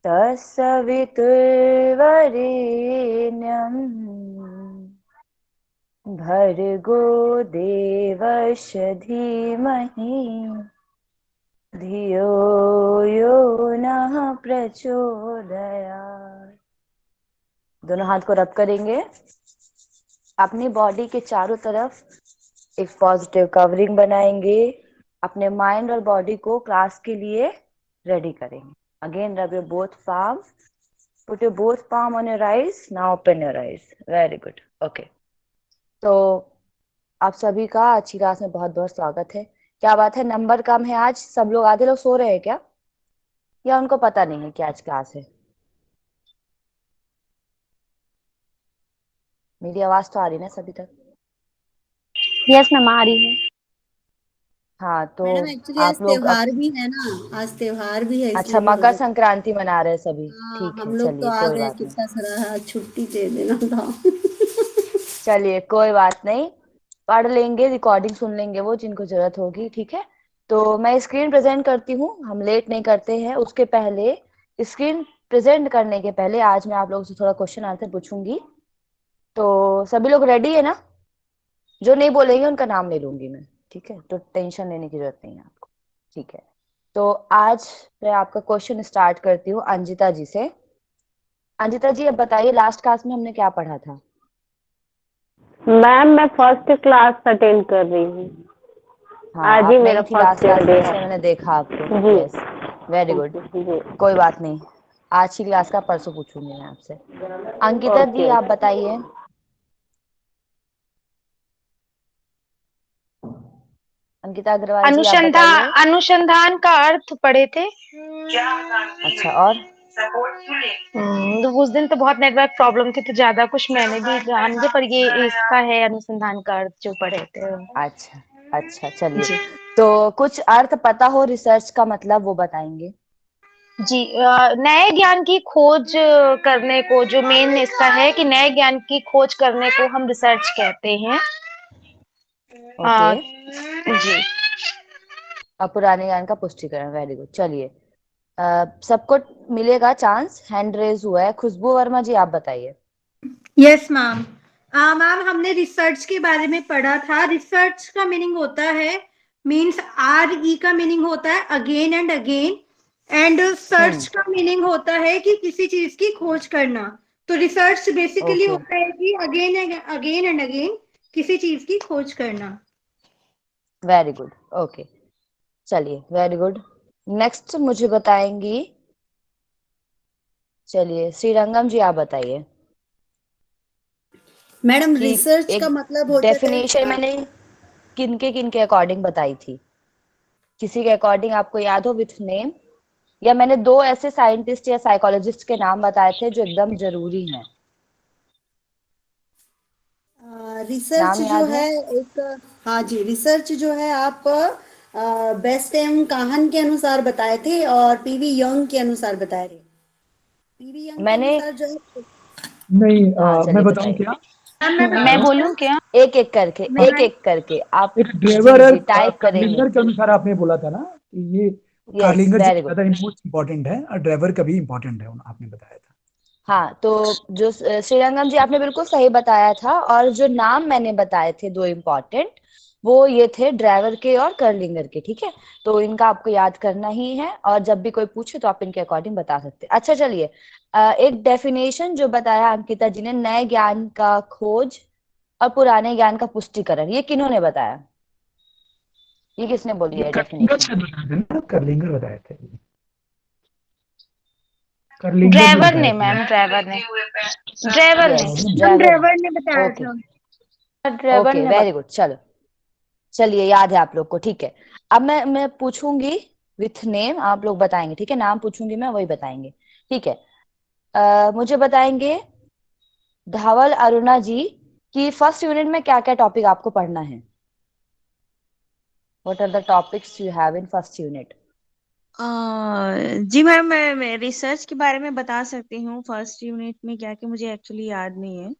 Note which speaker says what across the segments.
Speaker 1: तत्सवितुर्वरेण्यं भर्गो देवस्य धीमहि धियो यो नः प्रचोदयात्। दोनों हाथ को रब करेंगे, अपनी बॉडी के चारों तरफ एक पॉजिटिव कवरिंग बनाएंगे, अपने माइंड और बॉडी को क्लास के लिए रेडी करेंगे। Again rub your both palm, put your both palm on your eyes, now open your eyes. Very good. Okay. तो आप सभी का अच्छी क्लास में बहुत बहुत स्वागत है। क्या बात है, नंबर कम है आज? सब लोग, आधे लोग सो रहे हैं क्या, या उनको पता नहीं है कि आज क्लास है? मेरी आवाज तो आ रही है ना सभी तक?
Speaker 2: यस मैम, आ रही है।
Speaker 1: हाँ, तो
Speaker 3: मैडम एक्चुअली आज
Speaker 1: आप लोग
Speaker 3: त्योहार भी है ना, आज त्योहार भी है
Speaker 1: अच्छा,
Speaker 3: इसलिए बोल
Speaker 1: मकर
Speaker 3: रहे थे।
Speaker 1: संक्रांति मना रहे हैं सभी?
Speaker 3: हाँ,
Speaker 1: ठीक है,
Speaker 3: हम लोग तो
Speaker 1: चलिए
Speaker 3: आ
Speaker 1: कोई
Speaker 3: गए,
Speaker 1: बात नहीं।
Speaker 3: कितना सारा छुट्टी दे देना था।
Speaker 1: चलिए कोई बात नहीं, पढ़ लेंगे, रिकॉर्डिंग सुन लेंगे वो जिनको जरूरत होगी। ठीक है, तो मैं स्क्रीन प्रेजेंट करती हूँ, हम लेट नहीं करते हैं। उसके पहले, स्क्रीन प्रेजेंट करने के पहले आज मैं आप लोगों से थोड़ा क्वेश्चन आंसर पूछूंगी। तो सभी लोग रेडी है ना? जो नहीं बोलेंगे उनका नाम ले लूंगी मैं, ठीक है? तो टेंशन लेने की जरूरत नहीं है आपको, ठीक है? तो आज मैं आपका क्वेश्चन स्टार्ट करती हूँ अंजिता जी से। अंजिता जी, अब बताइए लास्ट क्लास में हमने क्या पढ़ा था?
Speaker 2: मैम मैं फर्स्ट क्लास अटेंड कर रही हूँ।
Speaker 1: हाँ,
Speaker 2: आज ही
Speaker 1: आप
Speaker 2: मेरा
Speaker 1: नई थी लास्ट
Speaker 2: फर्स्ट
Speaker 1: क्लास
Speaker 2: डे
Speaker 1: में,
Speaker 2: है।
Speaker 1: इसलिए मैंने देखा आपको।
Speaker 2: जी
Speaker 1: यस, वेरी गुड।
Speaker 2: जी।
Speaker 1: कोई बात नहीं, आज की क्लास का परसों पूछूंगी मैं आपसे। अंकिता जी,
Speaker 2: ओके।
Speaker 1: आप बताइए। अंकिता अग्रवाल जी, आप बताइए।
Speaker 4: अनुसंधान का अर्थ पढ़े थे।
Speaker 1: अच्छा, और?
Speaker 4: तो उस दिन तो बहुत नेटवर्क प्रॉब्लम थी, तो ज्यादा कुछ मैंने भी जान के, पर ये इसका है अनुसंधान का अर्थ जो पढ़े थे।
Speaker 1: अच्छा अच्छा, चलिए।
Speaker 4: जी
Speaker 1: तो कुछ अर्थ पता हो रिसर्च का मतलब, वो बताएंगे?
Speaker 4: जी। नए ज्ञान की खोज करने को, जो मेन इसका है कि नए ज्ञान की खोज करने को हम रिसर्च कहते हैं।
Speaker 1: ओके।
Speaker 4: जी।
Speaker 1: और पुराने ज्ञान का पुष्टिकरण, वेरी गुड। चलिए, सबको मिलेगा चांस। हैंड रेज हुआ है। खुशबू वर्मा जी, आप बताइए।
Speaker 5: Yes ma'am. मैम हमने रिसर्च के बारे में पढ़ा था। रिसर्च का मीनिंग होता है, मीन्स RE का मीनिंग होता है again and again, and search का मीनिंग होता है कि किसी चीज की खोज करना। तो रिसर्च बेसिकली
Speaker 1: ओके,
Speaker 5: होता है कि अगेन एंड अगेन किसी चीज की खोज करना।
Speaker 1: Very good. ओके, चलिए, वेरी गुड। नेक्स्ट मुझे बताएंगी, चलिए श्रीरंगम जी, आप बताइए
Speaker 3: मैडम
Speaker 1: कि
Speaker 3: रिसर्च का
Speaker 1: एक
Speaker 3: मतलब होता है
Speaker 1: डेफिनेशन मैंने किनके अकॉर्डिंग बताई थी? किसी के अकॉर्डिंग आपको याद हो, विथ नेम? या मैंने दो ऐसे साइंटिस्ट या साइकोलॉजिस्ट के नाम बताए थे जो एकदम जरूरी हैं?
Speaker 3: रिसर्च
Speaker 1: नाम
Speaker 3: जो
Speaker 1: याद है?
Speaker 3: है एक। हाँ जी, रिसर्च जो है आप बेस्ट एम काहन के अनुसार बताए थे और पीवी यंग के अनुसार बताए थे। पीवी यंग के
Speaker 1: मैंने,
Speaker 3: अनुसार जो है।
Speaker 6: नहीं
Speaker 1: हाँ
Speaker 6: मैं
Speaker 1: चलिए
Speaker 6: बताऊं
Speaker 1: बताइए।
Speaker 6: क्या?
Speaker 4: मैं बोलूं क्या?
Speaker 1: एक एक करके, एक एक करके आप।
Speaker 6: एक ड्राइवर
Speaker 1: जी
Speaker 6: और
Speaker 1: जी, टाइप करेंगे।
Speaker 6: कार्लिंगर के अनुसार आपने बोला था ना कि ये
Speaker 1: यस,
Speaker 6: कार्लिंगर जो
Speaker 1: वेरी गुड।
Speaker 6: ज्यादा मोस्ट इम्पोर्टेंट है और ड्राइवर का भी इम्पोर्टेंट है, आपने बताया था।
Speaker 1: हाँ, तो जो श्रीरंगम जी, आपने बिल्कुल सही बताया था। और जो नाम मैंने बताए थे दो इम्पोर्टेंट, वो ये थे ड्राइवर के और कर्लिंगर के, ठीक है? तो इनका आपको याद करना ही है, और जब भी कोई पूछे तो आप इनके अकॉर्डिंग बता सकते हैं। अच्छा चलिए, एक डेफिनेशन जो बताया अंकिता जी ने, नए ज्ञान का खोज और पुराने ज्ञान का पुष्टिकरण, ये किन्होंने बताया? ये किसने बोली
Speaker 6: ये
Speaker 1: है
Speaker 6: कार्लिंगर
Speaker 1: डेफिनेशन?
Speaker 6: से बताए थे ना, कार्लिंगर बताए थे। कार्लिंगर ने
Speaker 4: ड्राइवर
Speaker 6: बताया
Speaker 4: ने
Speaker 6: था।
Speaker 4: मैम, ड्राइवर ने
Speaker 1: यस,
Speaker 5: हम
Speaker 1: ड्राइवर
Speaker 5: ड्राइवर ने
Speaker 1: ने।
Speaker 5: बताया
Speaker 1: ओके,
Speaker 5: था।
Speaker 4: ड्राइवर
Speaker 1: ओके,
Speaker 4: ने
Speaker 1: वेरी गुड। चलो, चलिए, याद है आप लोग को, ठीक है? अब मैं पूछूंगी विथ नेम, आप लोग बताएंगे, ठीक है? नाम पूछूंगी मैं, वही बताएंगे, ठीक है? मुझे बताएंगे धावल अरुणा जी कि फर्स्ट यूनिट में क्या क्या टॉपिक आपको पढ़ना है? What are the topics you have in first unit?
Speaker 7: जी मैम, मैं रिसर्च के बारे में बता सकती हूँ फर्स्ट यूनिट में, क्या कि मुझे एक्चुअली याद नहीं है।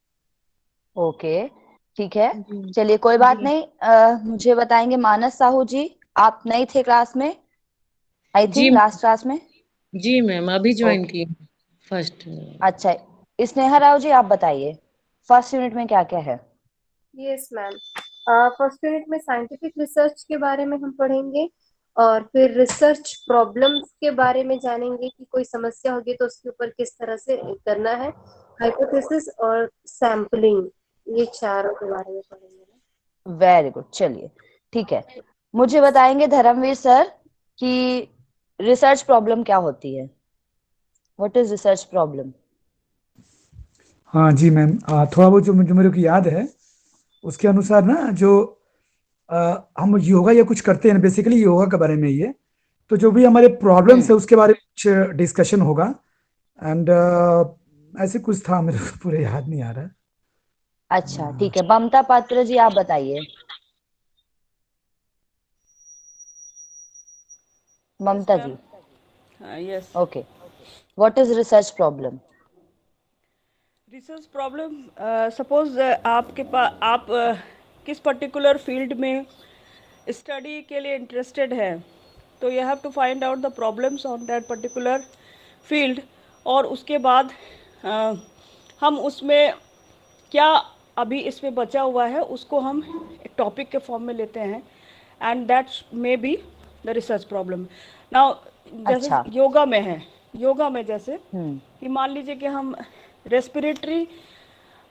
Speaker 1: ओके, ठीक है,
Speaker 7: जी
Speaker 1: चलिए कोई बात
Speaker 7: जी
Speaker 1: नहीं। मुझे बताएंगे मानस साहू जी, आप नए थे क्लास में, आई
Speaker 8: जी
Speaker 1: थिंक लास्ट क्लास में।
Speaker 8: जी मैम, अभी ज्वाइन
Speaker 1: ओके,
Speaker 8: की फर्स्ट।
Speaker 1: अच्छा। स्नेहा राव जी, आप बताइए फर्स्ट यूनिट में क्या क्या है।
Speaker 9: Yes ma'am. फर्स्ट यूनिट में साइंटिफिक रिसर्च के बारे में हम पढ़ेंगे, और फिर रिसर्च प्रॉब्लम्स के बारे में जानेंगे कि कोई समस्या होगी तो उसके ऊपर किस तरह से करना है, हाइपोथेसिस और सैम्पलिंग, ये चारों के बारे में पढ़ेंगे।
Speaker 1: वेरी गुड, चलिए ठीक है। मुझे बताएंगे धर्मवीर सर कि रिसर्च प्रॉब्लम क्या होती है। What is research problem.
Speaker 6: हाँ जी मैम, थोड़ा बहुत जो मेरे को याद है उसके अनुसार ना, जो हम योगा या कुछ करते हैं, बेसिकली योगा के बारे में ये, तो जो भी हमारे प्रॉब्लम्स है उसके बारे में कुछ डिस्कशन होगा। एंड ऐसे कुछ था, मेरे को पूरे याद नहीं आ रहा है।
Speaker 1: अच्छा ठीक है, ममता पात्र जी आप बताइए। Mamta ji,
Speaker 10: yes.
Speaker 1: Okay. What is research problem.
Speaker 10: Research problem, suppose आपके पास आप किस पर्टिकुलर फील्ड में स्टडी के लिए इंटरेस्टेड है, तो you have to find out the problems on that particular field, और उसके बाद हम उसमें क्या अभी इसमें बचा हुआ है उसको हम एक टॉपिक के फॉर्म में लेते हैं, and that may be the research problem. Now जैसे
Speaker 1: अच्छा।
Speaker 10: योगा में है, योगा में जैसे
Speaker 1: हम्म
Speaker 10: कि मान लीजिए कि हम रेस्पिरेटरी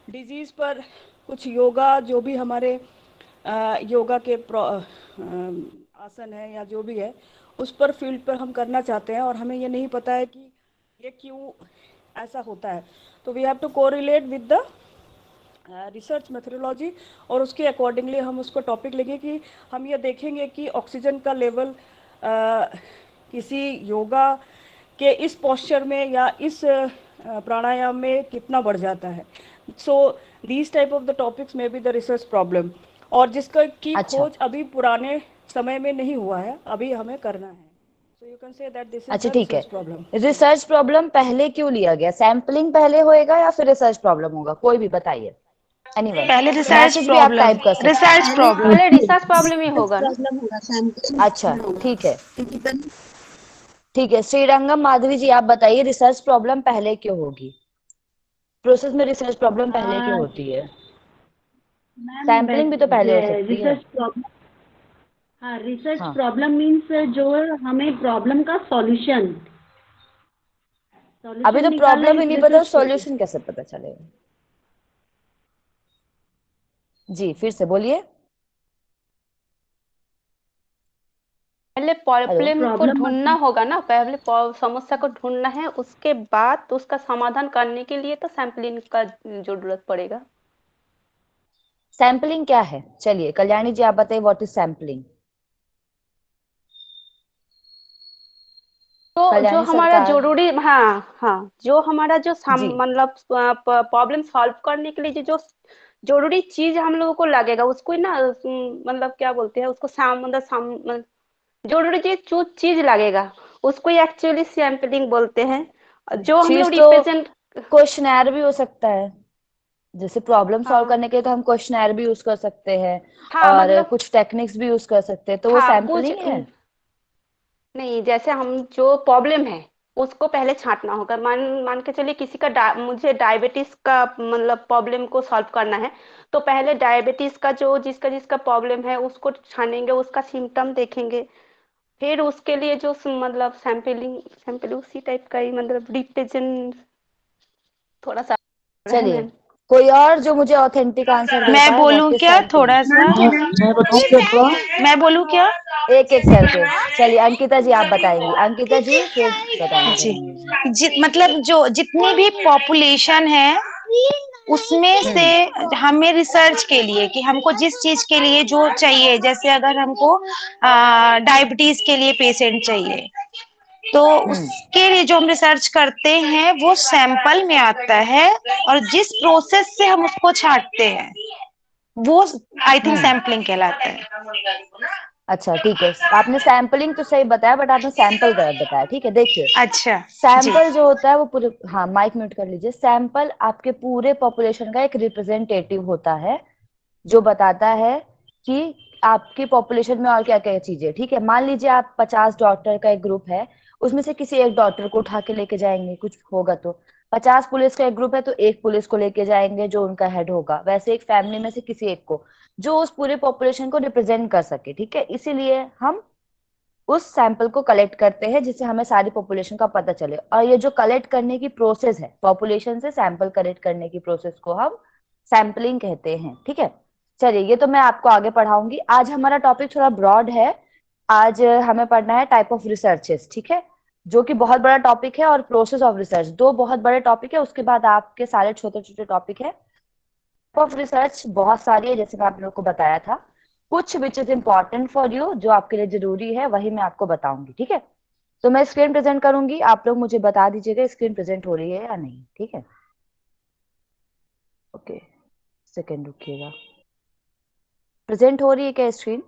Speaker 10: डिजीज़ पर कुछ योगा, जो भी हमारे योगा के आसन है या जो भी है, उस पर फील्ड पर हम करना चाहते हैं, और हमें ये नहीं पता है कि ये क्यों ऐसा होता है, तो we have to correlate with the research methodology, और उसके अकॉर्डिंगली हम उसको टॉपिक लेंगे कि हम ये देखेंगे कि ऑक्सीजन का लेवल किसी योगा के इस पोस्चर में या इस प्राणायाम में कितना बढ़ जाता है। So these type of the topics में बी द रिसर्च प्रॉब्लम, और जिसका की
Speaker 1: अच्छा
Speaker 10: खोज अभी पुराने समय में नहीं हुआ है, अभी हमें करना है। So you can say that this is
Speaker 1: अच्छा
Speaker 10: द
Speaker 1: ठीक है।
Speaker 10: Research problem.
Speaker 1: रिसर्च प्रॉब्लम पहले क्यों लिया गया, सैम्पलिंग पहले होएगा या फिर रिसर्च प्रॉब्लम होगा, कोई भी बताइए। एनीवन,
Speaker 4: पहले रिसर्च
Speaker 1: मैसेज भी आप
Speaker 4: प्रॉब्लम,
Speaker 1: टाइप कर सकते
Speaker 4: रिसर्च प्रॉब्लम।
Speaker 2: पहले रिसर्च प्रॉब्लम ही होगा ना।
Speaker 3: प्रॉब्लम होगा,
Speaker 1: हैं।
Speaker 3: सैंपल
Speaker 1: अच्छा
Speaker 3: होगा,
Speaker 1: ठीक है,
Speaker 3: क्योंकि पहले
Speaker 1: ठीक है। श्रीरंगम माधवी जी आप बताइए रिसर्च प्रॉब्लम पहले क्यों होगी, प्रोसेस में रिसर्च प्रॉब्लम पहले क्यों होती है।
Speaker 2: मैम
Speaker 1: सैम्पलिंग भी तो पहले हो सकती है।
Speaker 2: रिसर्च प्रॉब्लम, हाँ रिसर्च
Speaker 1: हाँ,
Speaker 2: प्रॉब्लम मीन्स जो हमें प्रॉब्लम का सॉल्यूशन
Speaker 1: अभी
Speaker 2: सॉल्यूशन
Speaker 1: तो
Speaker 2: निकालना
Speaker 1: प्रॉब्लम ही
Speaker 2: इस
Speaker 1: नहीं पता,
Speaker 2: रिसर्च प्रोसेस।
Speaker 1: सॉल्यूशन कैसे पता चलेगा। जी फिर से बोलिए।
Speaker 2: पहले
Speaker 1: हेलो।
Speaker 2: प्रॉब्लम को
Speaker 3: प्रॉब्लम
Speaker 2: ढूंढना होगा ना, पहले समस्या को ढूंढना है, उसके बाद उसका समाधान करने के लिए तो सैंपलिंग का जरूरत पड़ेगा।
Speaker 1: सैम्पलिंग क्या है, चलिए कल्याणी जी आप बताइए व्हाट इज सैम्पलिंग।
Speaker 2: तो जो
Speaker 1: कल्याणी
Speaker 2: हमारा
Speaker 1: सरकार।
Speaker 2: जरूरी, हाँ हाँ, जो हमारा जो
Speaker 1: जी
Speaker 2: मतलब प्रॉब्लम सॉल्व करने के लिए जो जरूरी चीज हम लोगों को लगेगा उसको ना मतलब क्या बोलते हैं उसको मतलब जरूरी जो चीज लगेगा उसको एक्चुअली सैंपलिंग बोलते हैं, जो हम लोग
Speaker 1: चीज तो
Speaker 2: रिप्रेजेंट।
Speaker 1: क्वेश्चनर भी हो सकता है, जैसे प्रॉब्लम सॉल्व
Speaker 2: हाँ
Speaker 1: करने के लिए तो हम क्वेश्चनर भी यूज कर सकते हैं,
Speaker 2: हाँ
Speaker 1: और
Speaker 2: मतलब
Speaker 1: कुछ टेक्निक्स भी यूज कर सकते हैं, तो वो
Speaker 2: हाँ कुछ
Speaker 1: सैम्पलिंग है।
Speaker 2: नहीं, जैसे हम जो प्रॉब्लम है उसको पहले छांटना होगा। मान मान के चलिए किसी का मुझे डायबिटीज का मतलब प्रॉब्लम को सॉल्व करना है, तो पहले डायबिटीज का जो जिसका जिसका प्रॉब्लम है उसको छानेंगे, उसका सिम्टम देखेंगे, फिर उसके लिए जो मतलब सैंपलिंग सैंपल उसी टाइप का ही मतलब रिप्रेजेंट थोड़ा सा है
Speaker 1: चलिए,
Speaker 2: मैम।
Speaker 1: कोई और जो मुझे ऑथेंटिक आंसर दे
Speaker 4: मैं
Speaker 1: पाए
Speaker 4: बोलूं
Speaker 1: व्हाट इज
Speaker 4: क्या
Speaker 1: सैम्पलिंग।
Speaker 4: थोड़ा सा,
Speaker 6: मैं बताऊं क्या थोड़ा।
Speaker 4: मैं बोलूं क्या।
Speaker 1: एक एक करके, चलिए अंकिता जी आप बताएंगी, अंकिता जी फिर बताएंगे
Speaker 4: जी,
Speaker 1: धर्मवीर जी।
Speaker 4: मतलब जो जितनी भी पॉपुलेशन है उसमें से हमें रिसर्च के लिए कि हमको जिस चीज के लिए जो चाहिए, जैसे अगर हमको डायबिटीज के लिए पेशेंट चाहिए तो उसके लिए जो हम रिसर्च करते हैं वो सैंपल में आता है, और जिस प्रोसेस से हम उसको छांटते हैं वो आई थिंक
Speaker 1: हम्म
Speaker 4: सैंपलिंग कहलाता है।
Speaker 1: अच्छा ठीक है, आपने सैम्पलिंग तो सही बताया बट आपने सैंपल गलत बताया। ठीक है, देखिए
Speaker 4: अच्छा जी।
Speaker 1: सैंपल जो होता है वो पूरे, हाँ माइक म्यूट कर लीजिए। सैंपल आपके पूरे पॉपुलेशन का एक रिप्रेजेंटेटिव होता है, जो बताता है कि आपकी पॉपुलेशन में और क्या क्या चीजें। ठीक है, मान लीजिए आप 50 डॉक्टर का एक ग्रुप है, उसमें से किसी एक डॉक्टर को उठा के लेके जाएंगे, कुछ होगा तो 50 पुलिस का एक ग्रुप है तो एक पुलिस को लेके जाएंगे जो उनका हेड होगा, वैसे एक फैमिली में से किसी एक को जो उस पूरे पॉपुलेशन को रिप्रेजेंट कर सके, ठीक है। इसीलिए हम उस सैंपल को कलेक्ट करते हैं जिससे हमें सारी पॉपुलेशन का पता चले। और ये जो कलेक्ट करने की प्रोसेस है, पॉपुलेशन से सैंपल कलेक्ट करने की प्रोसेस को हम सैंपलिंग कहते हैं, ठीक है। चलिए, ये तो मैं आपको आगे पढ़ाऊंगी। आज हमारा टॉपिक थोड़ा ब्रॉड है। आज हमें पढ़ना है टाइप ऑफ रिसर्चेस, ठीक है, जो कि बहुत बड़ा टॉपिक है, और प्रोसेस ऑफ रिसर्च, दो बहुत बड़े टॉपिक है। उसके बाद आपके सारे छोटे छोटे टॉपिक है। ऑफ रिसर्च बहुत सारी है, जैसे मैं आप लोगों को बताया था। कुछ which is important for you, जो आपके लिए जरूरी है, वही मैं आपको बताऊंगी, ठीक है। तो मैं स्क्रीन प्रेजेंट करूंगी, आप लोग मुझे बता दीजिएगा स्क्रीन प्रेजेंट हो रही है या नहीं, ठीक है। Okay, second रुकिएगा। प्रेजेंट हो रही है क्या स्क्रीन?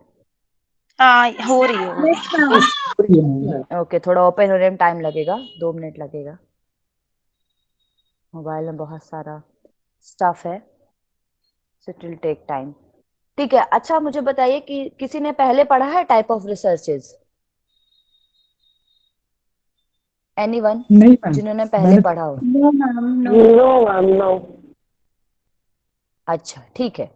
Speaker 4: हाँ, हो रही है।
Speaker 1: ओके, थोड़ा ओपन होने में टाइम लगेगा, 2 मिनट लगेगा। मोबाइल में बहुत सारा स्टफ है, so it will take time, ठीक है। अच्छा, मुझे बताइए कि किसी ने पहले पढ़ा है टाइप ऑफ रिसर्चेज? एनीवन
Speaker 6: नहीं मैम,
Speaker 1: जिन्होंने पहले
Speaker 6: मैंने
Speaker 1: पढ़ा हो?
Speaker 5: No ma'am, no.
Speaker 1: अच्छा, ठीक है।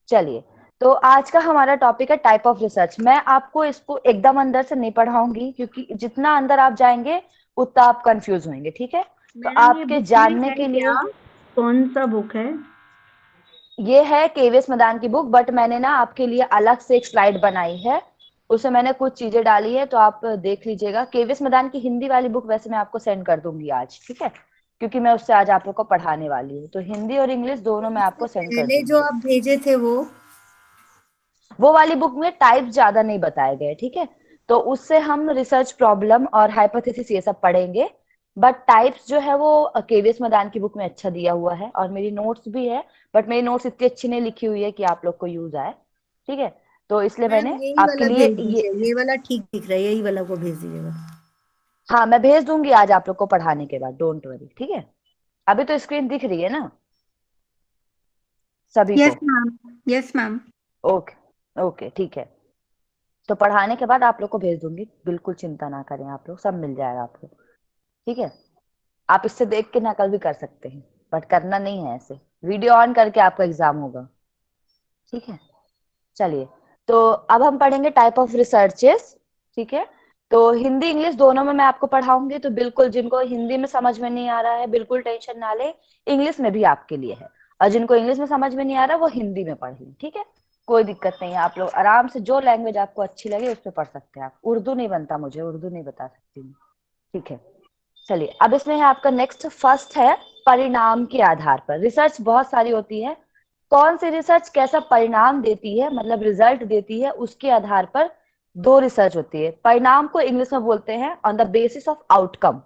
Speaker 1: चलिए, तो आज का हमारा टॉपिक है टाइप ऑफ रिसर्च। मैं आपको इसको एकदम अंदर से नहीं पढ़ाऊंगी, क्योंकि जितना अंदर आप जाएंगे उतना आप कंफ्यूज होंगे, ठीक है। तो
Speaker 5: मैडम, ये
Speaker 1: आपके
Speaker 5: बुक
Speaker 1: जानने
Speaker 5: में
Speaker 1: के
Speaker 5: है
Speaker 1: लिए
Speaker 5: क्या? कौन सा बुक है?
Speaker 1: ये है केवीएस मदान की बुक, बट मैंने ना आपके लिए अलग से एक स्लाइड बनाई है, उसमें मैंने कुछ चीजें डाली है, तो आप देख लीजिएगा। केवीएस मदान की हिंदी वाली बुक वैसे मैं आपको सेंड कर दूंगी आज, ठीक है, क्योंकि मैं उससे आज आप लोग को पढ़ाने वाली हूँ। तो हिंदी और इंग्लिश दोनों मैं आपको सेंड कर
Speaker 3: पहले जो
Speaker 1: दूंगी।
Speaker 3: आप भेजे थे
Speaker 1: वो वाली बुक में टाइप ज्यादा नहीं बताए गए, ठीक है। तो उससे हम रिसर्च प्रॉब्लम और हाइपोथेसिस ये सब पढ़ेंगे, बट टाइप्स जो है वो केवीएस मदान की बुक में अच्छा दिया हुआ है, और मेरी नोट्स भी है, बट मेरी नोट्स इतनी अच्छी नहीं लिखी हुई है कि आप लोग को यूज आए, ठीक है। तो इसलिए
Speaker 3: मैम,
Speaker 1: मैंने
Speaker 3: यही
Speaker 1: आपके
Speaker 3: वाला
Speaker 1: लिए
Speaker 3: भेज दीजिए, ये वाला ठीक दिख रहा है, यही वाला को भेज दीजिएगा।
Speaker 1: हाँ, मैं भेज दूंगी आज आप लोग को पढ़ाने के बाद, डोंट वरी, ठीक है। अभी तो स्क्रीन दिख रही है ना सभी
Speaker 5: यस
Speaker 1: को?
Speaker 5: Ma'am, yes ma'am.
Speaker 1: Okay okay, ठीक है। तो पढ़ाने के बाद आप लोग को भेज दूंगी, बिल्कुल चिंता ना करें, आप लोग सब मिल जाएगा आपको, ठीक है। आप इससे देख के नकल भी कर सकते हैं, बट करना नहीं है ऐसे, वीडियो ऑन करके आपका एग्जाम होगा, ठीक है। चलिए, तो अब हम पढ़ेंगे टाइप ऑफ रिसर्चेस, ठीक है। तो हिंदी इंग्लिश दोनों में मैं आपको पढ़ाऊंगी, तो बिल्कुल जिनको हिंदी में समझ में नहीं आ रहा है बिल्कुल टेंशन ना ले, इंग्लिश में भी आपके लिए है। और जिनको इंग्लिश में समझ में नहीं आ रहा वो हिंदी में पढ़ लें, ठीक है, कोई दिक्कत नहीं है। आप लोग आराम से जो लैंग्वेज आपको अच्छी लगे उस पर पढ़ सकते हैं आप। उर्दू नहीं बनता, मुझे उर्दू नहीं बता सकती मैं, ठीक है। चलिए, अब इसमें है आपका नेक्स्ट, फर्स्ट है परिणाम के आधार पर। रिसर्च बहुत सारी होती है, कौन सी रिसर्च कैसा परिणाम देती है, मतलब रिजल्ट देती है, उसके आधार पर दो रिसर्च होती है। परिणाम को इंग्लिश में बोलते हैं on the basis of outcome,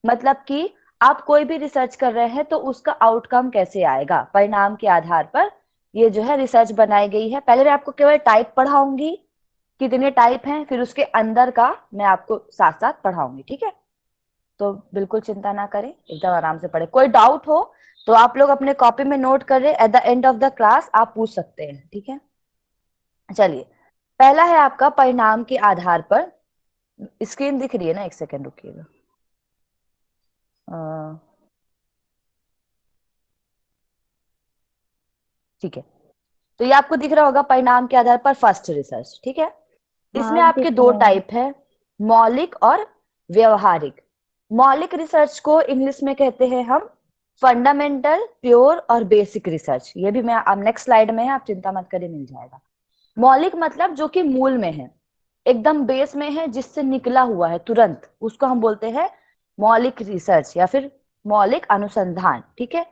Speaker 1: मतलब कि आप कोई भी रिसर्च कर रहे हैं तो उसका आउटकम कैसे आएगा, परिणाम के आधार पर ये जो है रिसर्च बनाई गई है। पहले मैं आपको केवल टाइप पढ़ाऊंगी, कितने टाइप हैं, फिर उसके अंदर का मैं आपको साथ साथ पढ़ाऊंगी, ठीक है। तो बिल्कुल चिंता ना करें, एकदम आराम से पढ़े। कोई डाउट हो तो आप लोग अपने कॉपी में नोट कर रहे, at the end of the class आप पूछ सकते हैं, ठीक है। चलिए, पहला है आपका परिणाम के आधार पर। स्क्रीन दिख रही है ना? एक सेकेंड रुकिएगा। ठीक है, तो ये आपको दिख रहा होगा परिणाम के आधार पर फर्स्ट रिसर्च, ठीक है। इसमें
Speaker 5: हाँ,
Speaker 1: आपके
Speaker 5: दिख
Speaker 1: दो
Speaker 5: रहा है।
Speaker 1: टाइप है, मौलिक और व्यवहारिक। मौलिक रिसर्च को इंग्लिश में कहते हैं हम फंडामेंटल, प्योर और बेसिक रिसर्च। ये भी मैं अब नेक्स्ट स्लाइड में है, आप चिंता मत करिए, मिल जाएगा। मौलिक मतलब जो कि मूल में है, एकदम बेस में है, जिससे निकला हुआ है तुरंत, उसको हम बोलते हैं मौलिक रिसर्च या फिर मौलिक अनुसंधान, ठीक है।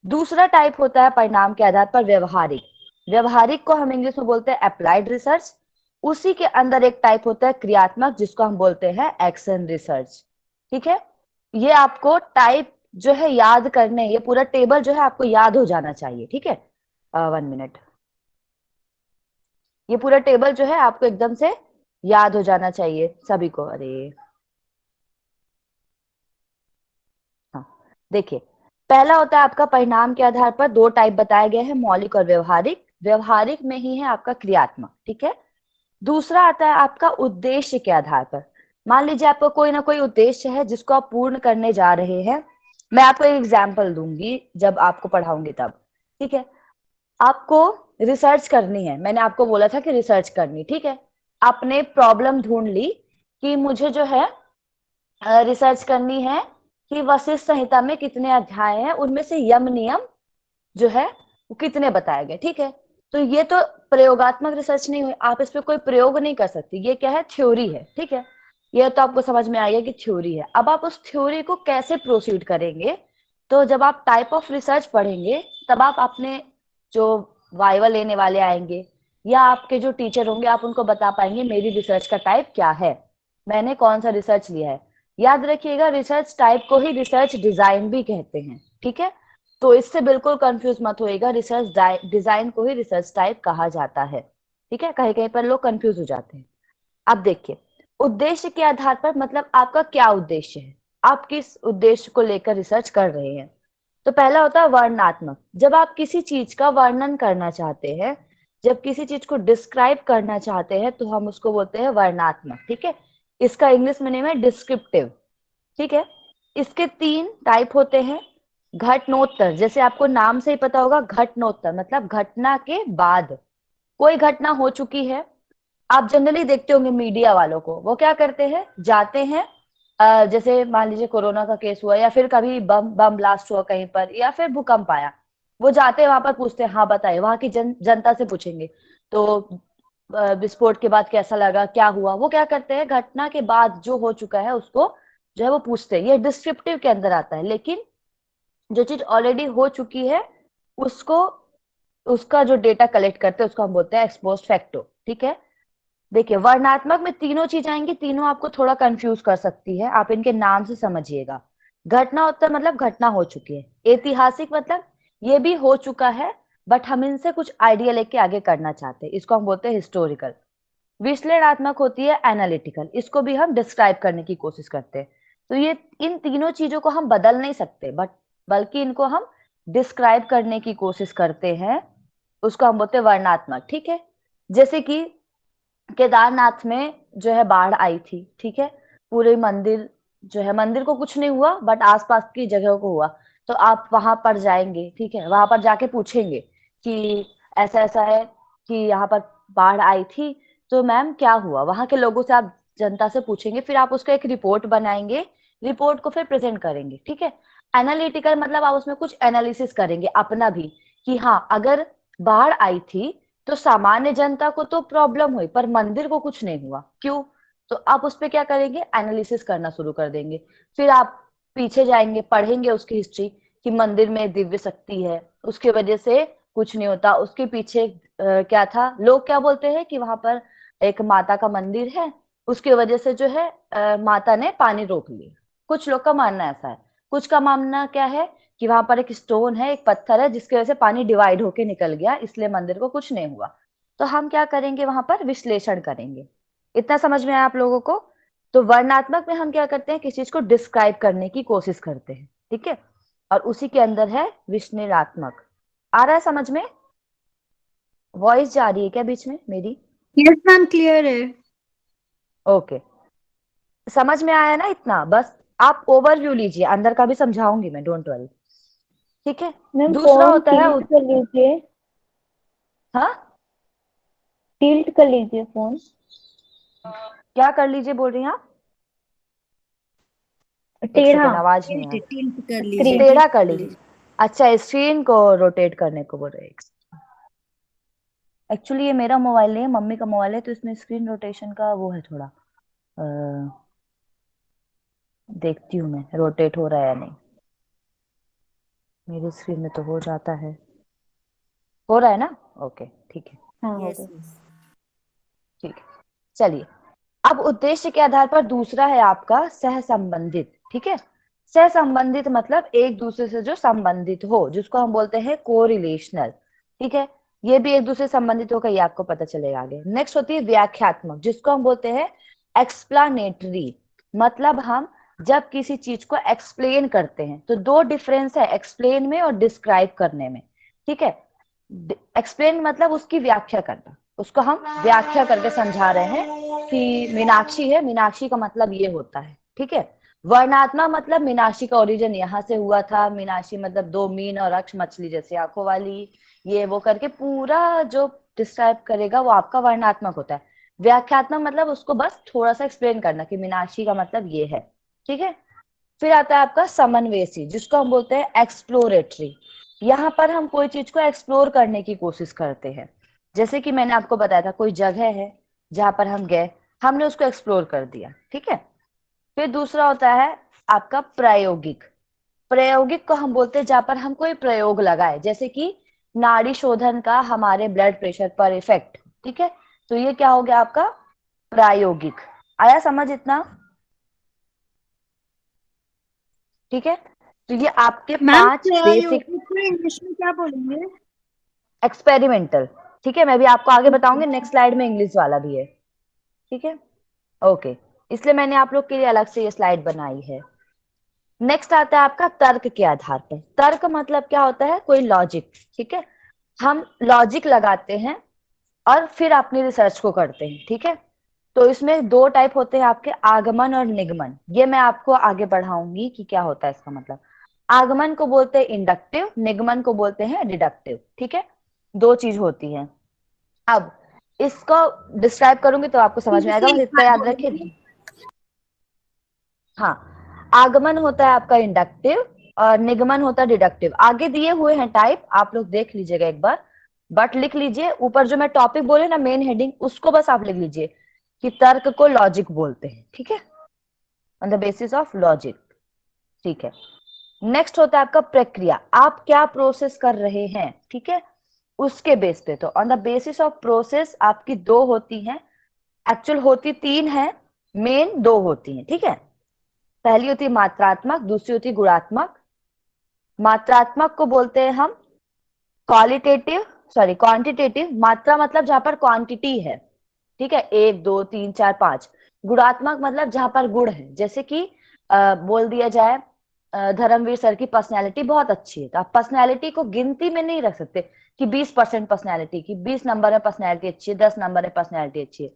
Speaker 1: दूसरा टाइप होता है परिणाम के आधार पर व्यवहारिक। व्यवहारिक को हम इंग्लिश में बोलते हैं अप्लाइड रिसर्च। उसी के अंदर एक टाइप होता है क्रियात्मक, जिसको हम बोलते हैं एक्शन रिसर्च, ठीक है। ये आपको टाइप जो है याद करने, ये पूरा टेबल जो है आपको याद हो जाना चाहिए, ठीक है। 1 मिनट, ये पूरा टेबल जो है आपको एकदम से याद हो जाना चाहिए सभी को। अरे हाँ, देखिए, पहला होता है आपका परिणाम के आधार पर, दो टाइप बताए गए हैं, मौलिक और व्यवहारिक। व्यवहारिक में ही है आपका क्रियात्मक, ठीक है। दूसरा आता है आपका उद्देश्य के आधार पर। मान लीजिए आपका कोई ना कोई उद्देश्य है जिसको आप पूर्ण करने जा रहे हैं। मैं आपको एक एग्जाम्पल दूंगी जब आपको पढ़ाऊंगी तब, ठीक है। आपको रिसर्च करनी है, मैंने आपको बोला था कि रिसर्च करनी, ठीक है। आपने प्रॉब्लम ढूंढ ली कि मुझे जो है रिसर्च करनी है कि वशिष्ठ संहिता में कितने अध्याय हैं, उनमें से यम नियम जो है वो कितने बताए गए, ठीक है। तो ये तो प्रयोगात्मक रिसर्च नहीं हुई, आप इस पे कोई प्रयोग नहीं कर सकती, ये क्या है, थ्योरी है, ठीक है। ये तो आपको समझ में आ गया कि थ्योरी है। अब आप उस थ्योरी को कैसे प्रोसीड करेंगे, तो जब आप टाइप ऑफ रिसर्च पढ़ेंगे तब आप अपने जो वाइवा लेने वाले आएंगे या आपके जो टीचर होंगे, आप उनको बता पाएंगे मेरी रिसर्च का टाइप क्या है, मैंने कौन सा रिसर्च लिया है। याद रखिएगा, रिसर्च टाइप को ही रिसर्च डिजाइन भी कहते हैं, ठीक है। तो इससे बिल्कुल कंफ्यूज मत होइएगा, रिसर्च डिजाइन को ही रिसर्च टाइप कहा जाता है, ठीक है। कहीं कहीं पर लोग कंफ्यूज हो जाते हैं। अब देखिए, उद्देश्य के आधार पर मतलब आपका क्या उद्देश्य है, आप किस उद्देश्य को लेकर रिसर्च कर रहे हैं। तो पहला होता है वर्णनात्मक, जब आप किसी चीज का वर्णन करना चाहते हैं, जब किसी चीज को डिस्क्राइब करना चाहते हैं तो हम उसको बोलते हैं वर्णनात्मक, ठीक है। इसका इंग्लिश में नेम है डिस्क्रिप्टिव, ठीक है। इसके 3 टाइप होते हैं। घटनोत्तर, जैसे आपको नाम से ही पता होगा, घटनोत्तर मतलब घटना के बाद, कोई घटना हो चुकी है। आप जनरली देखते होंगे मीडिया वालों को, वो क्या करते हैं, जाते हैं जैसे मान लीजिए कोरोना का केस हुआ या फिर कभी बम बम ब्लास्ट हुआ कहीं पर या फिर भूकंप आया, वो जाते हैं वहां पर, पूछते हैं हाँ बताइए, वहां की जनता से पूछेंगे तो विस्फोट के बाद कैसा लगा, क्या हुआ। वो क्या करते हैं, घटना के बाद जो हो चुका है उसको जो है वो पूछते हैं, ये डिस्क्रिप्टिव के अंदर आता है। लेकिन जो चीज ऑलरेडी हो चुकी है उसको, उसका जो डेटा कलेक्ट करते हैं उसको हम बोलते हैं एक्सपोस्ट फैक्टो, ठीक है। देखिए, वर्णनात्मक में तीनों चीज आएंगी, तीनों आपको थोड़ा कंफ्यूज कर सकती है, आप इनके नाम से समझिएगा। घटनाोत्तर मतलब घटना हो चुकी है। ऐतिहासिक मतलब ये भी हो चुका है बट हम इनसे कुछ आइडिया लेके आगे करना चाहते हैं, इसको हम बोलते हैं हिस्टोरिकल। विश्लेषणात्मक होती है एनालिटिकल, इसको भी हम डिस्क्राइब करने की कोशिश करते हैं। तो ये इन तीनों चीजों को हम बदल नहीं सकते बट बल्कि इनको हम डिस्क्राइब करने की कोशिश करते हैं, उसको हम बोलते हैं वर्णनात्मक, ठीक है। जैसे कि केदारनाथ में जो है बाढ़ आई थी, ठीक है। पूरे मंदिर जो है, मंदिर को कुछ नहीं हुआ बट आसपास की जगह को हुआ। तो आप वहां पर जाएंगे, ठीक है, वहां पर जाके पूछेंगे कि ऐसा ऐसा है कि यहाँ पर बाढ़ आई थी, तो मैम क्या हुआ, वहां के लोगों से आप, जनता से पूछेंगे, फिर आप उसका एक रिपोर्ट बनाएंगे, रिपोर्ट को फिर प्रेजेंट करेंगे, ठीक है। एनालिटिकल मतलब आप उसमें कुछ एनालिसिस करेंगे अपना भी, कि हाँ अगर बाढ़ आई थी तो सामान्य जनता को तो प्रॉब्लम हुई पर मंदिर को कुछ नहीं हुआ, क्यों। तो आप उस पे क्या करेंगे, एनालिसिस करना शुरू कर देंगे। फिर आप पीछे जाएंगे, पढ़ेंगे उसकी हिस्ट्री कि मंदिर में दिव्य शक्ति है, उसके वजह से कुछ नहीं होता, उसके पीछे क्या था, लोग क्या बोलते हैं कि वहां पर एक माता का मंदिर है, उसकी वजह से जो है माता ने पानी रोक लिया। कुछ लोग का मानना ऐसा है, कुछ का मानना क्या है कि वहां पर एक स्टोन है, एक पत्थर है, जिसकी वजह से पानी डिवाइड होके निकल गया, इसलिए मंदिर को कुछ नहीं हुआ। तो हम क्या करेंगे, वहां पर विश्लेषण करेंगे। इतना समझ में आया आप लोगों को। तो वर्णनात्मक में हम क्या करते हैं, किसी चीज को डिस्क्राइब करने की कोशिश करते हैं, ठीक है। और उसी के अंदर है विश्लेषणात्मक। आ रहा है समझ में, वॉइस जा रही है क्या बीच में मेरी?
Speaker 5: यस मैम, क्लियर है।
Speaker 1: ओके, समझ में आया ना इतना, बस आप ओवरव्यू लीजिए, अंदर का भी समझाऊंगी मैं, डोंट वरी, ठीक है।
Speaker 11: मैम
Speaker 1: दूसरा
Speaker 11: फोन
Speaker 1: होता है
Speaker 11: टिल्ट कर लीजिए,
Speaker 1: हाँ,
Speaker 11: टिल्ट कर लीजिए फोन।
Speaker 1: क्या कर लीजिए बोल रही हैं आप? एक
Speaker 11: टेढ़ा,
Speaker 1: सेकेंड, आवाज नहीं आ
Speaker 3: टिल्ट
Speaker 1: रही।
Speaker 3: टिल्ट कर लीजिए,
Speaker 11: स्क्रीन।
Speaker 1: टेढ़ा
Speaker 3: टिल्ट
Speaker 1: कर
Speaker 3: कर
Speaker 1: लीजिए,
Speaker 3: लीजिए।
Speaker 1: अच्छा स्क्रीन को रोटेट करने को बोल रहे हैं। एक्चुअली ये मेरा मोबाइल नहीं है, मम्मी का मोबाइल है, तो इसमें स्क्रीन रोटेशन का वो है थोड़ा, देखती हूँ मैं रोटेट हो रहा है या नहीं। मेरी स्क्रीन में तो हो जाता है, हो रहा है ना, ओके ठीक है,
Speaker 11: हाँ हो
Speaker 3: यस
Speaker 11: गया।
Speaker 3: यस।
Speaker 1: ठीक है। चलिए, अब उद्देश्य के आधार पर दूसरा है आपका सह संबंधित, ठीक है। सह संबंधित मतलब एक दूसरे से जो संबंधित हो, जिसको हम बोलते हैं कोरिलेशनल, ठीक है। ये भी एक दूसरे से संबंधित होकर, ये आपको पता चलेगा आगे। नेक्स्ट होती है व्याख्यात्मक, जिसको हम बोलते हैं एक्सप्लानेटरी, मतलब हम जब किसी चीज को एक्सप्लेन करते हैं, तो 2 डिफरेंस है एक्सप्लेन में और डिस्क्राइब करने में, ठीक है। एक्सप्लेन मतलब उसकी व्याख्या करना, उसको हम व्याख्या करके समझा रहे हैं कि मीनाक्षी है, मीनाक्षी का मतलब ये होता है, ठीक है। वर्णात्मक मतलब मीनाक्षी का ओरिजिन यहाँ से हुआ था, मीनाक्षी मतलब 2 मीन और अक्ष मछली जैसे आंखों वाली, ये वो करके पूरा जो डिस्क्राइब करेगा वो आपका वर्णात्मक होता है। व्याख्यात्मक मतलब उसको बस थोड़ा सा एक्सप्लेन करना कि मीनाक्षी का मतलब ये है, ठीक है। फिर आता है आपका समन्वयसी, जिसको हम बोलते हैं एक्सप्लोरेटरी। यहाँ पर हम कोई चीज को एक्सप्लोर करने की कोशिश करते हैं। जैसे कि मैंने आपको बताया था कोई जगह है जहां पर हम गए, हमने उसको एक्सप्लोर कर दिया, ठीक है। फिर दूसरा होता है आपका प्रायोगिक। प्रायोगिक को हम बोलते हैं जहां पर हम कोई प्रयोग लगाए, जैसे कि नाड़ी शोधन का हमारे ब्लड प्रेशर पर इफेक्ट, ठीक है। तो ये क्या हो गया आपका प्रायोगिक। आया समझ इतना, ठीक है। तो ये आपके
Speaker 5: मैम
Speaker 1: 5 बेसिक।
Speaker 5: प्रायोगिक को इंग्लिश में क्या बोलेंगे?
Speaker 1: एक्सपेरिमेंटल, ठीक है। मैं भी आपको आगे बताऊंगी, नेक्स्ट स्लाइड में इंग्लिश वाला भी है, ठीक है। ओके, इसलिए मैंने आप लोग के लिए अलग से ये स्लाइड बनाई है। नेक्स्ट आता है आपका तर्क के आधार पर। तर्क मतलब क्या होता है, कोई लॉजिक, ठीक है। हम लॉजिक लगाते हैं और फिर अपनी रिसर्च को करते हैं, ठीक है। तो इसमें 2 टाइप होते हैं आपके, आगमन और निगमन। ये मैं आपको आगे बढ़ाऊंगी कि क्या होता है इसका मतलब। आगमन को बोलते हैं इंडक्टिव, निगमन को बोलते हैं डिडक्टिव, ठीक है। 2 चीज होती है। अब इसको डिस्क्राइब करूंगी तो आपको समझ में आएगा, बस इतना याद रखिए। हाँ, आगमन होता है आपका इंडक्टिव और निगमन होता है डिडक्टिव। आगे दिए हुए हैं टाइप, आप लोग देख लीजिएगा एक बार, बट लिख लीजिए ऊपर जो मैं टॉपिक बोले ना मेन हेडिंग, उसको बस आप लिख लीजिए कि तर्क को लॉजिक बोलते हैं, ठीक है, on the basis of logic, ठीक है। नेक्स्ट होता है आपका प्रक्रिया, आप क्या प्रोसेस कर रहे हैं, ठीक है, उसके बेस पे। तो on the basis of process आपकी 2 होती हैं, एक्चुअल होती 3 है, मेन 2 होती हैं, ठीक है। पहली होती है मात्रात्मक, दूसरी होती है गुणात्मक। मात्रात्मक को बोलते हैं हम क्वांटिटेटिव। मात्रा मतलब जहां पर क्वांटिटी है, ठीक है, 1 2 3 4 5। गुणात्मक मतलब जहां पर गुण है, जैसे कि बोल दिया जाए धर्मवीर सर की पर्सनैलिटी बहुत अच्छी है, तो आप पर्सनैलिटी को गिनती में नहीं रख सकते कि 20% पर्सनैलिटी की, 20 नंबर में पर्सनैलिटी अच्छी है, 10 नंबर में पर्सनैलिटी अच्छी है।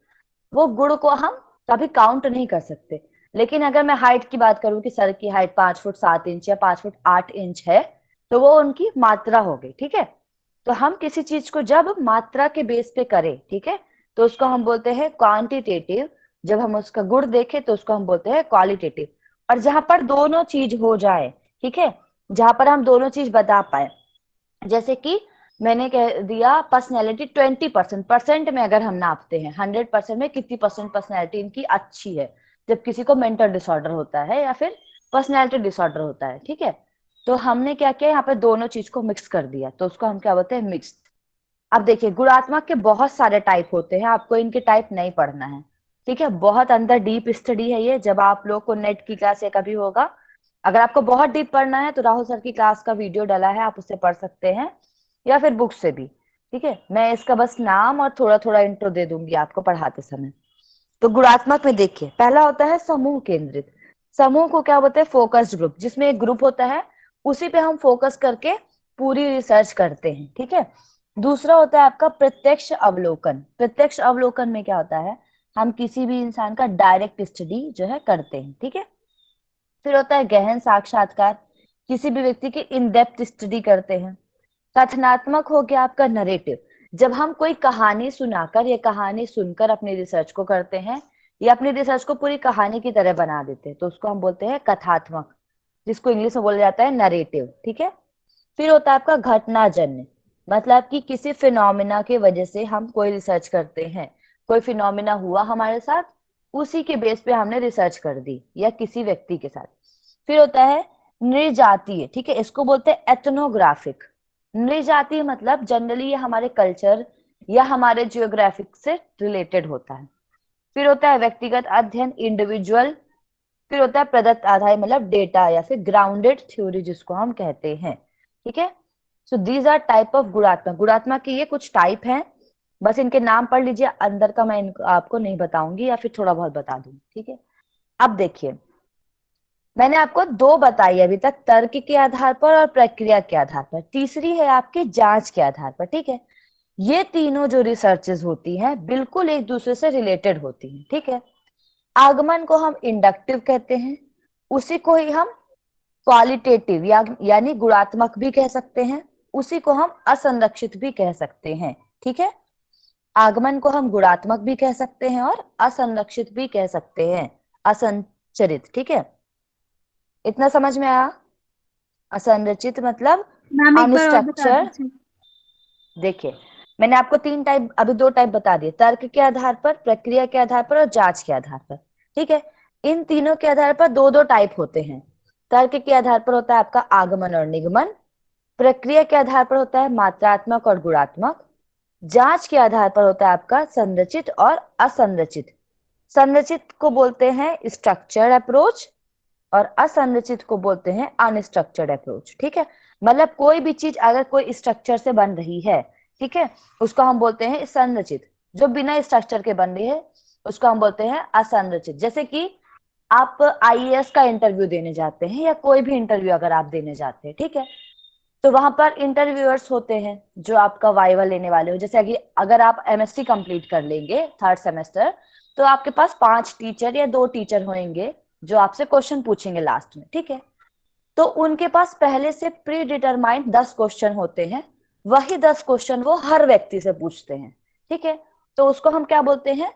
Speaker 1: वो गुण को हम कभी काउंट नहीं कर सकते। लेकिन अगर मैं हाइट की बात करूं कि सर की हाइट 5 फुट 7 इंच या 5 फुट 8 इंच है, तो वो उनकी मात्रा हो गई, ठीक है। तो हम किसी चीज को जब मात्रा के बेस पे करें, ठीक है, तो उसको हम बोलते हैं क्वांटिटेटिव। जब हम उसका गुण देखें तो उसको हम बोलते हैं क्वालिटेटिव। और जहां पर दोनों चीज हो जाए, ठीक है, जहां पर हम दोनों चीज बता पाए, जैसे कि मैंने कह दिया पर्सनैलिटी 20%, परसेंट में अगर हम नापते हैं 100% में कितनी परसेंट पर्सनैलिटी इनकी अच्छी है, जब किसी को मेंटल डिसऑर्डर होता है या फिर पर्सनैलिटी डिसऑर्डर होता है, ठीक है। तो हमने क्या किया, यहाँ पे दोनों चीज को मिक्स कर दिया, तो उसको हम क्या बोलते हैं, मिक्स्ड। अब देखिए गुणात्मक के बहुत सारे टाइप होते हैं, आपको इनके टाइप नहीं पढ़ना है, ठीक है। बहुत अंदर डीप स्टडी है ये, जब आप लोग को नेट की क्लास या कभी होगा, अगर आपको बहुत डीप पढ़ना है तो राहुल सर की क्लास का वीडियो डला है, आप उससे पढ़ सकते हैं, या फिर बुक से भी, ठीक है। मैं इसका बस नाम और थोड़ा थोड़ा इंट्रो दे दूंगी आपको पढ़ाते समय। तो गुणात्मक में देखिए पहला होता है समूह केंद्रित। समूह को क्या बोलते हैं, फोकस्ड ग्रुप, जिसमें एक ग्रुप होता है उसी पे हम फोकस करके पूरी रिसर्च करते हैं, ठीक है। दूसरा होता है आपका प्रत्यक्ष अवलोकन। प्रत्यक्ष अवलोकन में क्या होता है, हम किसी भी इंसान का डायरेक्ट स्टडी जो है करते हैं, ठीक है। फिर होता है गहन साक्षात्कार, किसी भी व्यक्ति की इन डेप्थ स्टडी करते हैं। कथनात्मक हो गया आपका नरेटिव, जब हम कोई कहानी सुनाकर या कहानी सुनकर अपनी रिसर्च को करते हैं या अपनी रिसर्च को पूरी कहानी की तरह बना देते हैं, तो उसको हम बोलते हैं कथात्मक, जिसको इंग्लिश में बोला जाता है नरेटिव, ठीक है। फिर होता है आपका घटनाजन्य, मतलब कि किसी फिनोमिना की वजह से हम कोई रिसर्च करते हैं, कोई फिनोमिना हुआ हमारे साथ, उसी के बेस पे हमने रिसर्च कर दी, या किसी व्यक्ति के साथ। फिर होता है नृजातीय, ठीक है, इसको बोलते हैं एथनोग्राफिक। नृजातीय मतलब जनरली ये हमारे कल्चर या हमारे जियोग्राफिक से रिलेटेड होता है। फिर होता है व्यक्तिगत अध्ययन, इंडिविजुअल। फिर होता है प्रदत्त आधार, मतलब डेटा या फिर ग्राउंडेड थ्योरी जिसको हम कहते हैं, ठीक है। So these are type of गुणात्मक। गुणात्मक के ये कुछ टाइप हैं, बस इनके नाम पढ़ लीजिए, अंदर का मैं आपको नहीं बताऊंगी या फिर थोड़ा बहुत बता दूंगी, ठीक है। अब देखिए मैंने आपको 2 बताई अभी तक, तर्क के आधार पर और प्रक्रिया के आधार पर, तीसरी है आपकी जांच के आधार पर, ठीक है। ये तीनों जो रिसर्चेस होती हैं बिल्कुल एक दूसरे से रिलेटेड होती हैं, ठीक है। आगमन को हम इंडक्टिव कहते हैं, उसी को ही हम क्वालिटेटिव यानी गुणात्मक भी कह सकते हैं, उसी को हम असंरक्षित भी कह सकते हैं, ठीक है। आगमन को हम गुणात्मक भी कह सकते हैं और असंरक्षित भी कह सकते हैं, असंचरित, ठीक है। इतना समझ में आया? असंरचित मतलब
Speaker 5: मैम एक बार और बता
Speaker 1: अनस्ट्रक्चर्ड।
Speaker 5: दीजिए।
Speaker 1: देखिए, मैंने आपको तीन टाइप, अभी दो टाइप बता दिए, तर्क के आधार पर, प्रक्रिया के आधार पर और जांच के आधार पर, ठीक है। इन तीनों के आधार पर दो दो टाइप होते हैं। तर्क के आधार पर होता है आपका आगमन और निगमन, प्रक्रिया के आधार पर होता है मात्रात्मक और गुणात्मक, जांच के आधार पर होता है आपका संरचित और असंरचित। संरचित को बोलते हैं स्ट्रक्चर्ड अप्रोच और असंरचित को बोलते हैं अनस्ट्रक्चर्ड अप्रोच, ठीक है। मतलब कोई भी चीज अगर कोई स्ट्रक्चर से बन रही है, ठीक है, उसको हम बोलते हैं संरचित। जो बिना स्ट्रक्चर के बन रही है उसको हम बोलते हैं असंरचित। जैसे कि आप आईएएस का इंटरव्यू देने जाते हैं या कोई भी इंटरव्यू अगर आप देने जाते हैं, ठीक है, तो वहां पर इंटरव्यूअर्स होते हैं जो आपका वाइवा लेने वाले हो। जैसे कि अगर आप एमएससी कंप्लीट कर लेंगे 3rd सेमेस्टर, तो आपके पास 5 टीचर या 2 टीचर होंगे जो आपसे क्वेश्चन पूछेंगे लास्ट में, ठीक है। तो उनके पास पहले से प्री डिटरमाइंड 10 क्वेश्चन होते हैं, वही 10 क्वेश्चन वो हर व्यक्ति से पूछते हैं, ठीक है। तो उसको हम क्या बोलते हैं?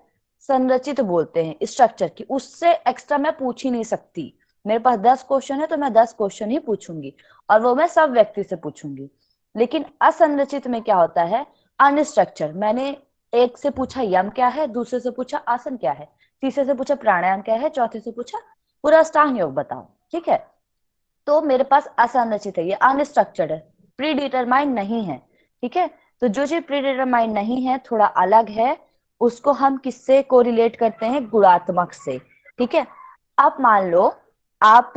Speaker 1: संरचित बोलते हैं, स्ट्रक्चर की। उससे एक्स्ट्रा मैं पूछ ही नहीं सकती। मेरे पास 10 क्वेश्चन है तो मैं 10 क्वेश्चन ही पूछूंगी और वो मैं सब व्यक्ति से पूछूंगी। लेकिन असंरचित में क्या होता है? अनस्ट्रक्चर। मैंने एक से पूछा यम क्या है, दूसरे से पूछा आसन क्या है, तीसरे से पूछा प्राणायाम क्या है, चौथे से पूछा पूरा अष्टांग योग बताओ, ठीक है। तो मेरे पास असंरचित है, ये अनस्ट्रक्चर्ड है, प्री डिटरमाइंड नहीं है, ठीक है। तो जो चीज प्री डिटरमाइंड नहीं है, थोड़ा अलग है, उसको हम किससे कोरिलेट करते हैं? गुणात्मक से, ठीक है। आप मान लो आप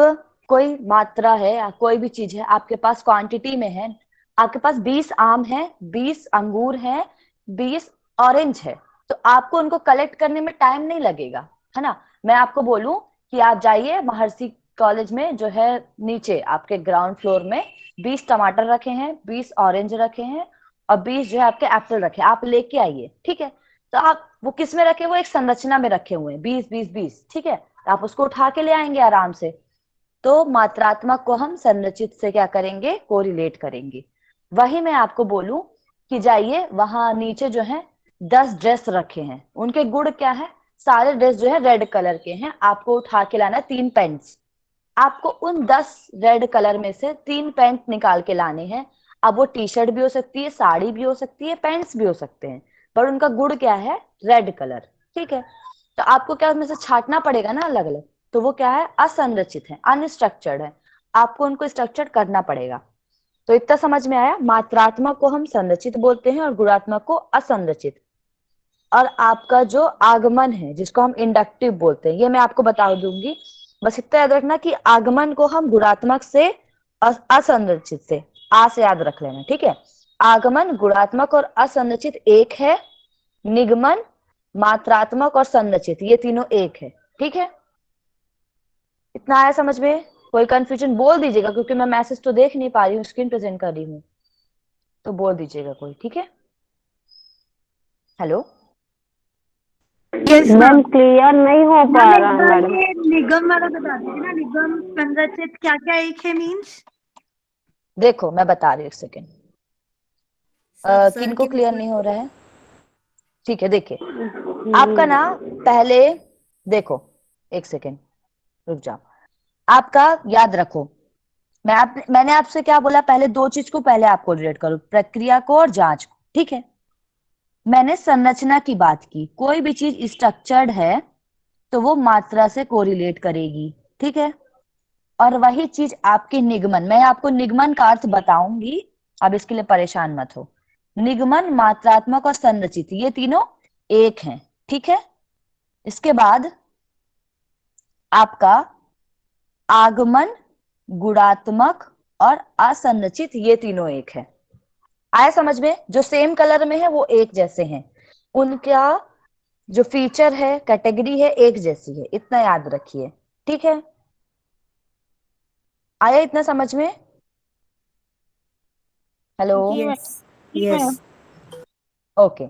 Speaker 1: कोई मात्रा है या कोई भी चीज है आपके पास क्वांटिटी में है, आपके पास 20 आम है, 20 अंगूर है, 20 ऑरेंज है, तो आपको उनको कलेक्ट करने में टाइम नहीं लगेगा, है ना। मैं आपको बोलूं कि आप जाइए महर्षि कॉलेज में, जो है नीचे आपके ग्राउंड फ्लोर में, 20 टमाटर रखे हैं, 20 ऑरेंज रखे हैं और 20 जो है आपके एप्पल रखे, आप लेके आइए, ठीक है। तो आप वो किस में रखे? वो एक संरचना में रखे हुए हैं, 20 20 20, ठीक है। तो आप उसको उठा के ले आएंगे आराम से। तो मात्रात्मक को हम संरचित से क्या करेंगे? कोरिलेट करेंगे। वही मैं आपको बोलूं कि जाइए वहां नीचे जो है 10 ड्रेस रखे हैं, उनके गुण क्या है? सारे ड्रेस जो है रेड कलर के हैं, आपको उठा के लाना है 3 पेंट्स। आपको उन 10 रेड कलर में से 3 पैंट निकाल के लाने हैं। अब वो टी शर्ट भी हो सकती है, साड़ी भी हो सकती है, पैंट्स भी हो सकते हैं, पर उनका गुण क्या है? रेड कलर, ठीक है। तो आपको क्या उसमें से छांटना पड़ेगा ना अलग अलग, तो वो क्या है? असंरचित है, अनस्ट्रक्चर्ड है, आपको उनको स्ट्रक्चर्ड करना पड़ेगा। तो इतना समझ में आया? मात्रात्मक को हम संरचित बोलते हैं और गुणात्मक को असंरचित। और आपका जो आगमन है जिसको हम इंडक्टिव बोलते हैं, ये मैं आपको बता दूंगी, बस इतना याद रखना कि आगमन को हम गुणात्मक से असंरचित से, आ से याद रख लेना, ठीक है। आगमन गुणात्मक और असंरचित एक है, निगमन मात्रात्मक और संरचित ये तीनों एक है, ठीक है। इतना आया समझ में? कोई कंफ्यूजन बोल दीजिएगा, क्योंकि मैं मैसेज तो देख नहीं पा रही हूँ, स्क्रीन प्रेजेंट कर रही हूँ, तो बोल दीजिएगा कोई, ठीक है। हेलो
Speaker 5: यस
Speaker 11: मैम क्लियर नहीं हो पा
Speaker 5: मैम, एक
Speaker 11: रहा है
Speaker 5: बार
Speaker 11: मैडम।
Speaker 5: ये निगम वाला बता दीजिए ना, निगम संरचित क्या क्या एक है मीन्स?
Speaker 1: देखो मैं बता रही हूँ, एक सेकेंड।
Speaker 3: सर
Speaker 1: किनको
Speaker 3: के
Speaker 1: क्लियर
Speaker 3: बीच में
Speaker 1: नहीं हो रहा है? ठीक है, देखिए आपका ना पहले देखो, एक सेकेंड रुक जाओ। आपका याद रखो, मैंने आपसे क्या बोला? पहले दो चीज को पहले आपको रिलेट करो, प्रक्रिया को और जांच को, ठीक है। मैंने संरचना की बात की, कोई भी चीज स्ट्रक्चर्ड है तो वो मात्रा से कोरिलेट करेगी, ठीक है। और वही चीज आपकी निगमन, मैं आपको निगमन का अर्थ बताऊंगी, अब इसके लिए परेशान मत हो। निगमन मात्रात्मक और संरचित ये तीनों एक हैं, ठीक है। इसके बाद आपका आगमन गुणात्मक और असंरचित ये तीनों एक है। आया समझ में? जो सेम कलर में है वो एक जैसे हैं, उनका जो फीचर है, कैटेगरी है, एक जैसी है, इतना याद रखिए, ठीक है। आया इतना समझ में? हेलो
Speaker 3: यस यस
Speaker 1: ओके,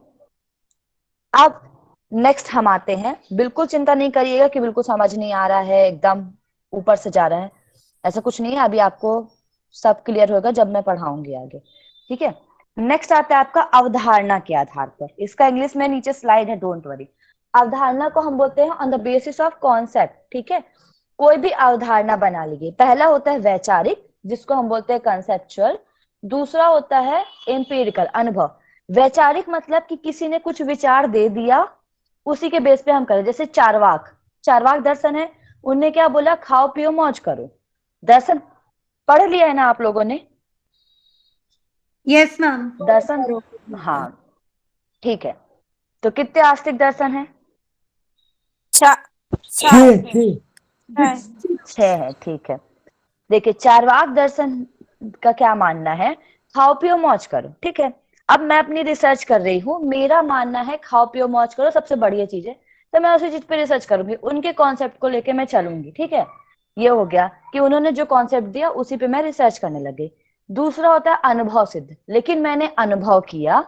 Speaker 1: अब नेक्स्ट हम आते हैं। बिल्कुल चिंता नहीं करिएगा कि बिल्कुल समझ नहीं आ रहा है, एकदम ऊपर से जा रहा है, ऐसा कुछ नहीं है। अभी आपको सब क्लियर होगा जब मैं पढ़ाऊंगी आगे, ठीक है। नेक्स्ट आता है आपका अवधारणा के आधार पर। इसका इंग्लिश में नीचे स्लाइड है, डोंट वरी। अवधारणा को हम बोलते हैं on the basis of concept, ठीक है। कोई भी अवधारणा बना लीजिए। पहला होता है वैचारिक, जिसको हम बोलते हैं कंसेप्चुअल। दूसरा होता है एम्पिरिकल, अनुभव। वैचारिक मतलब कि किसी ने कुछ विचार दे दिया, उसी के बेस पे हम करें। जैसे चारवाक दर्शन है, उनने क्या बोला, खाओ पियो मौज करो। दर्शन पढ़ लिया है ना आप लोगों ने?
Speaker 5: Yes ma'am.
Speaker 1: दर्शन, हाँ ठीक है। तो कितने आस्तिक दर्शन है?
Speaker 6: 6
Speaker 1: छह है, ठीक है। देखिए, चारवाक दर्शन का क्या मानना है, खाओ पियो मौज करो, ठीक है। अब मैं अपनी रिसर्च कर रही हूँ, मेरा मानना है खाओ पियो मौज करो सबसे बढ़िया चीज है, तो मैं उसी चीज पे रिसर्च करूंगी, उनके कॉन्सेप्ट को लेके मैं चलूंगी, ठीक है। ये हो गया कि उन्होंने जो कॉन्सेप्ट दिया उसी पे मैं रिसर्च करने लगी। दूसरा होता है अनुभव सिद्ध। लेकिन मैंने अनुभव किया,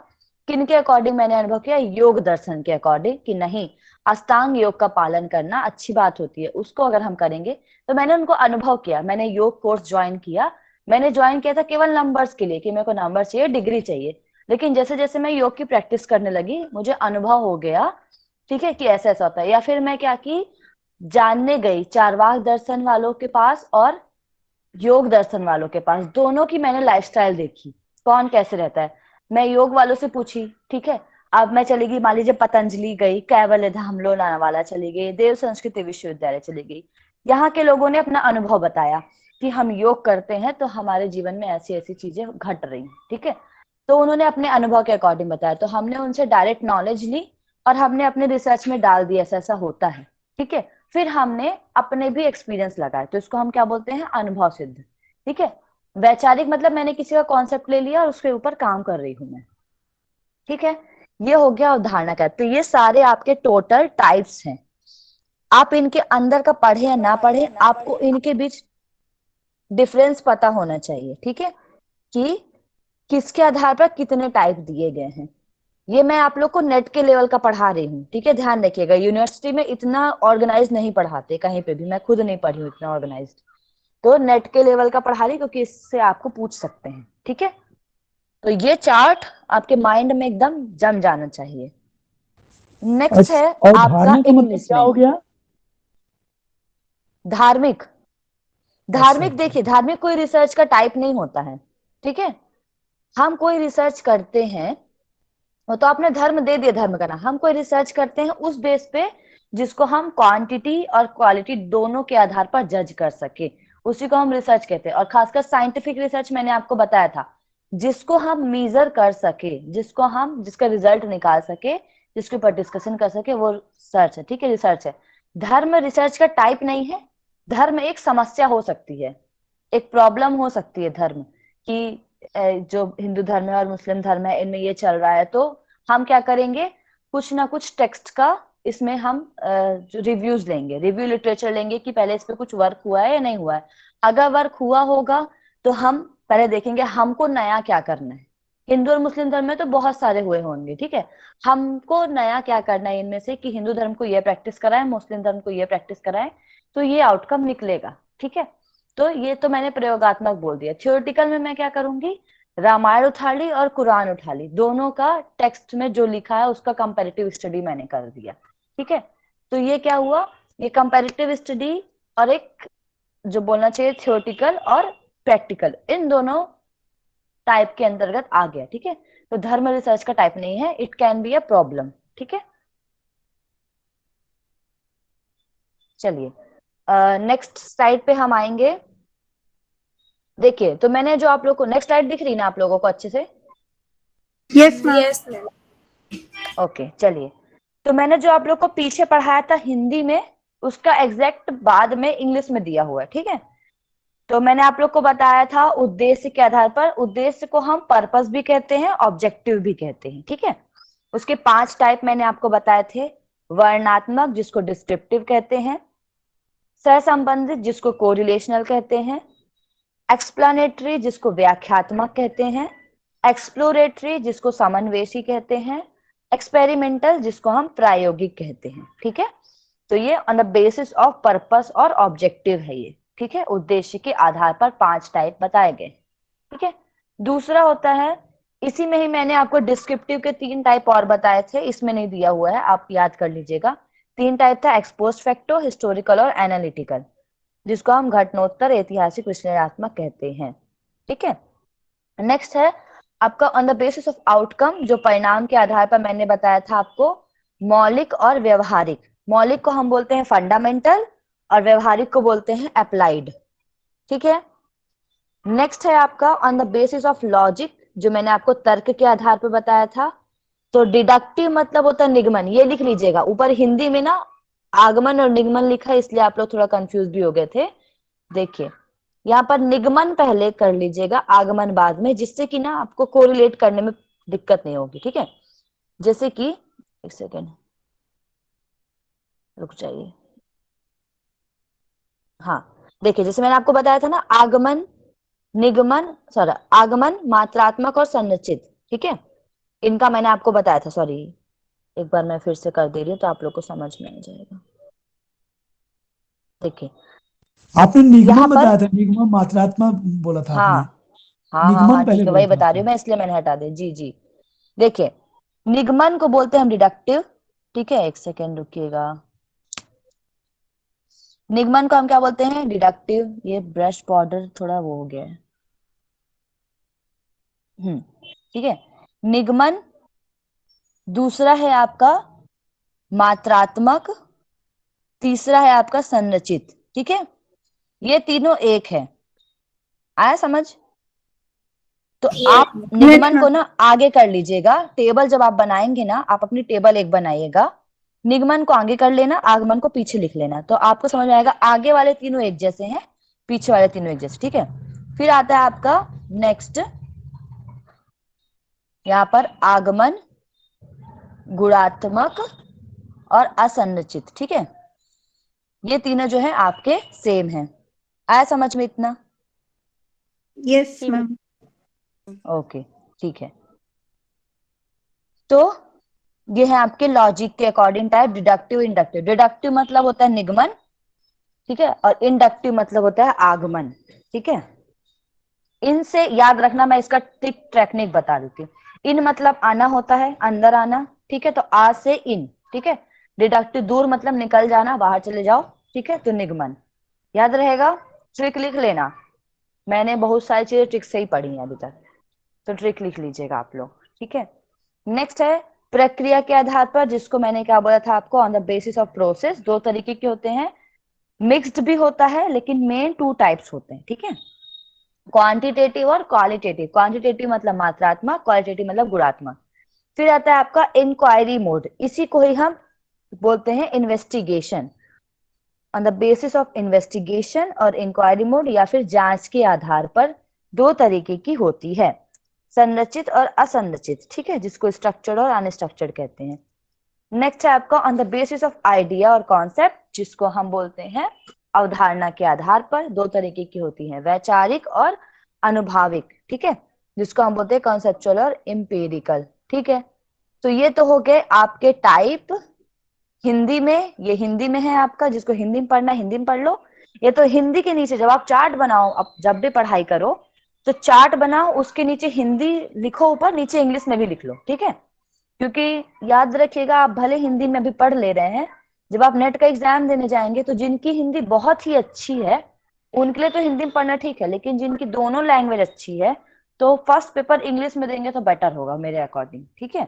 Speaker 1: किन के अकॉर्डिंग मैंने अनुभव किया? योग दर्शन के अकॉर्डिंग, कि नहीं, अष्टांग योग का पालन करना अच्छी बात होती है, उसको अगर हम करेंगे। तो मैंने उनको अनुभव किया, मैंने योग कोर्स ज्वाइन किया। मैंने ज्वाइन किया था केवल नंबर्स के लिए, कि मेरे को नंबर चाहिए, डिग्री चाहिए। लेकिन जैसे जैसे मैं योग की प्रैक्टिस करने लगी, मुझे अनुभव हो गया, ठीक है, कि ऐसा ऐसा होता है। या फिर मैं क्या की, जानने गई चारवाक दर्शन वालों के पास और योग दर्शन वालों के पास, दोनों की मैंने लाइफस्टाइल देखी, कौन कैसे रहता है। मैं योग वालों से पूछी, ठीक है। अब मैं चली गई, मान लीजिए पतंजलि गई, कैवल्य धाम लोनावाला चली गई, देव संस्कृति विश्वविद्यालय चली गई। यहाँ के लोगों ने अपना अनुभव बताया कि हम योग करते हैं तो हमारे जीवन में ऐसी ऐसी चीजें घट रही हैं, ठीक है। तो उन्होंने अपने अनुभव के अकॉर्डिंग बताया, तो हमने उनसे डायरेक्ट नॉलेज ली और हमने अपने रिसर्च में डाल दिया ऐसा ऐसा होता है, ठीक है। फिर हमने अपने भी एक्सपीरियंस लगाए, तो इसको हम क्या बोलते हैं? अनुभव सिद्ध, ठीक है। वैचारिक मतलब मैंने किसी का कॉन्सेप्ट ले लिया और उसके ऊपर काम कर रही हूं मैं, ठीक है। ये हो गया अवधारणा का। तो ये सारे आपके टोटल टाइप्स हैं। आप इनके अंदर का पढ़े या ना पढ़े, आपको इनके बीच डिफरेंस पता होना चाहिए, ठीक है, कि किसके आधार पर कितने टाइप दिए गए हैं। ये मैं आप लोग को नेट के लेवल का पढ़ा रही हूँ, ठीक है, ध्यान रखिएगा। यूनिवर्सिटी में इतना ऑर्गेनाइज नहीं पढ़ाते कहीं पे भी, मैं खुद नहीं पढ़ी हूँ इतना ऑर्गेनाइज्ड। तो नेट के लेवल का पढ़ा रही, क्योंकि इससे आपको पूछ सकते हैं, ठीक है। तो ये चार्ट आपके माइंड में एकदम जम जाना चाहिए। नेक्स्ट है
Speaker 6: और
Speaker 1: आपका
Speaker 6: धार्मिक का मतलब
Speaker 1: इंग्लिश
Speaker 6: क्या हो
Speaker 1: में
Speaker 6: गया?
Speaker 1: धार्मिक।
Speaker 6: अच्छा
Speaker 1: धार्मिक देखिए, धार्मिक कोई रिसर्च का टाइप नहीं होता है, ठीक है। हम कोई रिसर्च करते हैं, वो तो आपने धर्म दे दिया, धर्म का नाम। हम कोई रिसर्च करते हैं उस बेस पे जिसको हम क्वांटिटी और क्वालिटी दोनों के आधार पर जज कर सके, उसी को हम रिसर्च कहते हैं। और खासकर साइंटिफिक रिसर्च मैंने आपको बताया था, जिसको हम मीजर कर सके, जिसका रिजल्ट निकाल सके, जिसके ऊपर डिस्कशन कर सके, वो सर्च है, ठीक है, रिसर्च है। धर्म रिसर्च का टाइप नहीं है। धर्म एक समस्या हो सकती है, एक प्रॉब्लम हो सकती है धर्म की। जो हिंदू धर्म है और मुस्लिम धर्म है, इनमें ये चल रहा है, तो हम क्या करेंगे, कुछ ना कुछ टेक्स्ट का इसमें हम रिव्यूज लेंगे, रिव्यू लिटरेचर लेंगे कि पहले इस पे कुछ वर्क हुआ है या नहीं हुआ है। अगर वर्क हुआ होगा तो हम पहले देखेंगे हमको नया क्या करना है। हिंदू और मुस्लिम धर्म में तो बहुत सारे हुए होंगे, ठीक है। हमको नया क्या करना है इनमें से, कि हिंदू धर्म को ये प्रैक्टिस कराए, मुस्लिम धर्म को ये प्रैक्टिस कराए, तो ये आउटकम निकलेगा, ठीक है। तो ये तो मैंने प्रयोगात्मक बोल दिया। थ्योरेटिकल में मैं क्या करूंगी, रामायण उठा ली और कुरान उठा ली, दोनों का टेक्स्ट में जो लिखा है उसका कंपैरेटिव स्टडी मैंने कर दिया, ठीक है। तो ये क्या हुआ, ये कंपैरेटिव स्टडी और एक जो बोलना चाहिए थ्योरेटिकल और प्रैक्टिकल, इन दोनों टाइप के अंतर्गत आ गया, ठीक है। तो धर्म रिसर्च का टाइप नहीं है, it can be a problem, ठीक है। चलिए नेक्स्ट स्लाइड पे हम आएंगे। देखिए, तो मैंने जो आप लोग को, नेक्स्ट स्लाइड दिख रही ना आप लोगों को अच्छे से?
Speaker 5: Yes ma'am.
Speaker 1: ओके, चलिए। तो मैंने जो आप लोग को पीछे पढ़ाया था हिंदी में, उसका एग्जैक्ट बाद में इंग्लिश में दिया हुआ है, ठीक है। तो मैंने आप लोग को बताया था उद्देश्य के आधार पर, उद्देश्य को हम पर्पस भी कहते हैं, ऑब्जेक्टिव भी कहते हैं, ठीक है। उसके 5 टाइप मैंने आपको बताए थे। वर्णात्मक, जिसको डिस्क्रिप्टिव कहते हैं, सहसंबंधित, जिसको कोरिलेशनल कहते हैं, एक्सप्लेनेटरी, जिसको व्याख्यात्मक कहते हैं, एक्सप्लोरेटरी जिसको समन्वेशी कहते हैं, एक्सपेरिमेंटल जिसको हम प्रायोगिक कहते हैं। ठीक है, तो ये on the basis of purpose और ऑब्जेक्टिव है ये। ठीक है, उद्देश्य के आधार पर 5 टाइप बताए गए। ठीक है, दूसरा होता है, इसी में ही मैंने आपको डिस्क्रिप्टिव के 3 टाइप और बताए थे, इसमें नहीं दिया हुआ है, आप याद कर लीजिएगा। 3 टाइप था, एक्सपोस्ट फैक्टो, हिस्टोरिकल और एनालिटिकल, जिसको हम घटनोत्तर, ऐतिहासिक, विश्लेषणात्मक कहते हैं। ठीक है, नेक्स्ट है आपका on the basis of outcome, जो परिणाम के आधार पर मैंने बताया था आपको, मौलिक और व्यवहारिक। मौलिक को हम बोलते हैं फंडामेंटल और व्यवहारिक को बोलते हैं अप्लाइड। ठीक है, नेक्स्ट है आपका on the basis of logic, जो मैंने आपको तर्क के आधार पर बताया था। तो डिडक्टिव मतलब होता है निगमन, ये लिख लीजिएगा। ऊपर हिंदी में ना आगमन और निगमन लिखा है, इसलिए आप लोग थोड़ा कंफ्यूज भी हो गए थे। देखिए यहाँ पर निगमन पहले कर लीजिएगा, आगमन बाद में, जिससे कि ना आपको कोरिलेट करने में दिक्कत नहीं होगी। ठीक है, जैसे कि एक सेकेंड रुक जाइए। हाँ देखिए, जैसे मैंने आपको बताया था ना, आगमन, निगमन, सॉरी आगमन, मात्रात्मक और संरचित। ठीक है, इनका मैंने आपको बताया था। सॉरी, एक बार मैं फिर से कर दे रही हूँ तो आप लोग को समझ में आ जाएगा। देखिए
Speaker 6: आपने निगमन
Speaker 1: यहाँ पर,
Speaker 6: बताया था, निगमन मात्रात्मक बोला था आपने।
Speaker 1: हाँ
Speaker 6: निगमन
Speaker 1: ठीक
Speaker 6: पहले
Speaker 1: है,
Speaker 6: बोला
Speaker 1: वही
Speaker 6: था
Speaker 1: बता रही
Speaker 6: आपने।
Speaker 1: हूँ मैं, इसलिए मैंने हटा दिया। जी जी, देखिए निगमन को बोलते हैं हम डिडक्टिव। ठीक है, एक सेकेंड रुकिएगा। निगमन को हम क्या बोलते हैं? डिडक्टिव। ये ब्रश बॉर्डर थोड़ा वो हो गया है। ठीक है, निगमन। दूसरा है आपका मात्रात्मक, तीसरा है आपका संरचित। ठीक है, ये तीनों एक है, आया समझ? तो आप निगमन को ना आगे कर लीजिएगा। टेबल जब आप बनाएंगे ना, आप अपनी टेबल एक बनाइएगा, निगमन को आगे कर लेना, आगमन को पीछे लिख लेना, तो आपको समझ में आएगा आगे वाले तीनों एक जैसे हैं, पीछे वाले तीनों एक जैसे। ठीक है, फिर आता है आपका नेक्स्ट, यहाँ पर आगमन, गुणात्मक और असंरचित। ठीक है, ये तीनों जो है आपके सेम है। आया समझ में इतना?
Speaker 5: Yes ma'am.
Speaker 1: ओके ठीक है, तो ये है आपके लॉजिक के according type, deductive, inductive. Deductive मतलब होता है निगमन, ठीक है, और इंडक्टिव मतलब होता है आगमन। ठीक है, इनसे याद रखना, मैं इसका ट्रिक टेक्निक बता देती हूँ। इन मतलब आना होता है, अंदर आना। ठीक है, तो आ से इन। ठीक है, डिडक्टिव दूर मतलब निकल जाना, बाहर चले जाओ। ठीक है, तो निगमन याद रहेगा। ट्रिक लिख लेना, मैंने बहुत सारी चीजें ट्रिक से ही पढ़ी है अभी तक, तो ट्रिक लिख लीजिएगा आप लोग। ठीक है, नेक्स्ट है प्रक्रिया के आधार पर, जिसको मैंने क्या बोला था आपको, on the basis of process. 2 तरीके के होते हैं, मिक्स्ड भी होता है, लेकिन मेन 2 टाइप्स होते हैं। ठीक है, क्वांटिटेटिव और क्वालिटेटिव। क्वांटिटेटिव मतलब मात्रात्मक, क्वालिटेटिव मतलब गुणात्मक। फिर आता है आपका इंक्वायरी मोड, इसी को ही हम बोलते हैं investigation. On the basis of investigation और इंक्वायरी मोड, या फिर जांच के आधार पर, 2 तरीके की होती है, संरचित और असंरचित। ठीक है, जिसको स्ट्रक्चर्ड और अनस्ट्रक्चर्ड कहते हैं। नेक्स्ट है आपका on the basis of idea और कॉन्सेप्ट, जिसको हम बोलते हैं अवधारणा के आधार पर। 2 तरीके की होती हैं, वैचारिक और अनुभाविक। ठीक है, जिसको हम बोलते हैं कॉन्सेप्चुअल और एम्पिरिकल। ठीक है, तो ये तो हो गए आपके टाइप। हिंदी में, ये हिंदी में है आपका, जिसको हिंदी में पढ़ना हिंदी में पढ़ लो। ये तो हिंदी के नीचे जब आप चार्ट बनाओ, अब जब भी पढ़ाई करो तो चार्ट बनाओ, उसके नीचे हिंदी लिखो, ऊपर नीचे इंग्लिश में भी लिख लो। ठीक है, क्योंकि याद रखिएगा, आप भले हिंदी में भी पढ़ ले रहे हैं, जब आप नेट का एग्जाम देने जाएंगे तो जिनकी हिंदी बहुत ही अच्छी है उनके लिए तो हिंदी में पढ़ना ठीक है, लेकिन जिनकी दोनों लैंग्वेज अच्छी है तो फर्स्ट पेपर इंग्लिश में देंगे तो बेटर होगा मेरे अकॉर्डिंग। ठीक है,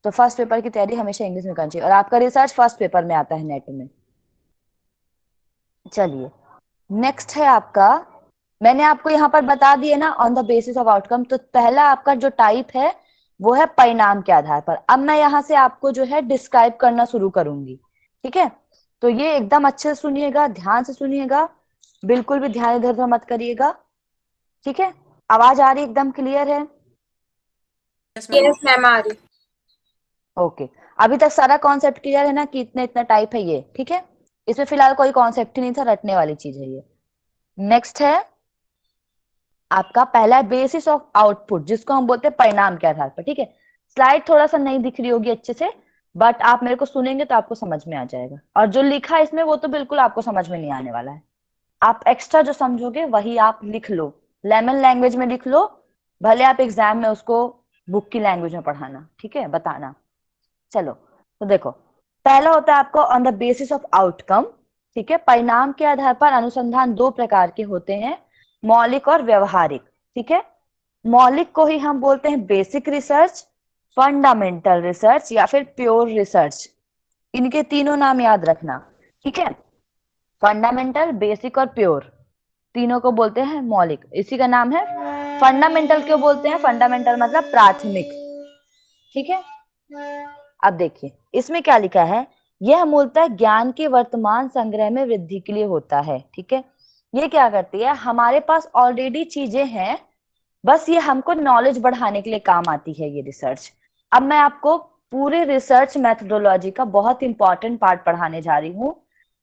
Speaker 1: तो फर्स्ट पेपर की तैयारी हमेशा इंग्लिश में करनी चाहिए, और आपका रिसर्च फर्स्ट पेपर में आता है नेट में। चलिए, नेक्स्ट है आपका, मैंने आपको यहाँ पर बता दिए ना on the basis of outcome. तो पहला आपका जो टाइप है वो है परिणाम के आधार पर। अब मैं यहाँ से आपको जो है डिस्क्राइब करना शुरू करूंगी। ठीक है, तो ये एकदम अच्छे से सुनिएगा, ध्यान से सुनिएगा, बिल्कुल भी ध्यान इधर उधर मत करिएगा। ठीक है, आवाज आ रही, एकदम क्लियर है?
Speaker 9: यस मैम, आ रही।
Speaker 1: ओके, अभी तक सारा कॉन्सेप्ट क्लियर है ना कि इतना इतना टाइप है ये? ठीक है, इसमें फिलहाल कोई कॉन्सेप्ट ही नहीं था, रटने वाली चीज है ये। नेक्स्ट है आपका पहला है बेसिस ऑफ आउटपुट, जिसको हम बोलते हैं परिणाम के आधार पर। ठीक है, स्लाइड थोड़ा सा नहीं दिख रही होगी अच्छे से, बट आप मेरे को सुनेंगे तो आपको समझ में आ जाएगा, और जो लिखा है इसमें वो तो बिल्कुल आपको समझ में नहीं आने वाला है। आप एक्स्ट्रा जो समझोगे वही आप लिख लो, लेमन लैंग्वेज में लिख लो, भले आप एग्जाम में उसको बुक की लैंग्वेज में पढ़ाना, ठीक है, बताना। चलो तो देखो, पहला होता है आपको on the basis of outcome. ठीक है, परिणाम के आधार पर अनुसंधान दो प्रकार के होते हैं, मौलिक और व्यवहारिक। ठीक है, मौलिक को ही हम बोलते हैं बेसिक रिसर्च, फंडामेंटल रिसर्च या फिर प्योर रिसर्च। इनके तीनों नाम याद रखना। ठीक है, फंडामेंटल, बेसिक और प्योर, तीनों को बोलते हैं मौलिक, इसी का नाम है। फंडामेंटल क्यों बोलते हैं? फंडामेंटल मतलब प्राथमिक। ठीक है, अब देखिए इसमें क्या लिखा है, यह मूलतः ज्ञान के वर्तमान संग्रह में वृद्धि के लिए होता है। ठीक है, ये क्या करती है, हमारे पास ऑलरेडी चीजें हैं, बस ये हमको नॉलेज बढ़ाने के लिए काम आती है ये रिसर्च। अब मैं आपको पूरे रिसर्च मेथोडोलॉजी का बहुत इंपॉर्टेंट पार्ट पढ़ाने जा रही हूँ।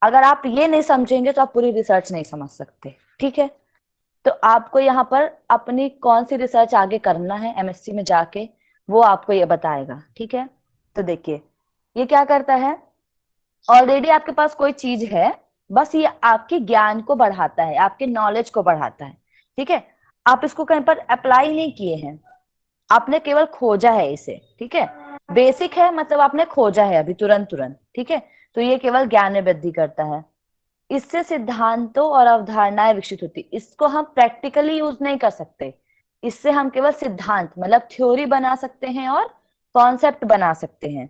Speaker 1: अगर आप ये नहीं समझेंगे तो आप पूरी रिसर्च नहीं समझ सकते। ठीक है, तो आपको यहाँ पर अपनी कौन सी रिसर्च आगे करना है एमएससी में जाके, वो आपको ये बताएगा। ठीक है, तो देखिए ये क्या करता है, ऑलरेडी आपके पास कोई चीज है, बस ये आपके ज्ञान को बढ़ाता है, आपके नॉलेज को बढ़ाता है। ठीक है, आप इसको कहीं पर अप्लाई नहीं किए हैं, आपने केवल खोजा है इसे। ठीक है, बेसिक है मतलब आपने खोजा है अभी तुरंत तुरंत। ठीक है, तो ये केवल ज्ञान में वृद्धि करता है। इससे सिद्धांतों और अवधारणाएं विकसित होती, इसको हम प्रैक्टिकली यूज नहीं कर सकते, इससे हम केवल सिद्धांत मतलब थ्योरी बना सकते हैं और कॉन्सेप्ट बना सकते हैं,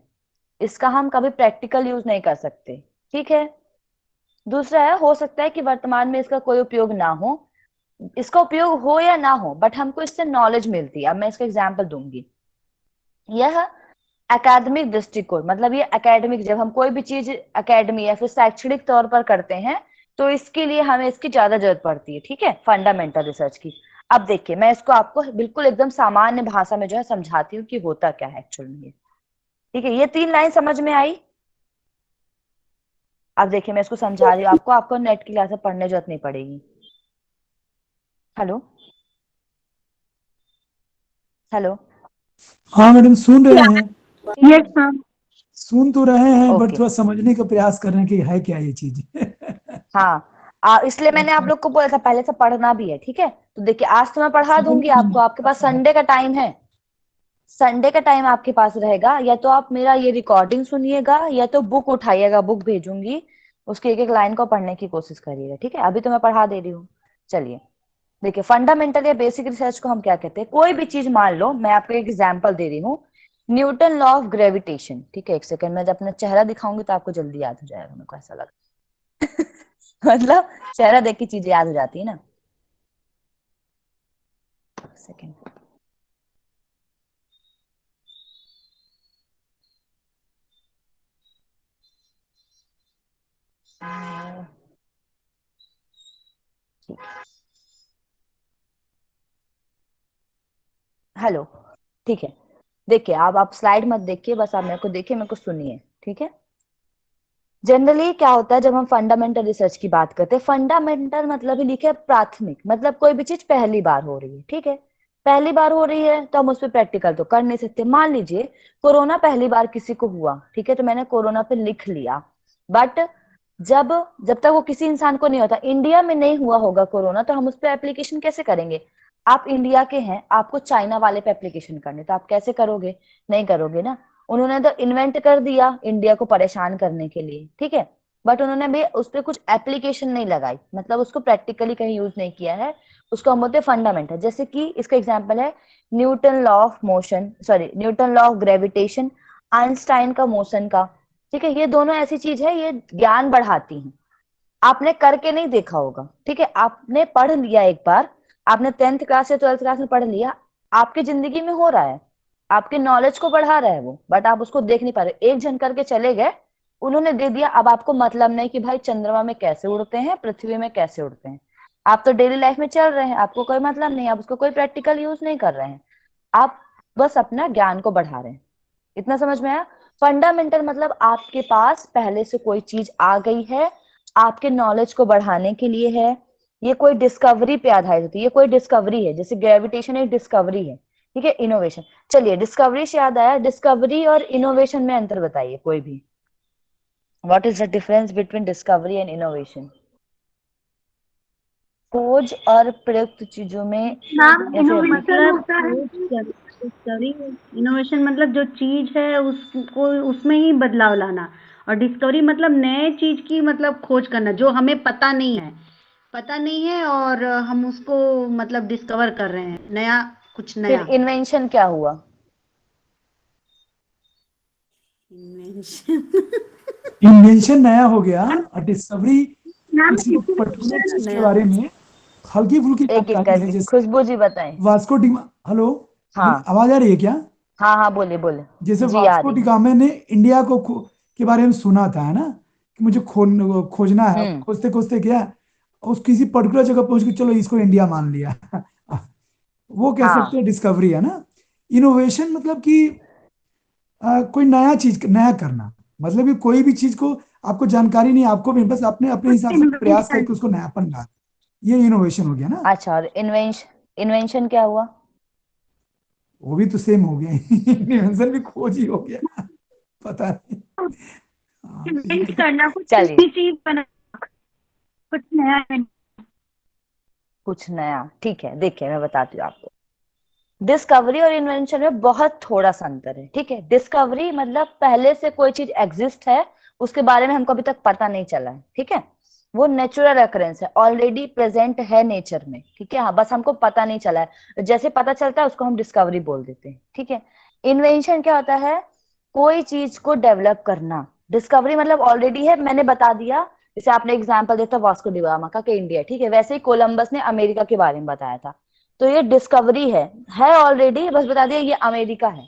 Speaker 1: इसका हम कभी प्रैक्टिकल यूज नहीं कर सकते। ठीक है, दूसरा है, हो सकता है कि वर्तमान में इसका कोई उपयोग ना हो, इसका उपयोग हो या ना हो, बट हमको इससे नॉलेज मिलती है। अब मैं इसका एग्जाम्पल दूंगी। यह एकेडमिक दृष्टिकोण मतलब ये एकेडमिक, जब हम कोई भी चीज एकेडमी या फिर शैक्षणिक तौर पर करते हैं तो इसके लिए हमें इसकी ज्यादा जरूरत पड़ती है। ठीक है, फंडामेंटल रिसर्च की। अब देखिए मैं इसको आपको बिल्कुल एकदम सामान्य भाषा में जो है समझाती हूँ कि होता क्या है एक्चुअल में। ठीक है, ये 3 लाइन समझ में आई? अब देखिए मैं इसको समझा रही हूँ आपको, आपको नेट की क्लास में पढ़ने जरूरत नहीं पड़ेगी। हेलो हेलो,
Speaker 6: हाँ मैडम सुन रहे हैं,
Speaker 11: यस मैम।
Speaker 6: सुन तो रहे हैं बट
Speaker 1: ओके
Speaker 6: थोड़ा समझने का प्रयास कर रहे हैं कि है क्या ये चीज।
Speaker 1: हाँ, इसलिए मैंने आप लोग को बोला था पहले से पढ़ना भी है। ठीक है, तो देखिए आज तो मैं पढ़ा दूंगी आपको, आपके पास संडे का टाइम है, संडे का टाइम आपके पास रहेगा, या तो आप मेरा ये रिकॉर्डिंग सुनिएगा या तो बुक उठाइएगा, बुक भेजूंगी, उसके एक एक लाइन को पढ़ने की कोशिश करिएगा। ठीक है, अभी तो मैं पढ़ा दे रही हूँ। चलिए देखिए, फंडामेंटल या बेसिक रिसर्च को हम क्या कहते हैं, कोई भी चीज मान लो, मैं आपको एक एग्जांपल दे रही हूँ, न्यूटन लॉ ऑफ ग्रेविटेशन। ठीक है, एक सेकंड, मैं जब अपना चेहरा दिखाऊंगी तो आपको जल्दी याद हो जाएगा, मेरे को ऐसा लगा। मतलब चेहरा देख के चीजें याद हो जाती है ना। सेकंड, हेलो, ठीक है, देखिए आप स्लाइड मत देखिए, बस आप मेरे को देखिए, मेरे को सुनिए। ठीक है, जनरली क्या होता है जब हम फंडामेंटल रिसर्च की बात करते हैं, फंडामेंटल मतलब ही लिखे प्राथमिक, मतलब कोई भी चीज पहली बार हो रही है। ठीक है, पहली बार हो रही है तो हम उस पर प्रैक्टिकल तो कर नहीं सकते। मान लीजिए कोरोना पहली बार किसी को हुआ, ठीक है, तो मैंने कोरोना पे लिख लिया, बट जब जब तक वो किसी इंसान को नहीं होता, इंडिया में नहीं हुआ होगा कोरोना, तो हम उस पर एप्लीकेशन कैसे करेंगे? आप इंडिया के हैं, आपको चाइना वाले पे एप्लीकेशन करने, तो आप कैसे करोगे? नहीं करोगे ना। उन्होंने तो इन्वेंट कर दिया इंडिया को परेशान करने के लिए। ठीक है, बट उन्होंने भी उस पर कुछ एप्लीकेशन नहीं लगाई, मतलब उसको प्रैक्टिकली कहीं यूज नहीं किया है, उसको हम बोलते हैं फंडामेंटल। जैसे कि इसका एग्जाम्पल है Newton law of motion, sorry Newton law of gravitation, Einstein का मोशन का। ठीक है, ये दोनों ऐसी चीज है, ये ज्ञान बढ़ाती हैं, आपने करके नहीं देखा होगा। ठीक है, आपने पढ़ लिया एक बार, आपने 10th क्लास या 12th क्लास में पढ़ लिया, आपकी जिंदगी में हो रहा है, आपके नॉलेज को बढ़ा रहा है वो, बट आप उसको देख नहीं पा रहे। एक जन करके चले गए, उन्होंने दे दिया, अब आपको मतलब नहीं कि भाई चंद्रमा में कैसे उड़ते हैं, पृथ्वी में कैसे उड़ते हैं, आप तो डेली लाइफ में चल रहे हैं, आपको कोई मतलब नहीं, आप उसको कोई प्रैक्टिकल यूज नहीं कर रहे हैं, आप बस अपना ज्ञान को बढ़ा रहे हैं। इतना समझ में आया? फंडामेंटल मतलब आपके पास पहले से कोई चीज आ गई है, आपके नॉलेज को बढ़ाने के लिए है, ये कोई डिस्कवरी पे आधारित होती है, ये कोई डिस्कवरी है, जैसे ग्रेविटेशन एक डिस्कवरी है, ठीक है। इनोवेशन, चलिए डिस्कवरी से याद आया, डिस्कवरी और इनोवेशन में अंतर बताइए कोई भी। What is the difference between discovery and innovation? खोज और प्रयुक्त चीजों में
Speaker 3: नाम
Speaker 1: या फिर
Speaker 3: इनोवेशन मतलब जो चीज है उसको उसमें ही बदलाव लाना, और डिस्कवरी मतलब नए चीज की मतलब खोज करना जो हमें पता नहीं है और हम उसको मतलब डिस्कवर कर रहे हैं, नया कुछ
Speaker 1: फिर
Speaker 3: नया।
Speaker 1: इन्वेंशन क्या हुआ?
Speaker 3: इन्वेंशन
Speaker 6: इन्वेंशन नया हो गया, और डिस्कवरी किसी पर्टिकुलर चीज के बारे में हल्की फुल्की
Speaker 1: एक एक
Speaker 6: जानकारी है,
Speaker 1: करके
Speaker 6: जैसे
Speaker 1: खुशबू जी बताएं।
Speaker 6: वास्को डिगा, हेलो,
Speaker 1: हाँ
Speaker 6: आवाज आ रही है क्या?
Speaker 1: हाँ हाँ, बोले बोले।
Speaker 6: जैसे
Speaker 1: जी आ
Speaker 6: वास्को
Speaker 1: रही है।
Speaker 6: डिगामा ने इंडिया को के बारे में सुना था, है ना, कि मुझे खोजना है,
Speaker 1: हम्म।
Speaker 6: खोजते खोजते गया, उस किसी पर्टिकुलर जगह पहुंच के चलो इसको इंडिया मान लिया। वो कह सकते
Speaker 1: हाँ
Speaker 6: हैं डिस्कवरी, है ना। इनोवेशन मतलब कि कोई नया चीज नया करना, मतलब कि कोई भी चीज को आपको जानकारी नहीं, आपको भी बस अपने अपने हिसाब से प्रयास करके उसको नयापन ला, ये इनोवेशन हो गया ना।
Speaker 1: अच्छा, और इन्वेंशन क्या हुआ?
Speaker 6: वो भी तो सेम हो गया। इन्वेंशन भी खोज ही हो गया। पता नहीं। हाँ, ठीक है।
Speaker 3: करना, कुछ
Speaker 1: चलिए
Speaker 3: नई चीज बना, कुछ नया।
Speaker 1: कुछ नया, ठीक है, देखिए मैं बताती हूँ आपको। डिस्कवरी और इन्वेंशन में बहुत थोड़ा सा अंतर है, ठीक है। डिस्कवरी मतलब पहले से कोई चीज एग्जिस्ट है, उसके बारे में हमको अभी तक पता नहीं चला है, ठीक है। वो नेचुरल अकरेंस है, ऑलरेडी प्रेजेंट है नेचर में, ठीक है। हाँ, बस हमको पता नहीं चला है, जैसे पता चलता है उसको हम डिस्कवरी बोल देते हैं, ठीक है। इन्वेंशन क्या होता है? कोई चीज को डेवलप करना। डिस्कवरी मतलब ऑलरेडी है, मैंने बता दिया, जैसे आपने एग्जाम्पल दिया था वास्को डिगामा का कि इंडिया, ठीक है, वैसे ही कोलंबस ने अमेरिका के बारे में बताया था, तो ये डिस्कवरी है ऑलरेडी, बस बता दिया ये अमेरिका है।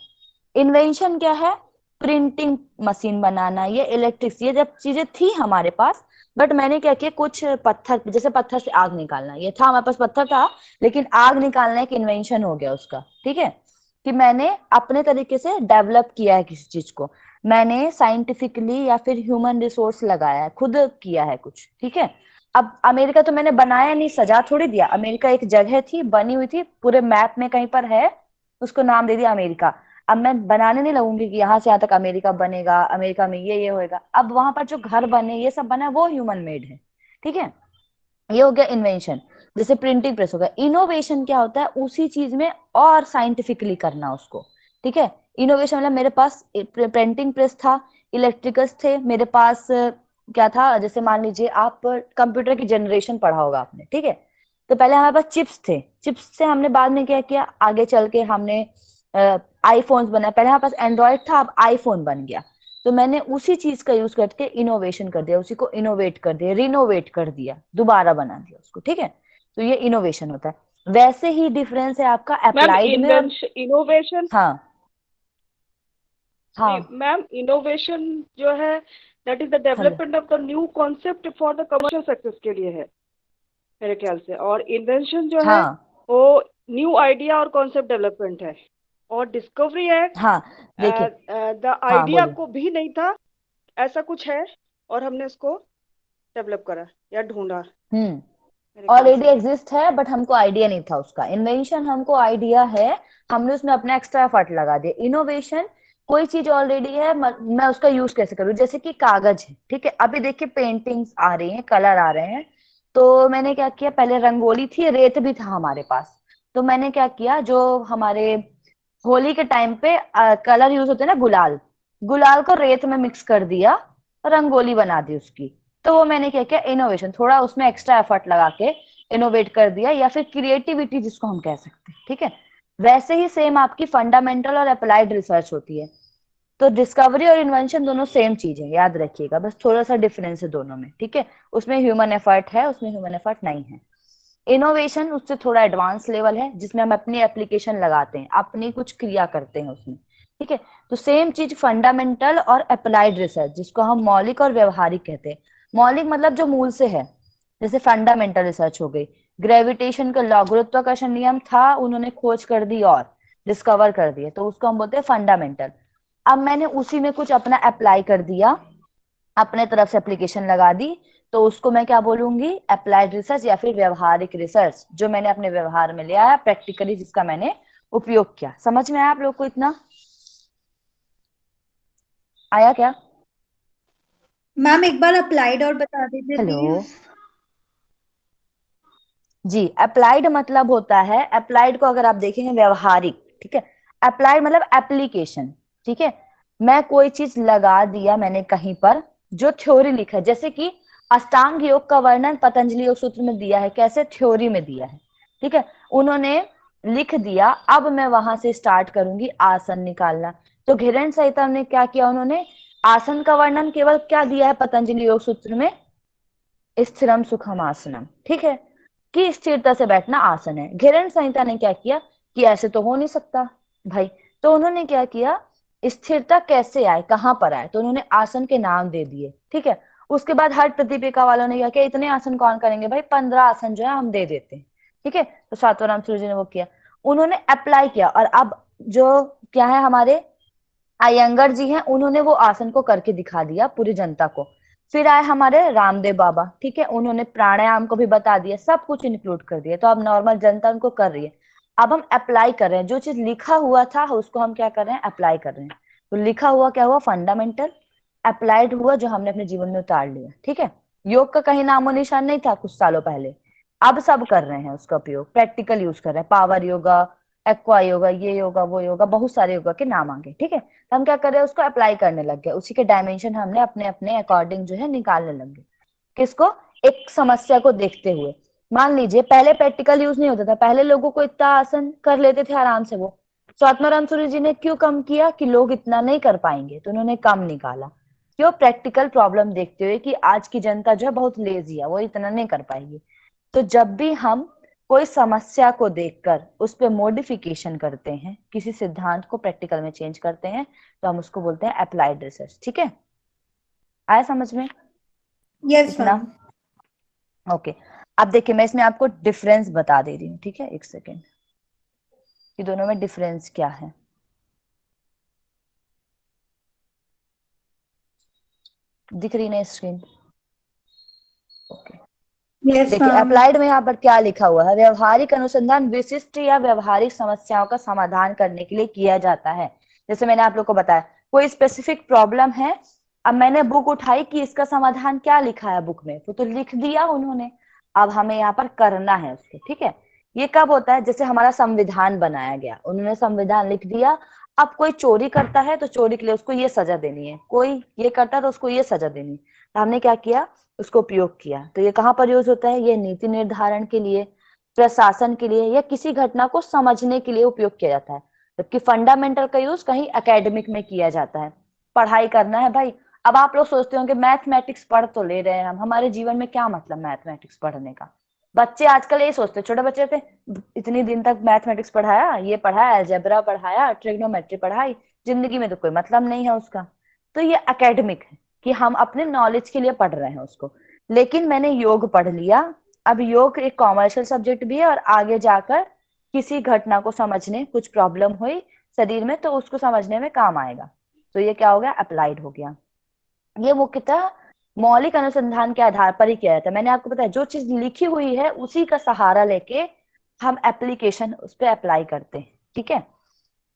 Speaker 1: इन्वेंशन क्या है? प्रिंटिंग मशीन बनाना, ये इलेक्ट्रिक, ये जब चीजें थी हमारे पास, बट मैंने क्या किया, कुछ पत्थर, जैसे पत्थर से आग निकालना, ये था हमारे पास, पत्थर था, लेकिन आग निकालना एक इन्वेंशन हो गया उसका, ठीक है। कि मैंने अपने तरीके से डेवलप किया है किसी चीज को, मैंने साइंटिफिकली या फिर ह्यूमन रिसोर्स लगाया है, खुद किया है कुछ, ठीक है। अब अमेरिका तो मैंने बनाया नहीं, सजा थोड़ी दिया, अमेरिका एक जगह थी, बनी हुई थी, पूरे मैप में कहीं पर है, उसको नाम दे दिया अमेरिका। अब मैं बनाने नहीं लगूंगी कि यहाँ से यहाँ तक अमेरिका बनेगा, अमेरिका में ये होएगा। अब वहां पर जो घर बने, ये सब बना, वो ह्यूमन मेड है, ठीक है। ये हो गया इन्वेंशन। जैसे प्रिंटिंग प्रेस हो गया। इनोवेशन क्या होता है? उसी चीज में और साइंटिफिकली करना उसको, ठीक है। इनोवेशन मतलब मेरे पास प्रिंटिंग प्रेस था, इलेक्ट्रिकल्स थे मेरे पास, क्या था, जैसे मान लीजिए आप कंप्यूटर की जनरेशन पढ़ा होगा आपने, ठीक है। तो पहले हमारे पास चिप्स थे, चिप्स से हमने बाद में क्या किया, आगे चल के हमने आईफोन्स बनाए, पहले हमारे पास एंड्रॉइड था, अब आईफोन बन गया। तो मैंने उसी चीज का यूज करके इनोवेशन कर दिया, उसी को इनोवेट कर दिया, रिनोवेट कर दिया, दोबारा बना दिया उसको, ठीक है। तो ये इनोवेशन होता है। वैसे ही डिफरेंस है आपका
Speaker 10: मैम
Speaker 1: अप्लाइड में और,
Speaker 10: इन्वेंशन इनोवेशन
Speaker 1: हाँ
Speaker 10: नहीं
Speaker 1: हाँ
Speaker 10: मैम, इनोवेशन जो है that is the
Speaker 1: hello,
Speaker 10: development of the new concept for the commercial success के लिए है मेरे ख्याल से। और इन्वेंशन जो है
Speaker 1: हाँ
Speaker 10: वो न्यू आइडिया और कॉन्सेप्ट डेवलपमेंट है। और डिस्कवरी है
Speaker 1: हाँ, देखिए,
Speaker 10: द
Speaker 1: हाँ
Speaker 10: आइडिया
Speaker 1: बोलिए।
Speaker 10: को भी नहीं था, ऐसा कुछ है, और हमने उसको डेवलप करा या ढूंढा,
Speaker 1: हम्म,
Speaker 10: मेरे ख्याल
Speaker 1: ऑलरेडी
Speaker 10: से।
Speaker 1: एग्जिस्ट है, बट हमको आइडिया नहीं था उसका। इन्वेंशन हमको आइडिया है, हमने उसमें अपना एक्स्ट्रा एफर्ट लगा दिया। इनोवेशन कोई चीज ऑलरेडी है, मैं उसका यूज कैसे करूँ, जैसे कि कागज है, ठीक है, अभी देखिए पेंटिंग्स आ रही हैं, कलर आ रहे हैं, तो मैंने क्या किया, पहले रंगोली थी, रेत भी था हमारे पास, तो मैंने क्या किया, जो हमारे होली के टाइम पे कलर यूज होते हैं ना, गुलाल, गुलाल को रेत में मिक्स कर दिया, रंगोली बना दी उसकी। तो वो मैंने क्या किया, इनोवेशन, थोड़ा उसमें एक्स्ट्रा एफर्ट लगा के इनोवेट कर दिया, या फिर क्रिएटिविटी जिसको हम कह सकते हैं, ठीक है। वैसे ही सेम आपकी फंडामेंटल और अप्लाइड रिसर्च होती है। तो डिस्कवरी और इन्वेंशन दोनों सेम चीज है, याद रखिएगा, बस थोड़ा सा डिफरेंस है दोनों में, ठीक है। उसमें ह्यूमन एफर्ट है, उसमें ह्यूमन एफर्ट नहीं है। इनोवेशन उससे थोड़ा एडवांस लेवल है, जिसमें हम अपनी एप्लीकेशन लगाते हैं, अपनी कुछ क्रिया करते हैं उसमें, ठीक है। तो सेम चीज फंडामेंटल और अप्लाइड रिसर्च, जिसको हम मौलिक और व्यवहारिक कहते हैं। मौलिक मतलब जो मूल से है, जैसे फंडामेंटल रिसर्च हो गई, ग्रेविटेशन का लॉ, गुरुत्वाकर्षण नियम था, उन्होंने खोज कर दी और डिस्कवर कर दिया, तो उसको हम बोलते हैं फंडामेंटल। अब मैंने उसी में कुछ अपना अप्लाई कर दिया, अपने तरफ से एप्लीकेशन लगा दी, तो उसको मैं क्या बोलूंगी, अप्लाइड रिसर्च या फिर व्यवहारिक रिसर्च, जो मैंने अपने व्यवहार में लिया है प्रैक्टिकली, जिसका मैंने उपयोग किया। समझ में आया आप लोग को? इतना आया क्या?
Speaker 5: मैम एक बार अप्लाइड और बता दीजिए
Speaker 1: हेलो
Speaker 5: प्लीज।
Speaker 1: जी, अप्लाइड मतलब होता है, अप्लाइड को अगर आप देखेंगे व्यवहारिक, ठीक है। अप्लाइड मतलब एप्लीकेशन, ठीक है। मैं कोई चीज लगा दिया मैंने कहीं पर, जो थ्योरी लिखा है, जैसे कि अष्टांग योग का वर्णन पतंजलि योग सूत्र में दिया है, कैसे, थ्योरी में दिया है, ठीक है। उन्होंने लिख दिया, अब मैं वहां से स्टार्ट करूंगी आसन निकालना। तो घिरण संहिता ने क्या किया, उन्होंने आसन का वर्णन केवल क्या दिया है पतंजलि योग सूत्र में, स्थिरम सुखम आसनम, ठीक है, कि स्थिरता से बैठना आसन है। घिरण संहिता ने क्या किया कि ऐसे तो हो नहीं सकता भाई, तो उन्होंने क्या किया, स्थिरता कैसे आए, कहां पर आए, तो उन्होंने आसन के नाम दे दिए, ठीक है। उसके बाद हर प्रतिपिका वालों ने क्या किया, इतने आसन कौन करेंगे भाई, 15 आसन जो है हम दे देते हैं, ठीक है। तो सातवाराम सूर्य जी ने वो किया, उन्होंने अप्लाई किया, और अब जो क्या है हमारे अयंगर जी हैं, उन्होंने वो आसन को करके दिखा दिया पूरी जनता को। फिर आए हमारे रामदेव बाबा, ठीक है, उन्होंने प्राणायाम को भी बता दिया, सब कुछ इंक्लूड कर दिया, तो अब नॉर्मल जनता उनको कर रही है। अब हम अप्लाई कर रहे हैं, जो चीज लिखा हुआ था उसको हम क्या कर रहे हैं, अप्लाई कर रहे हैं। तो लिखा हुआ क्या हुआ, फंडामेंटल, अप्लाइड हुआ जो हमने अपने जीवन में उतार लिया, ठीक है। योग का कहीं नामो निशान नहीं था कुछ सालों पहले, अब सब कर रहे हैं उसका उपयोग, प्रैक्टिकल यूज कर रहे हैं, पावर योगा, एक्वा योगा, ये योगा वो योगा, बहुत सारे योगा के नाम आ गए, ठीक है। तो हम क्या कर रहे हैं, उसको अप्लाई करने लग गए, उसी के डायमेंशन हमने अपने अपने अकॉर्डिंग जो है निकालने लग गए। किसको, एक समस्या को देखते हुए। मान लीजिए पहले प्रैक्टिकल यूज नहीं होता था, पहले लोगों को इतना आसन कर लेते थे आराम से वो। तो आत्माराम सूर्य जी ने क्यों कम किया, कि लोग इतना नहीं कर पाएंगे, तो उन्होंने कम निकाला। क्यों, प्रैक्टिकल प्रॉब्लम देखते हुए कि आज की जनता जो है बहुत लेजी है, वो इतना नहीं कर पाएगी। तो जब भी हम कोई समस्या को देखकर उस पर मॉडिफिकेशन करते हैं, किसी सिद्धांत को प्रैक्टिकल में चेंज करते हैं, तो हम उसको बोलते हैं अप्लाइड रिसर्च, ठीक है। आया समझ में
Speaker 5: यस
Speaker 1: इतना?
Speaker 5: मैम।
Speaker 1: ओके, अब देखिए मैं इसमें आपको डिफरेंस बता दे रही हूँ, ठीक है, एक सेकेंड, कि दोनों में डिफरेंस क्या है। दिख रही ना स्क्रीन? ओके,
Speaker 5: यस
Speaker 1: देखिए
Speaker 5: मैम।
Speaker 1: अप्लाइड में यहाँ पर क्या लिखा हुआ है, व्यवहारिक अनुसंधान विशिष्ट या व्यवहारिक समस्याओं का समाधान करने के लिए किया जाता है। जैसे मैंने आप लोग को बताया, कोई स्पेसिफिक प्रॉब्लम है, अब मैंने बुक उठाई कि इसका समाधान क्या लिखा है बुक में, वो तो लिख दिया उन्होंने, अब हमें यहाँ पर करना है उसको, ठीक है। ये कब होता है, जैसे हमारा संविधान बनाया गया, उन्होंने संविधान लिख दिया, अब कोई चोरी करता है तो चोरी के लिए उसको ये सजा देनी है, कोई ये करता है तो उसको ये सजा देनी है, तो हमने क्या किया, उसको उपयोग किया। तो ये कहाँ पर यूज होता है, ये नीति निर्धारण के लिए, प्रशासन के लिए, या किसी घटना को समझने के लिए उपयोग किया जाता है। जबकि फंडामेंटल का यूज कहीं एकेडमिक में किया जाता है, पढ़ाई करना है भाई। अब आप लोग सोचते होंगे मैथमेटिक्स पढ़ तो ले रहे हैं हम, हमारे जीवन में क्या मतलब मैथमेटिक्स पढ़ने का। बच्चे आजकल यही सोचते हैं, छोटे बच्चे थे, इतनी दिन तक मैथमेटिक्स पढ़ाया, ये पढ़ाया, अलजेब्रा पढ़ाया, ट्रिग्नोमेट्री पढ़ाई, जिंदगी में तो कोई मतलब नहीं है उसका। तो ये एकेडमिक है कि हम अपने नॉलेज के लिए पढ़ रहे हैं उसको। लेकिन मैंने योग पढ़ लिया, अब योग एक कॉमर्शियल सब्जेक्ट भी है, और आगे जाकर किसी घटना को समझने, कुछ प्रॉब्लम हुई शरीर में तो उसको समझने में काम आएगा, तो ये क्या हो गया, अप्लाइड हो गया। ये मुख्यतः मौलिक अनुसंधान के आधार पर ही किया जाता है। मैंने आपको बताया जो चीज लिखी हुई है उसी का सहारा लेके हम एप्लीकेशन उस पर अप्लाई करते हैं, ठीक है।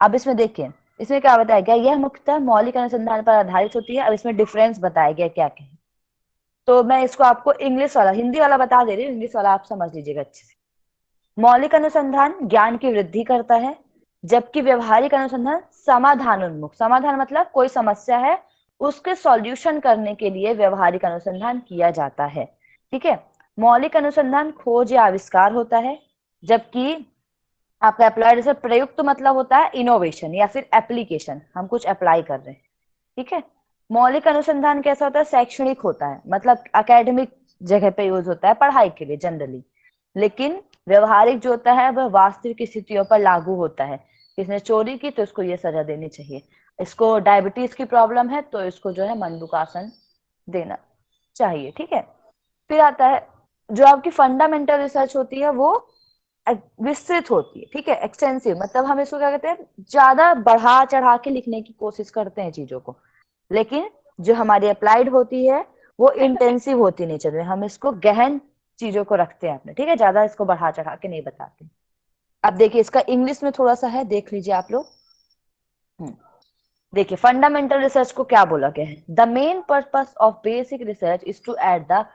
Speaker 1: अब इसमें देखिए, इसमें क्या बताया गया, यह मुख्यतः मौलिक अनुसंधान पर आधारित होती है। अब इसमें डिफरेंस बताया गया क्या क्या है, तो मैं इसको आपको इंग्लिश वाला, हिंदी वाला बता दे रही हूँ, इंग्लिश वाला आप समझ लीजिएगा अच्छे से। मौलिक अनुसंधान ज्ञान की वृद्धि करता है, जबकि व्यवहारिक अनुसंधान समाधान उन्मुख, समाधान मतलब कोई समस्या है उसके सॉल्यूशन करने के लिए व्यवहारिक अनुसंधान किया जाता है, ठीक है। मौलिक अनुसंधान खोज या आविष्कार होता है, जबकि आपका अप्लाइड से प्रयुक्त मतलब होता है इनोवेशन या फिर एप्लीकेशन, हम कुछ अप्लाई कर रहे हैं, ठीक है। मौलिक अनुसंधान कैसा होता है, शैक्षणिक होता है, मतलब एकेडमिक जगह पे यूज होता है पढ़ाई के लिए जनरली। लेकिन व्यवहारिक जो होता है वह वास्तविक स्थितियों पर लागू होता है, किसने चोरी की तो इसको ये सजा देनी चाहिए, इसको डायबिटीज की प्रॉब्लम है तो इसको जो है मंडूकासन देना चाहिए, ठीक है। फिर आता है जो आपकी फंडामेंटल रिसर्च होती है, वो विस्तृत होती है, ठीक है, एक्सटेंसिव, मतलब हम इसको क्या कहते हैं, ज्यादा बढ़ा चढ़ा के लिखने की कोशिश करते हैं चीजों को। लेकिन जो हमारी अप्लाइड होती है वो इंटेंसिव होती नेचर में, हम इसको गहन चीजों को रखते हैं अपने, ठीक है, ज्यादा इसको बढ़ा चढ़ा के नहीं बताते। अब देखिए इसका इंग्लिश में थोड़ा सा है, देख लीजिए आप लोग। देखिए फंडामेंटल रिसर्च को क्या बोला गया है, the main purpose of basic research is to add the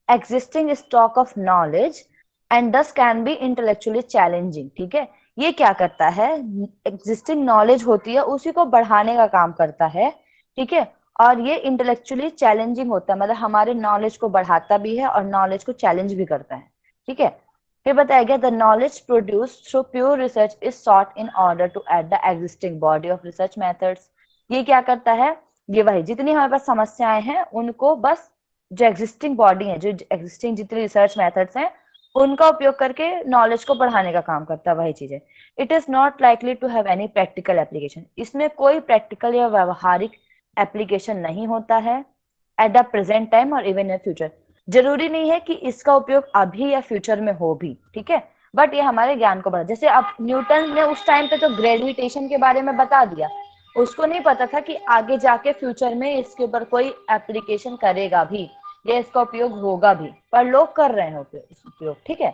Speaker 1: existing stock of knowledge and thus can be intellectually challenging. ठीक है, ये क्या करता है, एग्जिस्टिंग नॉलेज होती है उसी को बढ़ाने का काम करता है, ठीक है, और ये इंटेलेक्चुअली चैलेंजिंग होता है, मतलब हमारे नॉलेज को बढ़ाता भी है और नॉलेज को चैलेंज भी करता है। ठीक है, फिर बताया गया the knowledge produce through pure research is sought in order to add the existing body of research methods. ये क्या करता है, ये वही जितनी हमारे पास समस्याएं हैं उनको बस जो एग्जिस्टिंग बॉडी है, जो एग्जिस्टिंग जितनी रिसर्च मेथड्स हैं उनका उपयोग करके नॉलेज को बढ़ाने का काम करता है, वही चीज है। It is not likely to have any practical application, इसमें कोई प्रैक्टिकल या व्यवहारिक एप्लीकेशन नहीं होता है एट द प्रेजेंट टाइम और इवन इन फ्यूचर। जरूरी नहीं है कि इसका उपयोग अभी या फ्यूचर में हो भी, ठीक है, बट ये हमारे ज्ञान को बढ़ा, जैसे अब न्यूटन ने उस टाइम पे तो ग्रेविटेशन के बारे में बता दिया, उसको नहीं पता था कि आगे जाके फ्यूचर में इसके ऊपर कोई एप्लीकेशन करेगा भी या इसका उपयोग होगा भी, पर लोग कर रहे हैं उपयोग। ठीक है,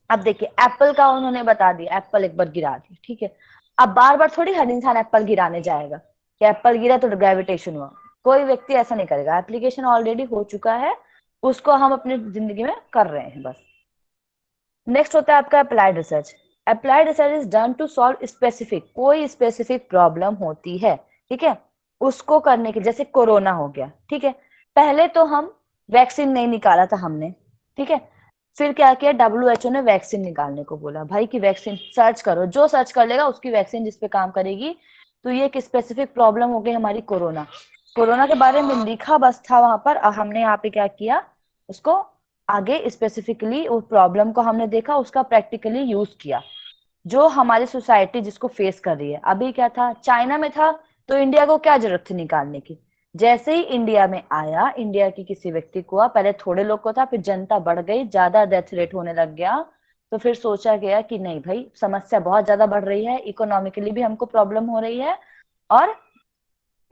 Speaker 1: अब देखिए एप्पल का उन्होंने बता दिया, एप्पल एक बार गिरा दिया, ठीक है, अब बार बार थोड़ी हर इंसान एप्पल गिराने जाएगा कि एप्पल गिरा तो ग्रेविटेशन हुआ, कोई व्यक्ति ऐसा नहीं करेगा, एप्लीकेशन ऑलरेडी हो चुका है, उसको हम अपनी जिंदगी में कर रहे हैं बस। नेक्स्ट होता है आपका applied research. Applied research is done to solve specific, कोई स्पेसिफिक प्रॉब्लम होती है, ठीक है, उसको करने के, जैसे कोरोना हो गया, ठीक है, पहले तो हम वैक्सीन नहीं निकाला था हमने, ठीक है, फिर क्या किया, WHO ने वैक्सीन निकालने को बोला, भाई की वैक्सीन सर्च करो, जो सर्च कर लेगा उसकी वैक्सीन जिस पे काम करेगी। तो ये एक स्पेसिफिक प्रॉब्लम हो गई हमारी कोरोना, कोरोना के बारे में लिखा बस था वहां पर, हमने यहाँ पे क्या किया, उसको आगे स्पेसिफिकली उस प्रॉब्लम को हमने देखा, उसका प्रैक्टिकली यूज किया, जो हमारी सोसाइटी जिसको फेस कर रही है। अभी क्या था, चाइना में था तो इंडिया को क्या जरूरत थी निकालने की, जैसे ही इंडिया में आया, इंडिया की किसी व्यक्ति को हुआ, पहले थोड़े लोग को था, फिर जनता बढ़ गई, ज्यादा डेथ रेट होने लग गया, तो फिर सोचा गया कि नहीं भाई समस्या बहुत ज्यादा बढ़ रही है, इकोनॉमिकली भी हमको प्रॉब्लम हो रही है, और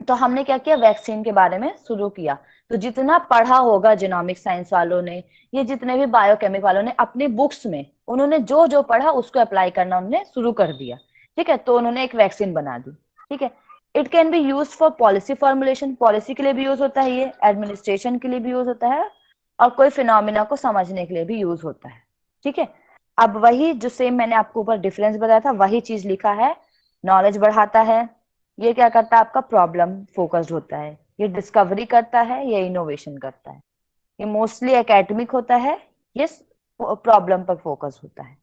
Speaker 1: तो हमने क्या किया, वैक्सीन के बारे में शुरू किया। तो जितना पढ़ा होगा जीनोमिक साइंस वालों ने, ये जितने भी बायोकेमिक वालों ने अपनी बुक्स में उन्होंने जो जो पढ़ा उसको अप्लाई करना उन्होंने शुरू कर दिया, ठीक है, तो उन्होंने एक वैक्सीन बना दी। ठीक है, it can be use for policy formulation, policy के लिए भी यूज होता है, ये एडमिनिस्ट्रेशन के लिए भी यूज होता है, और कोई फिनोमिना को समझने के लिए भी यूज होता है। ठीक है, अब वही जो सेम मैंने आपको ऊपर डिफरेंस बताया था वही चीज लिखा है, नॉलेज बढ़ाता है, ये क्या करता है, आपका प्रॉब्लम फोकस्ड होता है, ये डिस्कवरी करता है, ये इनोवेशन करता है, ये मोस्टली एकेडमिक होता है, ये प्रॉब्लम पर फोकस होता है,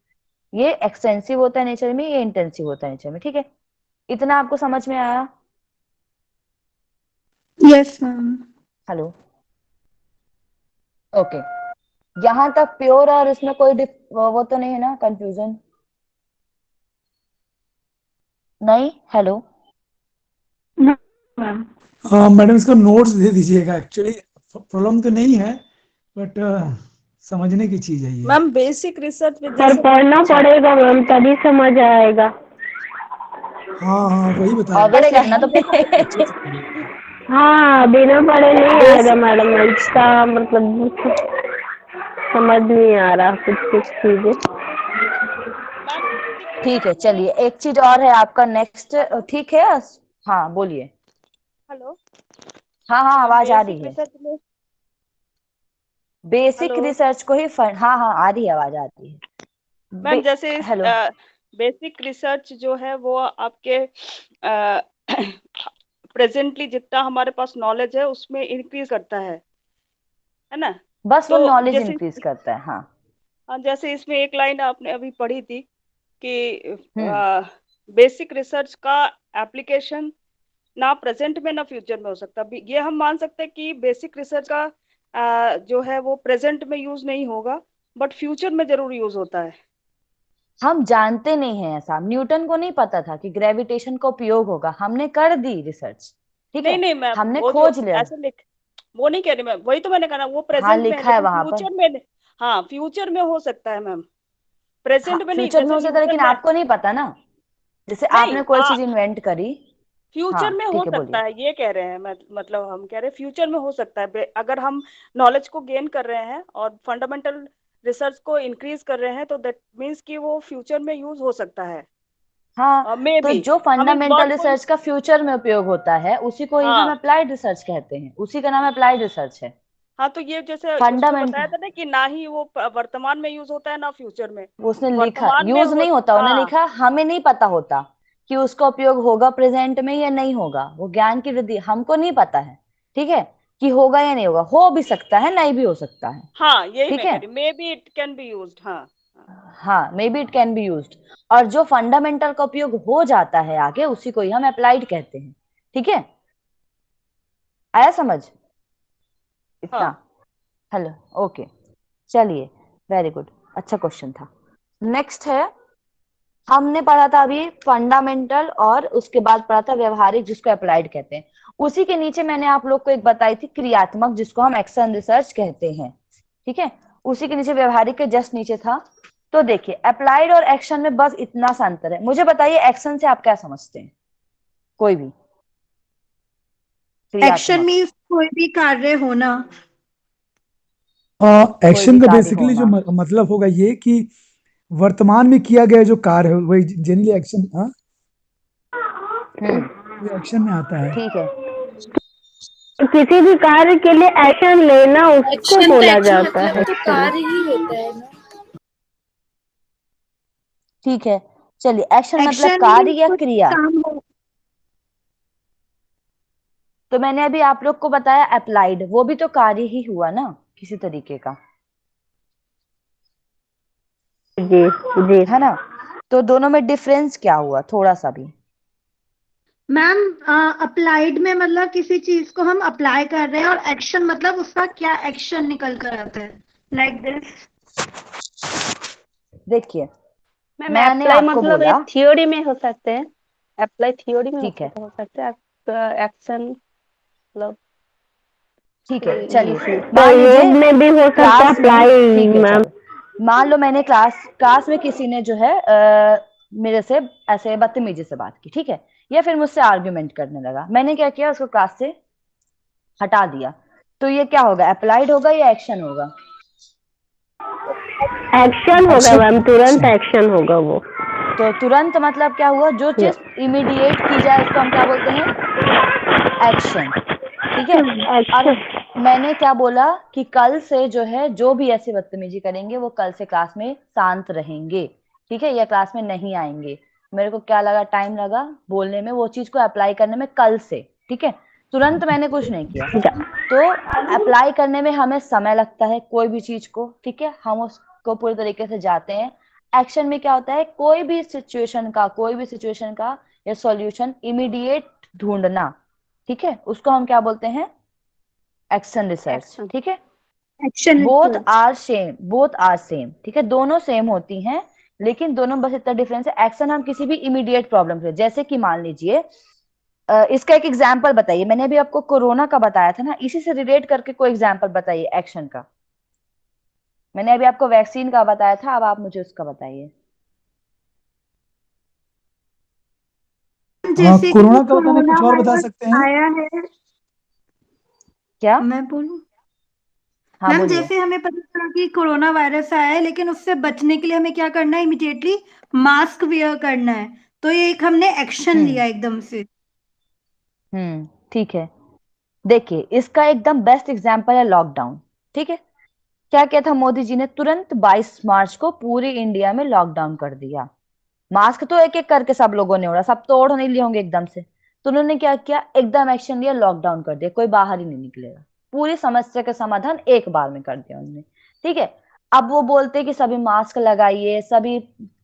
Speaker 1: ये एक्सटेंसिव होता है नेचर में, ये इंटेंसिव होता है नेचर में। ठीक है, इतना आपको समझ में आया?
Speaker 5: Yes ma'am.
Speaker 1: हेलो, ओके, यहाँ तक प्योर और इसमें कोई वो तो नहीं है ना, कंफ्यूजन नहीं? हेलो
Speaker 6: मैडम इसका नोट्स दे दीजिएगा, एक्चुअली प्रॉब्लम तो नहीं है बट समझने की चीज है ये।
Speaker 10: मैम बेसिक रिसर्च में
Speaker 11: सर पढ़ना पड़ेगा मैम, तभी समझ आएगा।
Speaker 6: हाँ वही बता
Speaker 1: ऑब्वियस
Speaker 6: रहे
Speaker 1: करना तो
Speaker 11: हाँ बिना पढ़े नहीं आएगा मैडम, इसका मतलब समझ नहीं आ रहा कुछ कुछ चीजें।
Speaker 1: ठीक है, चलिए एक चीज और है आपका नेक्स्ट, ठीक है, हाँ बोलिए।
Speaker 2: हेलो,
Speaker 1: हाँ हाँ आवाज आ रही है।
Speaker 2: रिसर्च में
Speaker 1: बेसिक
Speaker 2: हेलो
Speaker 1: रिसर्च को ही हाँ हाँ आ रही है, आवाज आती है।
Speaker 2: मैम, जैसे
Speaker 1: हेलो,
Speaker 2: बेसिक रिसर्च जो है वो आपके प्रेजेंटली जितना हमारे पास नॉलेज है उसमें इंक्रीज करता है ना?
Speaker 1: बस वो
Speaker 2: तो
Speaker 1: नॉलेज
Speaker 2: जैसे
Speaker 1: इंक्रीज करता है। हाँ
Speaker 2: हाँ, जैसे इसमें एक लाइन आपने अभी पढ़ी थी कि
Speaker 1: हम्म,
Speaker 2: बेसिक रिसर्च का एप्लीकेशन ना प्रेजेंट में ना फ्यूचर में हो सकता। ये हम मान सकते हैं कि बेसिक रिसर्च का जो है वो प्रेजेंट में यूज नहीं होगा, बट फ्यूचर में जरूर यूज होता है।
Speaker 1: हम जानते नहीं है ऐसा, न्यूटन को नहीं पता था कि ग्रेविटेशन का उपयोग होगा, हमने कर दी रिसर्च, ठीक
Speaker 2: नहीं
Speaker 1: है,
Speaker 2: नहीं मैम,
Speaker 1: हमने
Speaker 2: वो जो
Speaker 1: खोज लिया।
Speaker 2: ऐसे लिख, वो नहीं कह रही मैम, वही तो मैंने कहा ना, वो
Speaker 1: हाँ
Speaker 2: प्रेजेंट में है
Speaker 1: लिखा है
Speaker 2: लेकिन
Speaker 1: वहां पर।
Speaker 2: फ्यूचर में हाँ फ्यूचर में हो सकता है मैम, प्रेजेंट
Speaker 1: हाँ
Speaker 2: में नहीं।
Speaker 1: फ्यूचर में
Speaker 2: जैसे
Speaker 1: हो सकता है,
Speaker 2: न्यूटन
Speaker 1: लेकिन
Speaker 2: ने
Speaker 1: आपको नहीं पता ना, जैसे
Speaker 2: नहीं
Speaker 1: आपने कोई चीज इन्वेंट करी,
Speaker 10: फ्यूचर में हो
Speaker 1: ठीक है,
Speaker 10: सकता
Speaker 1: बोलिए।
Speaker 10: है, ये कह रहे हैं। मतलब हम कह रहे हैं फ्यूचर में हो सकता है, अगर हम नॉलेज को गेन कर रहे हैं और फंडामेंटल रिसर्च को इंक्रीज कर रहे हैं, तो दैट मीन्स कि वो फ्यूचर में यूज हो सकता है।
Speaker 1: हाँ,
Speaker 10: मे
Speaker 1: तो
Speaker 10: बी
Speaker 1: जो
Speaker 10: हम इस
Speaker 1: फंडामेंटल
Speaker 10: वर्ड को
Speaker 1: रिसर्च का फ्यूचर में उपयोग होता है उसी को ही हम
Speaker 10: हाँ
Speaker 1: अप्लाइड रिसर्च कहते हैं, उसी का नाम अप्लाइड रिसर्च है।
Speaker 10: हाँ, तो ये जैसे उसमें बताया
Speaker 1: फंडामेंटल,
Speaker 10: था ना कि ना ही वो वर्तमान में यूज होता है ना फ्यूचर में।
Speaker 1: उसने लिखा
Speaker 10: वर्तमान में
Speaker 1: यूज
Speaker 10: हो,
Speaker 1: नहीं होता, उन्होंने
Speaker 10: हाँ
Speaker 1: लिखा हमें नहीं पता होता कि उसका उपयोग होगा प्रेजेंट में या नहीं होगा, वो ज्ञान की वृद्धि हमको नहीं पता है, ठीक है, कि होगा या नहीं होगा, हो भी सकता है नहीं भी हो सकता है,
Speaker 10: हाँ, यही
Speaker 1: ठीक
Speaker 10: मैं कह
Speaker 1: है।
Speaker 10: रही, may be it can be used. हाँ
Speaker 1: हाँ, may be it can be used. और जो फंडामेंटल का उपयोग हो जाता है आगे उसी को ही हम अप्लाइड कहते हैं, ठीक है। आया समझ इतना?
Speaker 10: हाँ
Speaker 1: हेलो, ओके, चलिए, वेरी गुड, अच्छा क्वेश्चन था। नेक्स्ट है, हमने पढ़ा था अभी फंडामेंटल और उसके बाद पढ़ा था व्यवहारिक जिसको अप्लाइड कहते हैं। उसी के नीचे मैंने आप लोग को एक बताई थी क्रियात्मक जिसको हम एक्शन रिसर्च कहते हैं, ठीक है। उसी के नीचे व्यवहारिक के जस्ट नीचे था। तो देखिए अप्लाइड और एक्शन में बस इतना सा अंतर है। मुझे बताइए एक्शन से आप क्या समझते हैं, कोई भी
Speaker 5: एक्शन
Speaker 1: क्रियात्मक,
Speaker 5: मीन्स कोई भी कार्य होना।
Speaker 1: कोई भी
Speaker 6: एक्शन का
Speaker 1: कार्य
Speaker 6: बेसिकली जो
Speaker 1: होना।
Speaker 6: मतलब होगा ये कि वर्तमान में किया गया जो कार्य है वही जनरली एक्शन, हाँ, वो एक्शन में आता है।
Speaker 1: ठीक है,
Speaker 11: किसी भी कार्य के लिए एक्शन लेना उसको
Speaker 5: एक्शन तो
Speaker 11: बोला
Speaker 5: एक्शन
Speaker 11: जाता
Speaker 5: मतलब
Speaker 11: है
Speaker 5: तो
Speaker 11: एक्चुअली।
Speaker 5: कार्य ही होता है ना।
Speaker 1: ठीक है, चलिए एक्शन मतलब
Speaker 5: एक्शन
Speaker 1: कार्य
Speaker 5: मीन्स
Speaker 1: या
Speaker 5: कुछ
Speaker 1: क्रिया।
Speaker 5: काम हो।
Speaker 1: तो मैंने अभी आप लोग को बताया अप्लाइड, वो भी तो कार्य ही हुआ ना किसी तरीके का,
Speaker 11: जी जी।
Speaker 1: है ना। तो दोनों में डिफरेंस क्या हुआ थोड़ा सा भी?
Speaker 5: मैम अप्लाइड में मतलब किसी चीज को हम अप्लाई कर रहे हैं, और एक्शन मतलब उसका क्या एक्शन निकल कर आता है, लाइक दिस।
Speaker 1: देखिए
Speaker 2: मैम
Speaker 1: मैंने
Speaker 2: अप्लाई
Speaker 1: आपको
Speaker 2: मतलब
Speaker 1: बोला,
Speaker 2: एक थियोरी में हो सकते हैं, अप्लाई थियोरी में
Speaker 1: ठीक है,
Speaker 2: हो सकते हैं, एक्शन मतलब
Speaker 1: ठीक है,
Speaker 2: कोई
Speaker 1: चलिए
Speaker 2: यूज में।
Speaker 11: तो
Speaker 1: मान
Speaker 11: योग
Speaker 1: लीजिए
Speaker 11: में भी हो सकता है
Speaker 1: क्लास में,
Speaker 11: अप्लाई
Speaker 1: ठीक है
Speaker 11: मैम।
Speaker 1: चलो, मान लो मैंने क्लास क्लास में किसी ने जो है मेरे से ऐसे बदतमीजी से बात की, ठीक है, या फिर मुझसे आर्ग्यूमेंट करने लगा, मैंने क्या किया, उसको क्लास से हटा दिया। तो ये क्या होगा, अप्लाइड होगा या एक्शन होगा?
Speaker 11: एक्शन होगा मैम, तुरंत एक्शन होगा वो।
Speaker 1: तो तुरंत मतलब क्या हुआ, जो चीज इमीडिएट की जाए उसको हम क्या बोलते हैं, एक्शन, ठीक है। और
Speaker 11: एक्शन।
Speaker 1: मैंने क्या बोला कि कल से जो है जो भी ऐसी बदतमीजी करेंगे वो कल से क्लास में शांत रहेंगे, ठीक है, या क्लास में नहीं आएंगे। मेरे को क्या लगा, टाइम लगा बोलने में, वो चीज को अप्लाई करने में कल से, ठीक है, तुरंत मैंने कुछ नहीं किया। तो अप्लाई करने में हमें समय लगता है कोई भी चीज को, ठीक है, हम उसको पूरी तरीके से जाते हैं। एक्शन में क्या होता है, कोई भी सिचुएशन का या सॉल्यूशन इमीडिएट ढूंढना, ठीक है, उसको हम क्या बोलते हैं, एक्शन रिसर्च,
Speaker 2: एक्शन।
Speaker 1: ठीक है।
Speaker 5: एक्शन
Speaker 1: बोथ आर सेम, ठीक है, दोनों सेम होती हैं, लेकिन दोनों बस इतना डिफरेंस है, एक्शन हम किसी भी इमीडिएट प्रॉब्लम के लिए, जैसे कि मान लीजिए इसका एक एग्जांपल बताइए, मैंने अभी आपको कोरोना का बताया था ना, इसी से रिलेट करके कोई एग्जांपल बताइए एक्शन का। मैंने अभी आपको वैक्सीन का बताया था, अब आप मुझे उसका बताइए।
Speaker 5: जैसे कि
Speaker 6: कोरोना का बताने
Speaker 5: कोरोना
Speaker 6: कुछ और बता
Speaker 5: वायरस
Speaker 6: सकते हैं?
Speaker 5: आया है।
Speaker 1: क्या?
Speaker 5: मैं बोलूं?
Speaker 1: हाँ
Speaker 5: मैम
Speaker 1: बोलिए।
Speaker 5: जैसे हमें पता चला कि कोरोना वायरस आया है, लेकिन उससे बचने के लिए हमें क्या करना है, इमिडिएटली मास्क वेयर करना है। तो ये एक हमने एक्शन
Speaker 1: हम्म
Speaker 5: लिया एकदम से।
Speaker 1: ठीक है, देखिए इसका एकदम बेस्ट एग्जांपल है लॉकडाउन, ठीक है। क्या किया था मोदी जी ने, तुरंत 22 मार्च को पूरे इंडिया में लॉकडाउन कर दिया। मास्क तो एक एक करके सब लोगों ने ओढ़ा, सब तो ओढ़ नहीं लिए होंगे एकदम से, तो उन्होंने क्या किया, एकदम एक्शन लिया, लॉकडाउन कर दिया, कोई बाहर ही नहीं निकलेगा, पूरी समस्या का समाधान एक बार में कर दिया उन्होंने, ठीक है। अब वो बोलते कि सभी मास्क लगाइए, सभी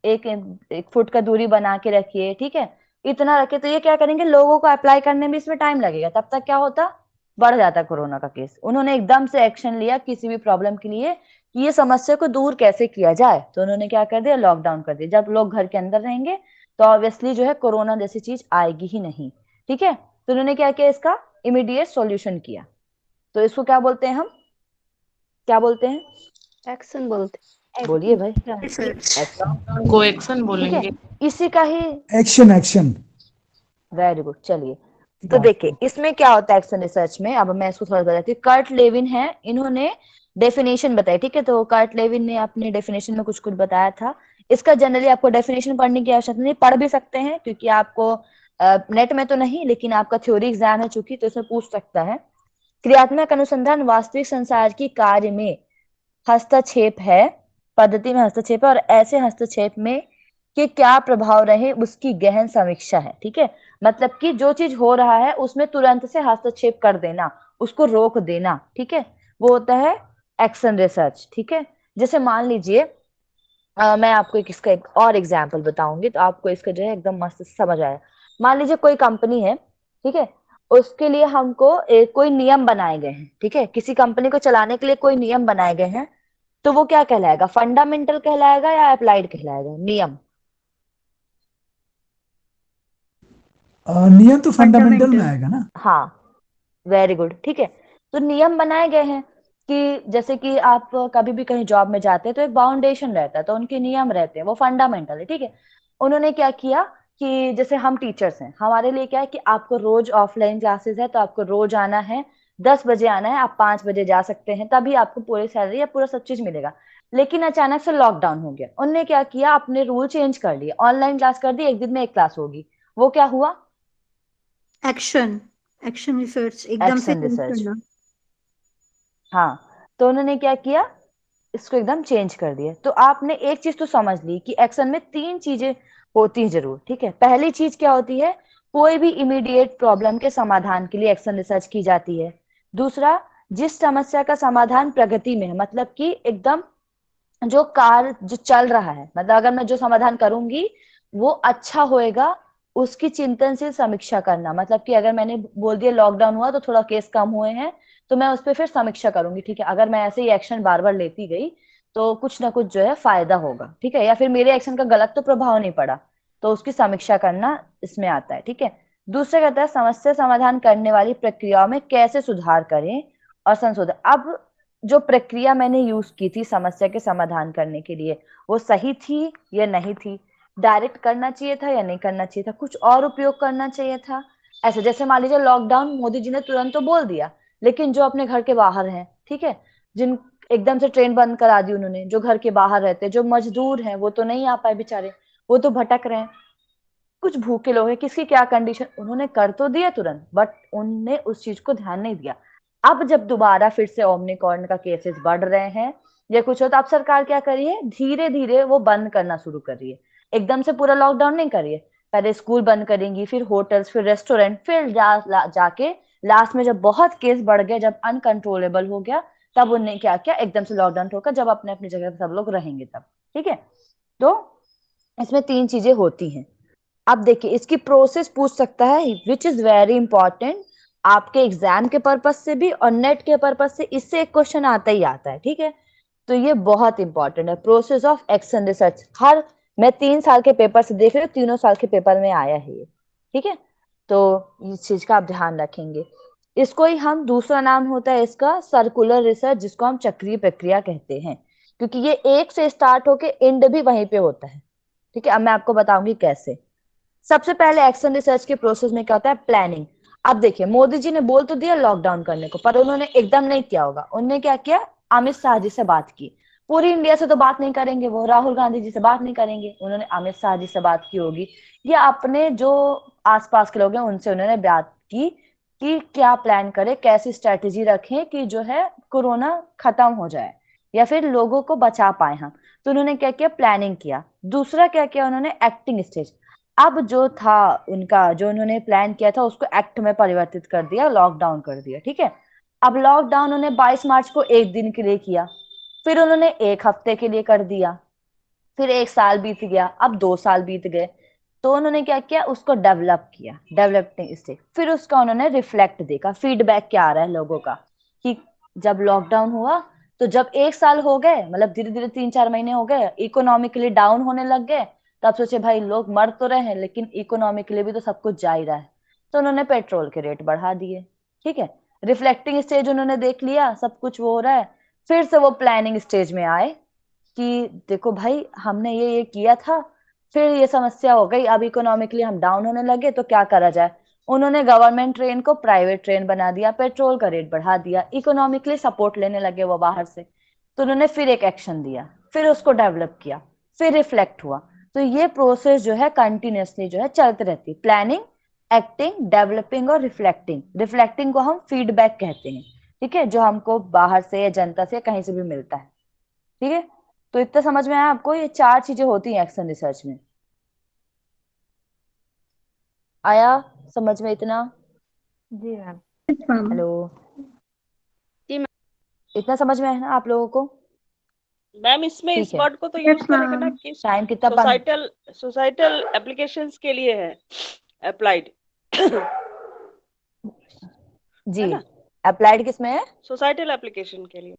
Speaker 1: एक एक फुट का दूरी बना के रखिए, ठीक है, इतना रखे, तो ये क्या करेंगे, लोगों को अप्लाई करने में इसमें टाइम लगेगा, तब तक क्या होता, बढ़ जाता कोरोना का केस। उन्होंने एकदम से एक्शन लिया किसी भी प्रॉब्लम के लिए कि ये समस्या को दूर कैसे किया जाए, तो उन्होंने क्या कर दिया, लॉकडाउन कर दिया। जब लोग घर के अंदर रहेंगे तो ऑब्वियसली जो है कोरोना जैसी चीज आएगी ही नहीं, ठीक है। तो उन्होंने क्या किया, इसका इमीडिएट सॉल्यूशन किया। तो इसको क्या बोलते हैं हम, क्या बोलते हैं,
Speaker 2: एक्शन बोलते
Speaker 1: बोलिए भाई।
Speaker 5: रिसर्च।
Speaker 1: एक्शन,
Speaker 8: को एक्शन
Speaker 1: ठीक है,
Speaker 8: बोलेंगे।
Speaker 1: इसी का ही,
Speaker 6: एक्शन एक्शन।
Speaker 1: Very good. चलिए, तो
Speaker 6: got
Speaker 1: देखिए
Speaker 6: it.
Speaker 1: इसमें क्या होता है एक्शन रिसर्च में। अब मैं इसको थोड़ा बताती हूँ। कर्ट लेविन है, इन्होंने डेफिनेशन बताई, ठीक है। तो कर्ट लेविन ने अपने डेफिनेशन में कुछ कुछ बताया था। इसका जनरली आपको डेफिनेशन पढ़ने की आवश्यकता नहीं, पढ़ भी सकते हैं क्योंकि आपको नेट में तो नहीं, लेकिन आपका थ्योरी एग्जाम है चूंकि, तो इसमें पूछ सकता है। क्रियात्मक अनुसंधान वास्तविक संसार की कार्य में हस्तक्षेप है, पद्धति में हस्तक्षेप है, और ऐसे हस्तक्षेप में कि क्या प्रभाव रहे उसकी गहन समीक्षा है, ठीक है। मतलब कि जो चीज हो रहा है उसमें तुरंत से हस्तक्षेप कर देना, उसको रोक देना, ठीक है, वो होता है एक्शन रिसर्च, ठीक है। जैसे मान लीजिए मैं आपको इसका एक और एग्जाम्पल बताऊंगी तो आपको इसका जो है एकदम मस्त समझ आया। मान लीजिए कोई कंपनी है, ठीक है, उसके लिए हमको कोई नियम बनाए गए हैं, ठीक है। किसी कंपनी को चलाने के लिए कोई नियम बनाए गए हैं, तो वो क्या कहलाएगा, फंडामेंटल कहलाएगा या अप्लाइड कहलाएगा नियम?
Speaker 6: नियम तो फंडामेंटल में
Speaker 3: फंडामेंटल।
Speaker 6: आएगा ना।
Speaker 1: हाँ, वेरी गुड, ठीक है। तो नियम बनाए गए हैं कि जैसे कि आप कभी भी कहीं जॉब में जाते हैं तो एक बाउंडेशन रहता है, तो उनके नियम रहते हैं, वो फंडामेंटल है, ठीक है। उन्होंने क्या किया कि जैसे हम टीचर्स हैं, हमारे लिए क्या है कि आपको रोज ऑफलाइन क्लासेस है तो आपको रोज आना है, 10 बजे आना है, आप 5 बजे जा सकते हैं, तभी आपको पूरी सैलरी या पूरा सब चीज मिलेगा। लेकिन अचानक से लॉकडाउन हो गया, उनने क्या किया, अपने रूल चेंज कर लिए, ऑनलाइन क्लास कर दी, एक दिन में एक क्लास होगी। वो क्या हुआ?
Speaker 5: एक्शन, एक्शन रिसर्च, एकदम से
Speaker 1: एक्शन
Speaker 5: चेंज
Speaker 1: रिसर्च।
Speaker 5: करना।
Speaker 1: हाँ, तो उन्होंने क्या किया, इसको एकदम चेंज कर दिया। तो आपने एक चीज तो समझ ली कि एक्शन में 3 चीजें होती हैं जरूर, ठीक है। पहली चीज क्या होती है, कोई भी इमीडिएट प्रॉब्लम के समाधान के लिए एक्शन रिसर्च की जाती है। दूसरा, जिस समस्या का समाधान प्रगति में है, मतलब कि एकदम जो कार्य जो चल रहा है, मतलब अगर मैं जो समाधान करूंगी वो अच्छा होएगा, उसकी चिंतनशील समीक्षा करना। मतलब कि अगर मैंने बोल दिया लॉकडाउन हुआ तो थोड़ा केस कम हुए हैं, तो मैं उस पर फिर समीक्षा करूंगी, ठीक है। अगर मैं ऐसे ही एक्शन बार बार लेती गई तो कुछ ना कुछ जो है फायदा होगा, ठीक है, या फिर मेरे एक्शन का गलत तो प्रभाव नहीं पड़ा, तो उसकी समीक्षा करना इसमें आता है, ठीक है। दूसरा कहता है समस्या समाधान करने वाली प्रक्रियाओं में कैसे सुधार करें और संशोधन। अब जो प्रक्रिया मैंने यूज की थी समस्या के समाधान करने के लिए, वो सही थी या नहीं थी, डायरेक्ट करना चाहिए था या नहीं करना चाहिए था, कुछ और उपयोग करना चाहिए था। ऐसे जैसे मान लीजिए लॉकडाउन मोदी जी ने तुरंत तो बोल दिया, लेकिन जो अपने घर के बाहर हैं, ठीक है, जिन एकदम से ट्रेन बंद करा दी उन्होंने, जो घर के बाहर रहते हैं, जो मजदूर हैं, वो तो नहीं आ पाए बेचारे, वो तो भटक रहे हैं। कुछ भूखे लोग हैं, किसकी क्या कंडीशन, उन्होंने कर तो दिया तुरंत, बट उनने उस चीज को ध्यान नहीं दिया। अब जब दोबारा फिर से ओमिक्रॉन का केसेस बढ़ रहे हैं या कुछ हो, तो अब सरकार क्या कर रही है, धीरे धीरे वो बंद करना शुरू कर रही है, एकदम से पूरा लॉकडाउन नहीं कर रही है। पहले स्कूल बंद करेंगी, फिर होटल्स, फिर रेस्टोरेंट, फिर जाके लास्ट में जब बहुत केस बढ़ गए, जब अनकंट्रोलेबल हो गया, तब उन्होंने क्या किया, एकदम से लॉकडाउन ठोका, जब अपने अपनी जगह पे सब लोग रहेंगे तब, ठीक है। तो इसमें 3 चीजें होती हैं। अब देखिए इसकी प्रोसेस पूछ सकता है, विच इज वेरी इंपॉर्टेंट, आपके एग्जाम के पर्पज से भी और नेट के पर्पज से, इससे एक क्वेश्चन आता ही आता है, ठीक है। तो ये बहुत इंपॉर्टेंट है, प्रोसेस ऑफ एक्शन रिसर्च। हर मैं 3 साल के पेपर से देख रही हूँ, तीनों साल के पेपर में आया है ये, ठीक है। तो इस चीज का आप ध्यान रखेंगे। इसको ही हम, दूसरा नाम होता है इसका सर्कुलर रिसर्च, जिसको हम चक्रीय प्रक्रिया कहते हैं, क्योंकि ये एक से स्टार्ट होके एंड भी वहीं पे होता है, ठीक है। अब मैं आपको बताऊंगी कैसे। सबसे पहले एक्शन रिसर्च के प्रोसेस में क्या होता है, प्लानिंग। अब देखिए मोदी जी ने बोल तो दिया लॉकडाउन करने को, पर उन्होंने एकदम नहीं किया होगा। उन्होंने क्या किया, अमित शाह जी से बात की। पूरी इंडिया से तो बात नहीं करेंगे वो, राहुल गांधी जी से बात नहीं करेंगे, उन्होंने अमित शाह जी से बात की होगी, या अपने जो आसपास के लोग हैं उनसे उन्होंने बात की कि क्या प्लान करें, कैसी स्ट्रेटेजी रखें कि जो है कोरोना खत्म हो जाए या फिर लोगों को बचा पाए हम। तो उन्होंने क्या किया, प्लानिंग किया। दूसरा क्या किया उन्होंने, एक्टिंग स्टेज। अब जो था उनका, जो उन्होंने प्लान किया था उसको एक्ट में परिवर्तित कर दिया, लॉकडाउन कर दिया, ठीक है। अब लॉकडाउन उन्होंने 22 मार्च को एक दिन के लिए किया, फिर उन्होंने एक हफ्ते के लिए कर दिया, फिर 1 साल बीत गया, अब 2 साल बीत गए। तो उन्होंने क्या किया, उसको डेवलप किया, डेवलपिंग स्टेज। फिर उसका उन्होंने रिफ्लेक्ट देखा, फीडबैक क्या आ रहा है लोगों का, कि जब लॉकडाउन हुआ तो जब 1 साल हो गए, मतलब धीरे धीरे 3-4 महीने हो गए, इकोनॉमिकली डाउन होने लग गए, तब सोचे भाई लोग मर तो रहे हैं लेकिन इकोनॉमी के लिए भी तो सब कुछ जा ही रहा है, तो उन्होंने पेट्रोल के रेट बढ़ा दिए, ठीक है। रिफ्लेक्टिंग स्टेज उन्होंने देख लिया, सब कुछ वो हो रहा है। फिर से वो प्लानिंग स्टेज में आए कि देखो भाई हमने ये किया था, फिर ये समस्या हो गई, अब इकोनॉमिकली हम डाउन होने लगे, तो क्या करा जाए, उन्होंने गवर्नमेंट ट्रेन को प्राइवेट ट्रेन बना दिया, पेट्रोल का रेट बढ़ा दिया, इकोनॉमिकली सपोर्ट लेने लगे वो बाहर से, तो उन्होंने फिर एक एक्शन दिया, फिर उसको डेवलप किया, फिर रिफ्लेक्ट हुआ। तो ये प्रोसेस जो है कंटिन्यूअसली जो है चलती रहती है, प्लानिंग, एक्टिंग, डेवलपिंग और रिफ्लेक्टिंग। रिफ्लेक्टिंग को हम फीडबैक कहते हैं, ठीक है, जो हमको बाहर से या जनता से कहीं से भी मिलता है, ठीक है। तो इतना समझ में आया आपको, ये 4 चीजें होती हैं एक्शन रिसर्च में। आया समझ में इतना?
Speaker 11: जी मैम।
Speaker 1: हेलो,
Speaker 2: जी मैम।
Speaker 1: इतना समझ में है ना आप लोगों को?
Speaker 10: मैम इसमें इस
Speaker 1: ठीक है।
Speaker 10: वर्ड को तो यूज करेंगे ना कि
Speaker 1: टाइम कितना
Speaker 10: सोसाइटल एप्लीकेशंस के लिए है अप्लाइड,
Speaker 1: जी,
Speaker 10: है ना?
Speaker 1: अप्लाइड किस में है?
Speaker 10: सोसाइटल एप्लीकेशन के लिए।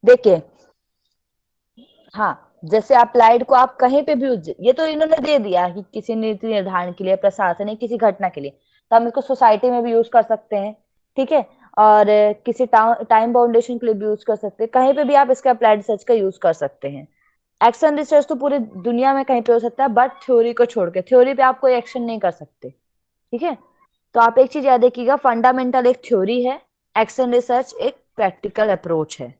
Speaker 1: देखिए, हाँ, जैसे अप्लाइड को आप कहीं पे भी ये तो इन्होंने दे दिया कि किसी नीति निर्धारण के लिए, प्रशासनिक किसी घटना के लिए, तो हम इसको सोसाइटी में भी यूज कर सकते हैं, ठीक है, और किसी टाइम बाउंडेशन के लिए भी यूज कर सकते हैं, कहीं पे भी आप इसका अप्लाइड रिसर्च का यूज कर सकते हैं। एक्शन रिसर्च तो पूरी दुनिया में कहीं पे हो सकता है, बट थ्योरी को छोड़ के, थ्योरी पे आप कोई एक्शन नहीं कर सकते, ठीक है। तो आप एक चीज याद रखिएगा, फंडामेंटल एक थ्योरी है, एक्शन रिसर्च एक प्रैक्टिकल अप्रोच है,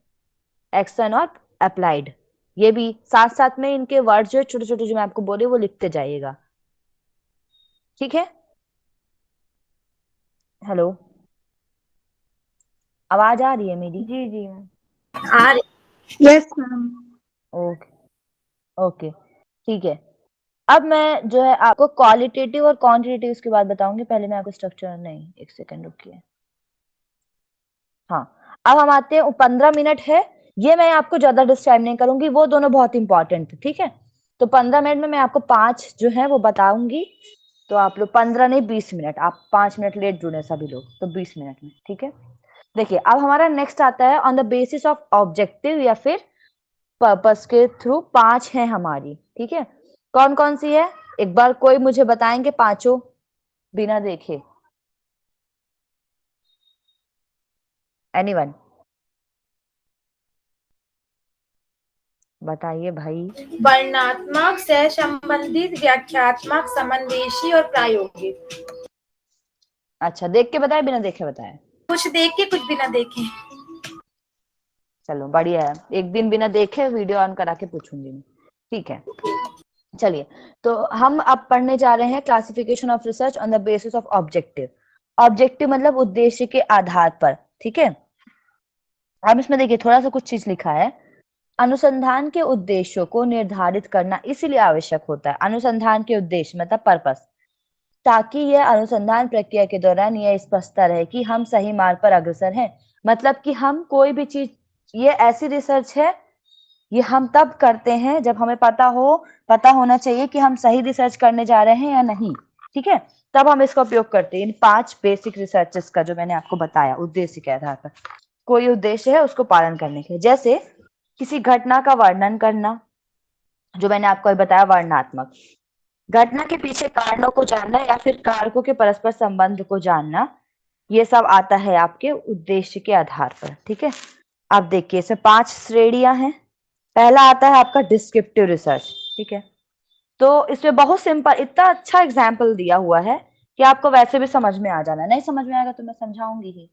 Speaker 1: एक्शन और अप्लाइड। ये भी साथ साथ में इनके वर्ड जो छोटे छोटे जो मैं आपको बोली वो लिखते जाइएगा, ठीक है। हेलो, आवाज आ रही है मेरी?
Speaker 11: जी जी मैम।
Speaker 5: आ रही। Yes ma'am.
Speaker 1: ओके ओके, ठीक है। अब मैं जो है आपको क्वालिटेटिव और क्वांटिटेटिव की बात बताऊंगी, पहले मैं आपको स्ट्रक्चर, नहीं एक सेकंड रुकिए, हाँ, अब हम आते हैं, 15 मिनट है, ये मैं आपको ज्यादा डिस्क्राइब नहीं करूंगी, वो दोनों बहुत इंपॉर्टेंट है, ठीक है। तो 15 मिनट में मैं आपको 5 जो है वो बताऊंगी, तो आप लोग 15 नहीं 20 मिनट, आप 5 मिनट लेट जुड़े सभी लोग, तो 20 मिनट में, ठीक है। देखिए, अब हमारा नेक्स्ट आता है on the basis of objective या फिर पर्पस के थ्रू, 5 है हमारी, ठीक है। कौन कौन सी है, एक बार कोई मुझे बताएंगे पांचों बिना देखे? एनीवन, बताइए भाई।
Speaker 5: वर्णनात्मक, सह संबंधित, व्याख्यात्मक, समन्वेशी और प्रायोगिक।
Speaker 1: अच्छा, देख के बताए बिना देखे बताए?
Speaker 5: कुछ देख के कुछ बिना देखे।
Speaker 1: चलो बढ़िया है, एक दिन बिना देखे वीडियो ऑन करा के पूछूंगी मैं, ठीक है। चलिए, तो हम अब पढ़ने जा रहे हैं classification of research on the basis of objective. Objective मतलब उद्देश्य के आधार पर, ठीक है। अब इसमें देखिए थोड़ा सा कुछ चीज लिखा है, अनुसंधान के उद्देश्यों को निर्धारित करना इसलिए आवश्यक होता है, अनुसंधान के उद्देश्य मतलब पर्पस, ताकि यह अनुसंधान प्रक्रिया के दौरान यह स्पष्ट रहे कि हम सही मार्ग पर अग्रसर हैं। मतलब कि हम कोई भी चीज, ये ऐसी रिसर्च है, ये हम तब करते हैं जब हमें पता होना चाहिए कि हम सही रिसर्च करने जा रहे हैं या नहीं, ठीक है, तब हम इसका उपयोग करते हैं। इन 5 बेसिक रिसर्चेस का जो मैंने आपको बताया, उद्देश्य के आधार पर कोई उद्देश्य है उसको पालन करने के, जैसे किसी घटना का वर्णन करना, जो मैंने आपको बताया वर्णनात्मक, घटना के पीछे कारणों को जानना या फिर कारकों के परस्पर संबंध को जानना, ये सब आता है आपके उद्देश्य के आधार पर, ठीक है। अब देखिए इसमें 5 श्रेणियां हैं। पहला आता है आपका डिस्क्रिप्टिव रिसर्च, ठीक है। तो इसमें बहुत सिंपल, इतना अच्छा एग्जाम्पल दिया हुआ है कि आपको वैसे भी समझ में आ जाना, नहीं समझ में आएगा तो मैं समझाऊंगी ही,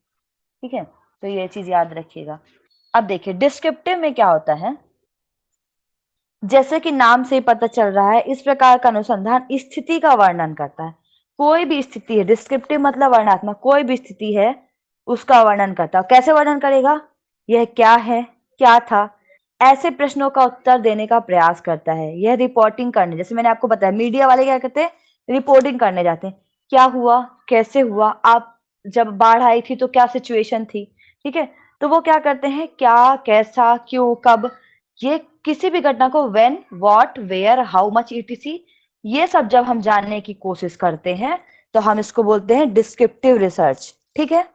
Speaker 1: ठीक है। तो ये चीज याद रखिएगा। अब देखिए डिस्क्रिप्टिव में क्या होता है, जैसे कि नाम से ही पता चल रहा है, इस प्रकार का अनुसंधान स्थिति का वर्णन करता है। कोई भी स्थिति है, डिस्क्रिप्टिव मतलब वर्णनात्मक, कोई भी स्थिति है उसका वर्णन करता है। कैसे वर्णन करेगा, यह क्या है, क्या था, ऐसे प्रश्नों का उत्तर देने का प्रयास करता है। यह रिपोर्टिंग करने, जैसे मैंने आपको बताया मीडिया वाले क्या करते हैं, रिपोर्टिंग करने जाते हैं, क्या हुआ, कैसे हुआ, आप जब बाढ़ आई थी तो क्या सिचुएशन थी, ठीक है। तो वो क्या करते हैं, क्या, कैसा, क्यों, कब, ये किसी भी घटना को when, what, where, how much, etc, ये सब जब हम जानने की कोशिश करते हैं तो हम इसको बोलते हैं डिस्क्रिप्टिव रिसर्च, ठीक है।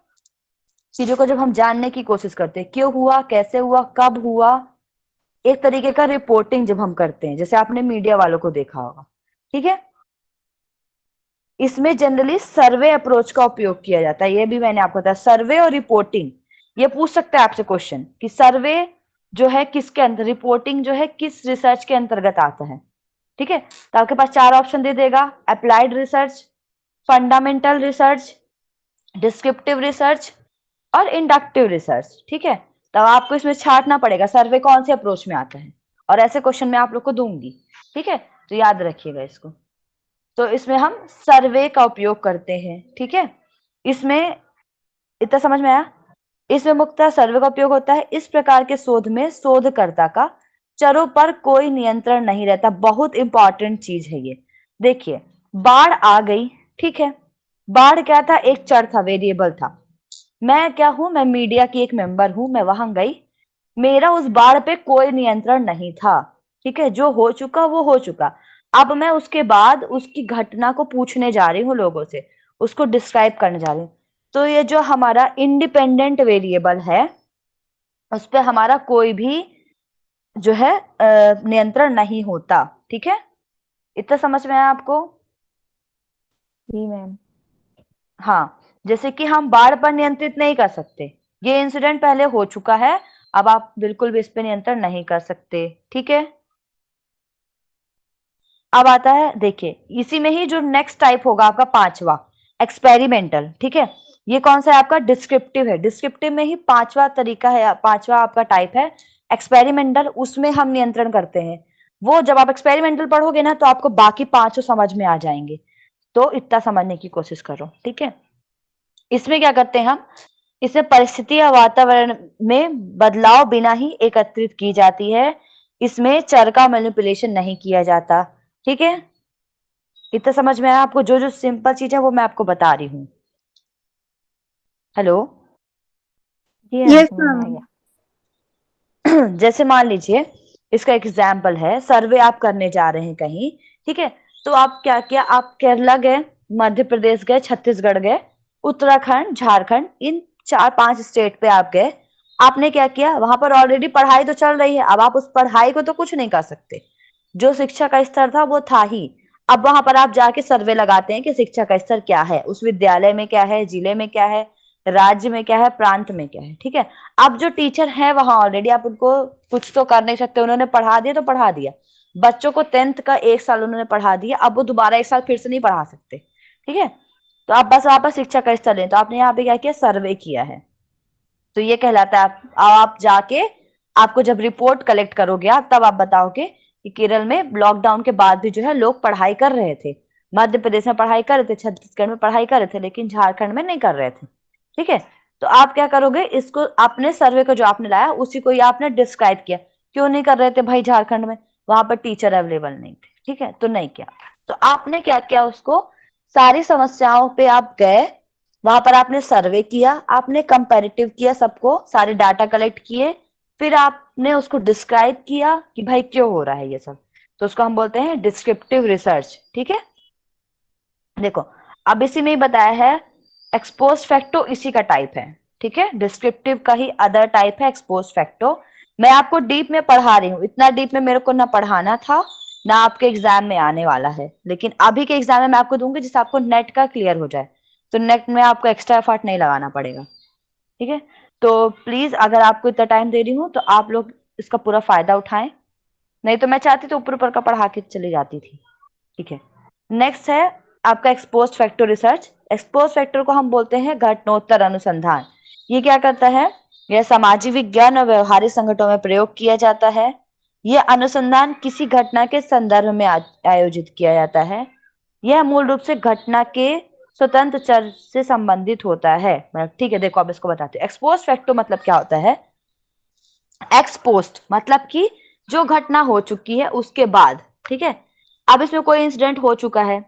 Speaker 1: चीजों को जब हम जानने की कोशिश करते हैं, क्यों हुआ, कैसे हुआ, कब हुआ, एक तरीके का रिपोर्टिंग जब हम करते हैं, जैसे आपने मीडिया वालों को देखा होगा, ठीक है। इसमें जनरली सर्वे अप्रोच का उपयोग किया जाता है, ये भी मैंने आपको बताया, सर्वे और रिपोर्टिंग। ये पूछ सकता है आपसे क्वेश्चन कि सर्वे जो है किसके अंदर, रिपोर्टिंग जो है किस रिसर्च के अंतर्गत आता है, ठीक है, तो आपके पास 4 ऑप्शन दे देगा, applied research, fundamental research, descriptive research और इंडक्टिव रिसर्च। ठीक है, तब आपको इसमें छांटना पड़ेगा सर्वे कौन से अप्रोच में आता है, और ऐसे क्वेश्चन मैं आप लोग को दूंगी। ठीक है, तो याद रखिएगा इसको। तो इसमें हम सर्वे का उपयोग करते हैं। ठीक है, इसमें इतना समझ में आया? इसमें मुख्यतः सर्वे का उपयोग होता है। इस प्रकार के शोध में शोधकर्ता का चरों पर कोई नियंत्रण नहीं रहता। बहुत इंपॉर्टेंट चीज है ये। देखिए, बाढ़ आ गई, ठीक है, बाढ़ क्या था, एक चर था, वेरिएबल था। मैं क्या हूं, मैं मीडिया की एक मेंबर हूं, मैं वहां गई, मेरा उस बाढ़ पे कोई नियंत्रण नहीं था। ठीक है, जो हो चुका वो हो चुका। अब मैं उसके बाद उसकी घटना को पूछने जा रही हूँ लोगों से, उसको डिस्क्राइब करने जा रही हूँ। तो ये जो हमारा इंडिपेंडेंट वेरिएबल है, उस पर हमारा कोई भी जो है नियंत्रण नहीं होता। ठीक है, इतना समझ में आया आपको?
Speaker 12: जी मैम।
Speaker 1: हाँ, जैसे कि हम बाढ़ पर नियंत्रित नहीं कर सकते, ये इंसिडेंट पहले हो चुका है, अब आप बिल्कुल भी इस पे नियंत्रण नहीं कर सकते। ठीक है, अब आता है, देखिए इसी में ही जो नेक्स्ट टाइप होगा आपका 5वां, एक्सपेरिमेंटल। ठीक है, ये कौन सा है आपका, डिस्क्रिप्टिव है। डिस्क्रिप्टिव में ही 5वां तरीका है, 5वां आपका टाइप है एक्सपेरिमेंटल, उसमें हम नियंत्रण करते हैं। वो जब आप एक्सपेरिमेंटल पढ़ोगे ना, तो आपको बाकी 5 समझ में आ जाएंगे। तो इतना समझने की कोशिश करो। ठीक है, इसमें क्या करते हैं हम, इसमें परिस्थिति या वातावरण में बदलाव बिना ही एकत्रित की जाती है। इसमें चर का मैनिपुलेशन नहीं किया जाता। ठीक है, इतना समझ में आया आपको? जो जो सिंपल चीज है वो मैं आपको बता रही हूँ। हेलो,
Speaker 12: जी मैम,
Speaker 5: यस
Speaker 12: समझ में आ
Speaker 5: मैम।
Speaker 12: गया।
Speaker 1: जैसे मान लीजिए इसका एग्जाम्पल है, सर्वे आप करने जा रहे हैं कहीं। ठीक है, तो आप क्या किया, आप केरला गए, मध्य प्रदेश गए, छत्तीसगढ़ गए, उत्तराखंड, झारखंड, इन 4-5 स्टेट पे आप गए। आपने क्या किया, वहां पर ऑलरेडी पढ़ाई तो चल रही है, अब आप उस पढ़ाई को तो कुछ नहीं कर सकते, जो शिक्षा का स्तर था वो था ही। अब वहां पर आप जाके सर्वे लगाते हैं कि शिक्षा का स्तर क्या है, उस विद्यालय में क्या है, जिले में क्या है, राज्य में क्या है, प्रांत में क्या है। ठीक है, अब जो टीचर है वहां ऑलरेडी, आप उनको कुछ तो कर नहीं सकते, उन्होंने पढ़ा दिया तो पढ़ा दिया। बच्चों को 10th का 1 साल उन्होंने पढ़ा दिया, अब वो दोबारा 1 साल फिर से नहीं पढ़ा सकते। ठीक है, तो आप बस वापस शिक्षा का स्तर लें। तो आपने यहाँ पे क्या किया, सर्वे किया है, तो ये कहलाता है। आप जाके, आपको जब रिपोर्ट कलेक्ट करोगे आप, तब आप बताओगे कि केरल में लॉकडाउन के बाद भी जो है लोग पढ़ाई कर रहे थे, मध्य प्रदेश में पढ़ाई कर रहे थे, छत्तीसगढ़ में पढ़ाई कर रहे थे, लेकिन झारखंड में नहीं कर रहे थे। ठीक है, तो आप क्या करोगे, इसको अपने सर्वे को जो आपने लाया उसी को ही आपने डिस्क्राइब किया। क्यों नहीं कर रहे थे भाई झारखंड में, वहां पर टीचर अवेलेबल नहीं थे। ठीक है, तो नहीं किया। तो आपने क्या किया, उसको सारी समस्याओं पे आप गए, वहां पर आपने सर्वे किया, आपने कंपैरेटिव किया, सबको सारे डाटा कलेक्ट किए, फिर आपने उसको डिस्क्राइब किया कि भाई क्यों हो रहा है ये सब। तो उसको हम बोलते हैं डिस्क्रिप्टिव रिसर्च। ठीक है, देखो अब इसी में ही बताया है, एक्सपोज फैक्टो इसी का टाइप है। ठीक है, डिस्क्रिप्टिव का ही अदर टाइप है एक्सपोज फैक्टो। मैं आपको डीप में पढ़ा रही हूँ, इतना डीप में मेरे को ना पढ़ाना था, ना आपके एग्जाम में आने वाला है, लेकिन अभी के एग्जाम में मैं आपको दूंगी जिससे आपको नेट का क्लियर हो जाए, तो नेट में आपको एक्स्ट्रा एफर्ट नहीं लगाना पड़ेगा। ठीक है, तो प्लीज अगर आपको इतना टाइम दे रही हूँ तो आप लोग इसका पूरा फायदा उठाएं, नहीं तो मैं चाहती तो ऊपर ऊपर का पढ़ा के चली जाती थी। ठीक है, नेक्स्ट है आपका expose factor research. Expose factor को हम बोलते हैं घटनोत्तर अनुसंधान। ये क्या करता है, यह सामाजिक विज्ञान और व्यवहारिक संगठनों में प्रयोग किया जाता है। यह अनुसंधान किसी घटना के संदर्भ में आयोजित किया जाता है। यह मूल रूप से घटना के स्वतंत्र चर से संबंधित होता है। ठीक है, देखो अब इसको बताते हैं। एक्सपोज फैक्टर मतलब क्या होता है, एक्सपोस्ट मतलब कि जो घटना हो चुकी है उसके बाद। ठीक है, अब इसमें कोई इंसिडेंट हो चुका है,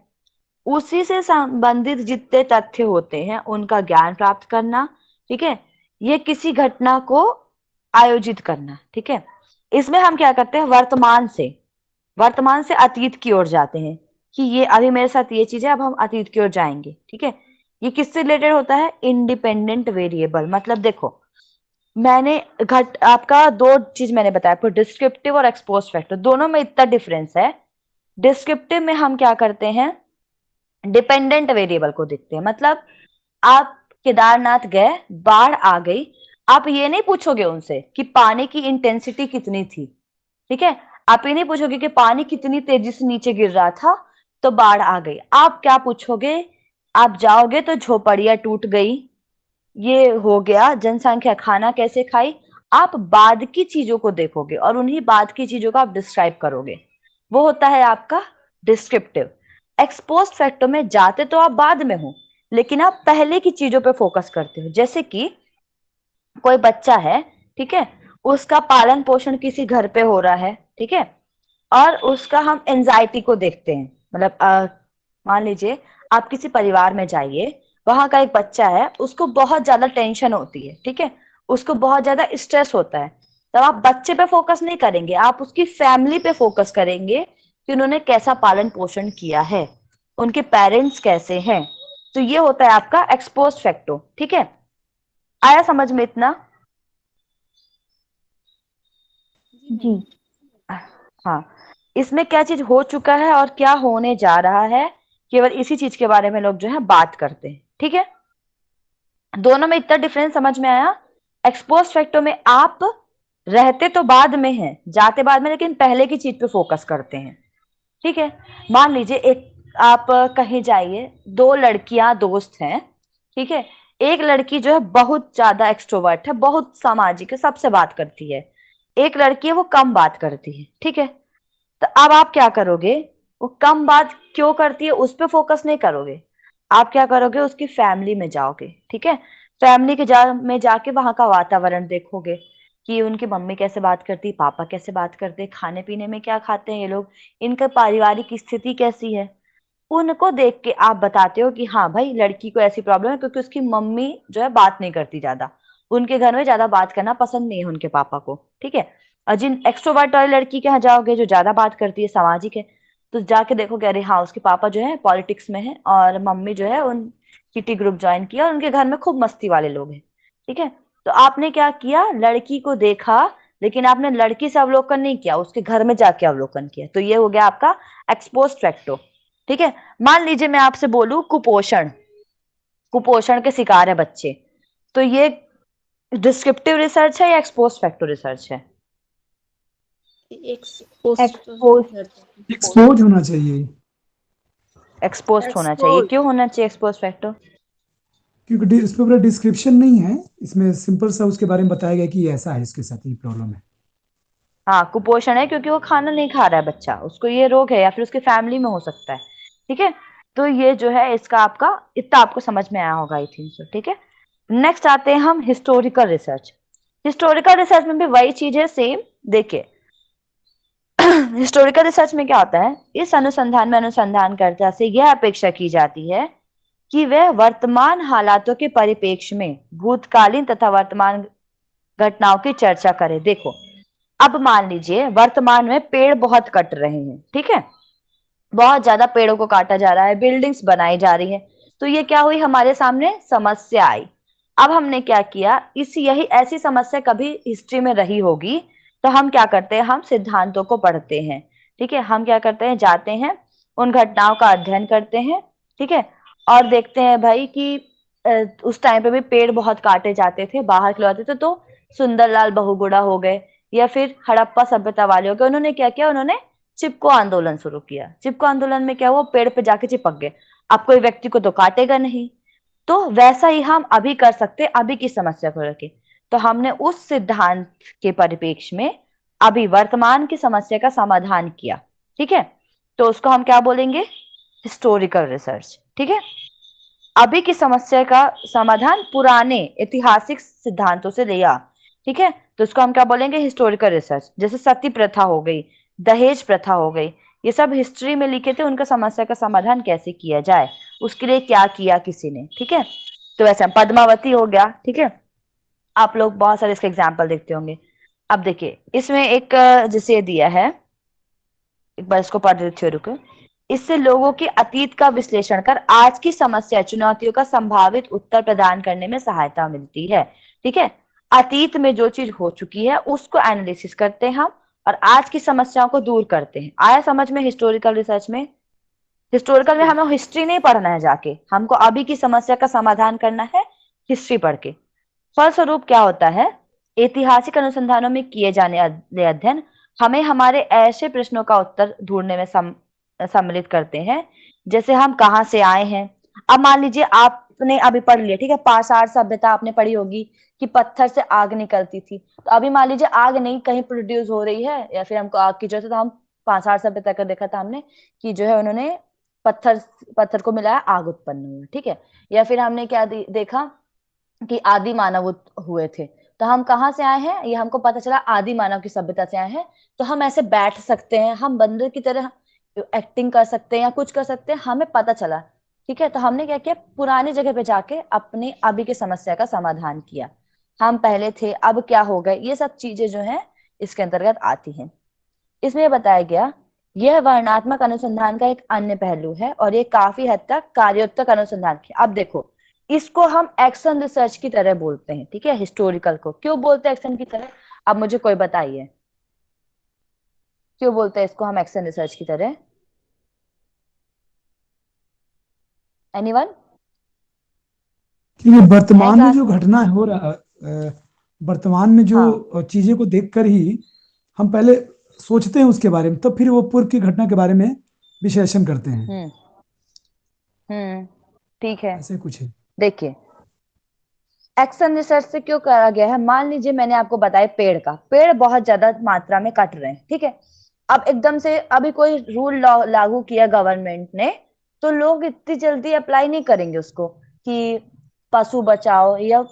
Speaker 1: उसी से संबंधित जितने तथ्य होते हैं उनका ज्ञान प्राप्त करना। ठीक है, ये किसी घटना को आयोजित करना। ठीक है, इसमें हम क्या करते हैं, वर्तमान से अतीत की ओर जाते हैं कि ये अभी मेरे साथ ये चीज है, अब हम अतीत की ओर जाएंगे। ठीक है, ये किससे रिलेटेड होता है, इंडिपेंडेंट वेरिएबल। मतलब देखो, मैंने आपका 2 चीज मैंने बताया आपको, डिस्क्रिप्टिव और एक्सपोज फैक्टर, दोनों में इतना डिफरेंस है। डिस्क्रिप्टिव में हम क्या करते हैं, डिपेंडेंट वेरिएबल को देखते हैं। मतलब आप केदारनाथ गए, बाढ़ आ गई, आप ये नहीं पूछोगे उनसे कि पानी की इंटेंसिटी कितनी थी। ठीक है, आप ये नहीं पूछोगे कि पानी कितनी तेजी से नीचे गिर रहा था तो बाढ़ आ गई। आप क्या पूछोगे? आप जाओगे तो झोपड़ियां टूट गई, ये हो गया, जनसंख्या खाना कैसे खाई। आप बाद की चीजों को देखोगे और उन्हीं बाद की चीजों को आप डिस्क्राइब करोगे। वो होता है आपका डिस्क्रिप्टिव। एक्सपोज्ड फैक्टों में जाते तो आप बाद में हो, लेकिन आप पहले की चीजों पे फोकस करते हो। जैसे कि कोई बच्चा है, ठीक है, उसका पालन पोषण किसी घर पे हो रहा है, ठीक है, और उसका हम एंजाइटी को देखते हैं। मतलब मान लीजिए आप किसी परिवार में जाइए, वहां का एक बच्चा है, उसको बहुत ज्यादा टेंशन होती है, ठीक है, उसको बहुत ज्यादा स्ट्रेस होता है। तब आप बच्चे पे फोकस नहीं करेंगे, आप उसकी फैमिली पे फोकस करेंगे कि उन्होंने कैसा पालन पोषण किया है, उनके पेरेंट्स कैसे हैं। तो ये होता है आपका एक्सपोज्ड फैक्टो। ठीक है, आया समझ में इतना?
Speaker 12: जी।
Speaker 1: हाँ, इसमें क्या चीज हो चुका है और क्या होने जा रहा है, केवल इसी चीज के बारे में लोग जो है बात करते हैं। ठीक है, दोनों में इतना डिफरेंस समझ में आया? एक्सपोज्ड फैक्टो में आप रहते तो बाद में हैं, जाते बाद में, लेकिन पहले की चीज पे फोकस करते हैं। ठीक है, मान लीजिए एक आप कहीं जाइए, दो लड़कियां दोस्त हैं, ठीक है, एक लड़की जो है बहुत ज्यादा एक्सट्रोवर्ट है, बहुत सामाजिक है, सबसे बात करती है। एक लड़की है वो कम बात करती है। ठीक है, तो अब आप क्या करोगे? वो कम बात क्यों करती है उस पर फोकस नहीं करोगे, आप क्या करोगे? उसकी फैमिली में जाओगे। ठीक है, फैमिली के में जाके वहां का वातावरण देखोगे कि उनकी मम्मी कैसे बात करती, पापा कैसे बात करते, खाने पीने में क्या खाते हैं ये लोग, इनका पारिवारिक स्थिति कैसी है। उनको देख के आप बताते हो कि हाँ भाई, लड़की को ऐसी प्रॉब्लम है क्योंकि उसकी मम्मी जो है बात नहीं करती ज्यादा, उनके घर में ज्यादा बात करना पसंद नहीं है उनके पापा को। ठीक है, और जिन एक्सट्रोवर्ट वाली लड़की के यहाँ जाओगे जो ज्यादा बात करती है, सामाजिक है, तो जाके देखोगे अरे हाँ, उसके पापा जो है पॉलिटिक्स में है और मम्मी जो है उन किटी ग्रुप ज्वाइन किया और उनके घर में खूब मस्ती वाले लोग हैं। ठीक है, तो आपने क्या किया? लड़की को देखा, लेकिन आपने लड़की से अवलोकन नहीं किया, उसके घर में जाके अवलोकन किया। तो ये हो गया आपका एक्सपोज्ड फैक्टो। ठीक है, मान लीजिए मैं आपसे बोलूं कुपोषण, कुपोषण के शिकार है बच्चे, तो ये डिस्क्रिप्टिव रिसर्च है या एक्सपोज्ड फैक्टो रिसर्च है?
Speaker 6: एक्सपोज होना चाहिए।
Speaker 1: एक्सपोज्ड होना चाहिए। क्यों होना चाहिए एक्सपोज्ड फैक्टो?
Speaker 6: क्योंकि इसमें पूरा डिस्क्रिप्शन नहीं है, इसमें सिंपल सा उसके बारे में बताया गया कि ये ऐसा है, इसके साथ ये प्रॉब्लम है।
Speaker 1: हाँ, कुपोषण है क्योंकि वो खाना नहीं खा रहा है बच्चा, उसको ये रोग है, या फिर उसके फैमिली में हो सकता है। ठीक है, तो ये जो है इसका आपका इतना आपको समझ में आया होगा आई थिंक सो। ठीक है, नेक्स्ट आते हैं हम हिस्टोरिकल रिसर्च। हिस्टोरिकल रिसर्च में भी वही चीज है सेम। देखिए हिस्टोरिकल रिसर्च में क्या होता है, इस अनुसंधान में अनुसंधानकर्ता से यह अपेक्षा की जाती है कि वह वर्तमान हालातों के परिप्रेक्ष्य में भूतकालीन तथा वर्तमान घटनाओं की चर्चा करे। देखो, अब मान लीजिए वर्तमान में पेड़ बहुत कट रहे हैं, ठीक है, बहुत ज्यादा पेड़ों को काटा जा रहा है, बिल्डिंग्स बनाई जा रही है, तो ये क्या हुई, हमारे सामने समस्या आई। अब हमने क्या किया, यही ऐसी समस्या कभी हिस्ट्री में रही होगी, तो हम क्या करते हैं, हम सिद्धांतों को पढ़ते हैं। ठीक है, हम क्या करते हैं, जाते हैं उन घटनाओं का अध्ययन करते हैं, ठीक है, और देखते हैं भाई कि उस टाइम पे भी पेड़ बहुत काटे जाते थे, बाहर खिलवाते थे, तो सुंदरलाल बहुगुणा हो गए या फिर हड़प्पा सभ्यता वाले हो गए, उन्होंने क्या किया, उन्होंने चिपको आंदोलन शुरू किया। चिपको आंदोलन में क्या हुआ, पेड़ पे जाके चिपक गए। अब कोई व्यक्ति को तो काटेगा नहीं, तो वैसा ही हम अभी कर सकते, अभी की समस्या को रखे। तो हमने उस सिद्धांत के परिप्रेक्ष्य में अभी वर्तमान की समस्या का समाधान किया। ठीक है, तो उसको हम क्या बोलेंगे, हिस्टोरिकल रिसर्च। ठीक है, अभी की समस्या का समाधान पुराने ऐतिहासिक सिद्धांतों से लिया। ठीक है, तो उसको हम क्या बोलेंगे, हिस्टोरिकल रिसर्च। जैसे सती प्रथा हो गई, दहेज प्रथा हो गई, ये सब हिस्ट्री में लिखे थे, उनका समस्या का समाधान कैसे किया जाए, उसके लिए क्या किया किसी ने। ठीक है, तो ऐसा पद्मावती हो गया। ठीक है, आप लोग बहुत सारे इसके एग्जाम्पल देखते होंगे। अब देखिए इसमें एक जिसे दिया है, एक बार इसको पढ़ देती हूँ, रुको। इससे लोगों के अतीत का विश्लेषण कर आज की समस्या चुनौतियों का संभावित उत्तर प्रदान करने में सहायता मिलती है। ठीक है, अतीत में जो चीज हो चुकी है उसको एनालिसिस करते हैं हम, और आज की समस्याओं को दूर करते हैं। आया समझ में हिस्टोरिकल रिसर्च में? हिस्टोरिकल में हमें हिस्ट्री नहीं पढ़ना है जाके, हमको अभी की समस्या का समाधान करना है हिस्ट्री पढ़ के। फलस्वरूप क्या होता है, ऐतिहासिक अनुसंधानों में किए जाने वाले अध्ययन हमें हमारे ऐसे प्रश्नों का उत्तर ढूंढने में सम्मिलित करते हैं, जैसे हम कहाँ से आए हैं। अब मान लीजिए आपने अभी पढ़ लिया, ठीक है, पाषाण सभ्यता आपने पढ़ी होगी कि पत्थर से आग निकलती थी। तो अभी मान लीजिए आग नहीं कहीं प्रोड्यूस हो रही है, या फिर हमको आग की जरूरत है, तो हम पाषाण सभ्यता का देखा था हमने कि जो है उन्होंने पत्थर पत्थर को मिलाया, आग उत्पन्न हुई, ठीक है। या फिर हमने क्या देखा कि आदि मानव हुए थे। तो हम कहाँ से आए हैं, ये हमको पता चला आदि मानव की सभ्यता से आए हैं। तो हम ऐसे बैठ सकते हैं, हम बंदर की तरह एक्टिंग कर सकते हैं या कुछ कर सकते हैं, हमें पता चला, ठीक है। तो हमने क्या किया, पुरानी जगह पे जाके अपने अभी की समस्या का समाधान किया। हम पहले थे, अब क्या हो गए, ये सब चीजें जो है इसके अंतर्गत आती हैं। इसमें बताया गया यह वर्णनात्मक अनुसंधान का एक अन्य पहलू है और ये काफी हद तक कार्योत्तक अनुसंधान की। अब देखो, इसको हम एक्शन रिसर्च की तरह बोलते हैं, ठीक है। हिस्टोरिकल को क्यों बोलते हैं एक्शन की तरह, अब मुझे कोई बताइए क्यों बोलते हैं इसको हम एक्शन रिसर्च की तरह। एनीवन?
Speaker 6: क्योंकि वर्तमान में जो घटना हो रहा वर्तमान में जो चीजें को देखकर ही हम पहले सोचते हैं उसके बारे में, तब फिर वो पूर्व की घटना के बारे में विश्लेषण करते हैं।
Speaker 1: ठीक है,
Speaker 6: ऐसे कुछ है।
Speaker 1: देखिए एक्शन रिसर्च से क्यों करा गया है। मान लीजिए मैंने आपको बताया पेड़ बहुत ज्यादा मात्रा में कट रहे हैं, ठीक है। अब एकदम से अभी कोई रूल लागू किया गवर्नमेंट ने, तो लोग इतनी जल्दी अप्लाई नहीं करेंगे उसको कि पशु बचाओ या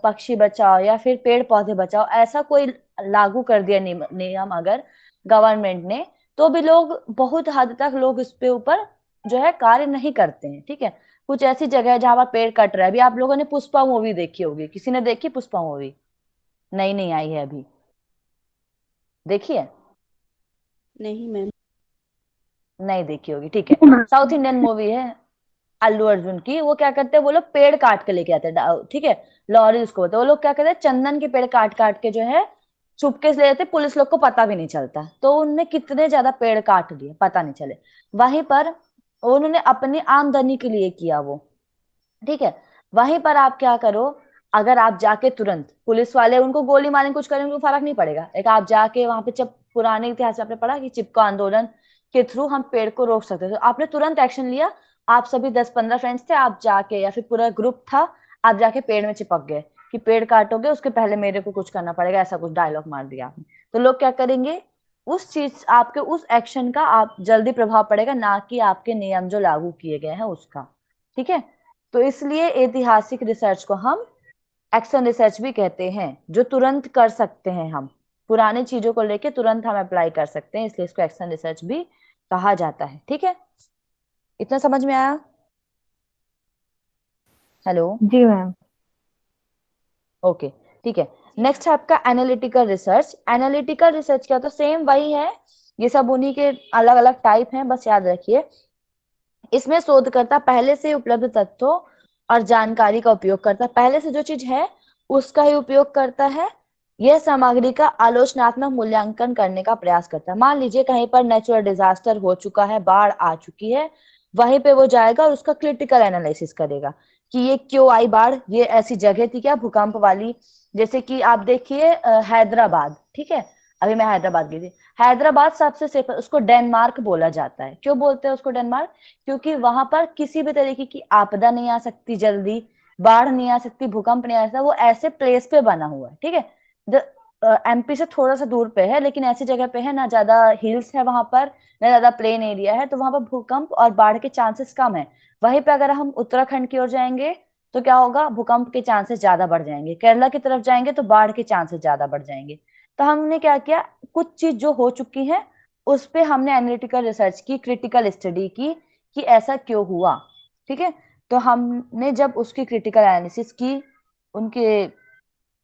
Speaker 1: पक्षी बचाओ या फिर पेड़ पौधे बचाओ। ऐसा कोई लागू कर दिया नियम अगर गवर्नमेंट ने, तो भी लोग बहुत हद तक लोग इस पे ऊपर जो है कार्य नहीं करते हैं, ठीक है। कुछ ऐसी जगह है जहां पर पेड़ कट रहा है। अभी आप लोगों ने पुष्पा मूवी देखी होगी, किसी ने देखी पुष्पा मूवी? नई नहीं आई है अभी, देखी है?
Speaker 2: नहीं मैम।
Speaker 1: नहीं देखी होगी, ठीक है। साउथ इंडियन मूवी है अल्लू अर्जुन की। वो क्या करते हैं, वो लोग पेड़ काट के लेके आते हैं, ठीक है, लॉरी उसको बोलते हैं। वो लोग क्या करते हैं, चंदन के पेड़ काट काट के जो है चुपके से ले जाते, पुलिस लोग को पता भी नहीं चलता। तो उनने कितने ज्यादा पेड़ काट लिए पता नहीं चले। वहीं पर उन्होंने अपनी आमदनी के लिए किया वो, ठीक है। वहीं पर आप क्या करो, अगर आप जाके तुरंत पुलिस वाले उनको गोली मारेंगे कुछ करेंगे, उनको फर्क नहीं पड़ेगा। एक आप जाके वहां पे, जब पुराने इतिहास में आपने पढ़ा कि चिपको आंदोलन के थ्रू हम पेड़ को रोक सकते थे, तो आपने तुरंत एक्शन लिया। आप सभी 10-15 फ्रेंड्स थे, आप जाके, या फिर पूरा ग्रुप था, आप जाके पेड़ में चिपक गए कि पेड़ काटोगे उसके पहले मेरे को कुछ करना पड़ेगा, ऐसा कुछ डायलॉग मार दिया आपने। तो लोग क्या करेंगे, उस चीज आपके उस एक्शन का आप जल्दी प्रभाव पड़ेगा, ना कि आपके नियम जो लागू किए गए हैं उसका, ठीक है। तो इसलिए ऐतिहासिक रिसर्च को हम एक्शन रिसर्च भी कहते हैं, जो तुरंत कर सकते हैं हम, पुरानी चीजों को लेके तुरंत हम अप्लाई कर सकते हैं, इसलिए इसको एक्शन रिसर्च भी कहा जाता है, ठीक है। इतना समझ में आया? हेलो?
Speaker 12: जी मैम।
Speaker 1: ओके, ठीक है। नेक्स्ट है आपका एनालिटिकल रिसर्च। एनालिटिकल रिसर्च क्या होता है, सेम वही है, ये सब उन्हीं के अलग अलग टाइप हैं, बस याद रखिए। इसमें शोधकर्ता पहले से उपलब्ध तथ्यों और जानकारी का उपयोग करता है, पहले से जो चीज है उसका ही उपयोग करता है। यह सामग्री का आलोचनात्मक मूल्यांकन करने का प्रयास करता है। मान लीजिए कहीं पर नेचुरल डिजास्टर हो चुका है, बाढ़ आ चुकी है, वहीं पे वो जाएगा और उसका क्रिटिकल एनालिसिस करेगा कि ये क्यों आई बाढ़, ये ऐसी जगह थी क्या भूकंप वाली। जैसे कि आप देखिए हैदराबाद, ठीक है, अभी मैं हैदराबाद गई थी। हैदराबाद सबसे सेफ, उसको डेनमार्क बोला जाता है। क्यों बोलते हैं उसको डेनमार्क? क्योंकि वहां पर किसी भी तरीके की आपदा नहीं आ सकती जल्दी, बाढ़ नहीं आ सकती, भूकंप नहीं आ सकता, वो ऐसे प्लेस पे बना हुआ है, ठीक है। एमपी से थोड़ा सा दूर पे है, लेकिन ऐसी जगह पे है ना, ज्यादा हिल्स है वहां पर, ना ज्यादा प्लेन एरिया है, तो वहां पर भूकंप और बाढ़ के चांसेस कम है। वहीं पे अगर हम उत्तराखंड की ओर जाएंगे तो क्या होगा, भूकंप के चांसेस ज्यादा बढ़ जाएंगे। केरला की तरफ जाएंगे तो बाढ़ के चांसेस ज्यादा बढ़ जाएंगे। तो हमने क्या किया, कुछ चीज जो हो चुकी है उस पे हमने एनालिटिकल रिसर्च की, क्रिटिकल स्टडी की कि ऐसा क्यों हुआ, ठीक है। तो हमने जब उसकी क्रिटिकल एनालिसिस की, उनके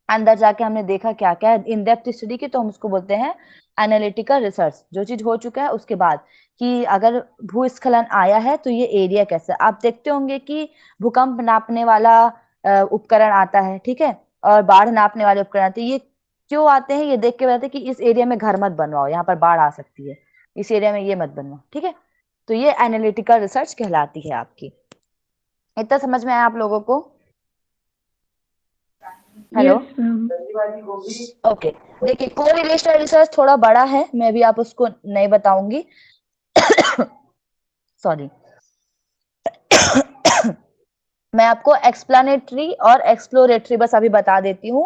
Speaker 1: अंदर जाके हमने देखा क्या क्या है, इन डेप्थ स्टडी की, तो हम उसको बोलते हैं एनालिटिकल रिसर्च। जो चीज हो चुका है उसके बाद, कि अगर भूस्खलन आया है तो ये एरिया कैसा है। आप देखते होंगे कि भूकंप नापने वाला उपकरण आता है, ठीक है, और बाढ़ नापने वाले उपकरण आते हैं। ये क्यों आते हैं, ये देख के बताते हैं कि इस एरिया में घर मत बनवाओ, यहाँ पर बाढ़ आ सकती है, इस एरिया में ये मत बनवाओ, ठीक है। तो ये एनालिटिकल रिसर्च कहलाती है आपकी। इतना समझ में आया आप लोगों को? हेलो।
Speaker 12: Yes ma'am.
Speaker 1: ओके, देखिए कोरिलेशनल रिसर्च थोड़ा बड़ा है, मैं भी आप उसको नहीं बताऊंगी। सॉरी। मैं आपको एक्सप्लेनेटरी और एक्सप्लोरेटरी बस अभी बता देती हूँ।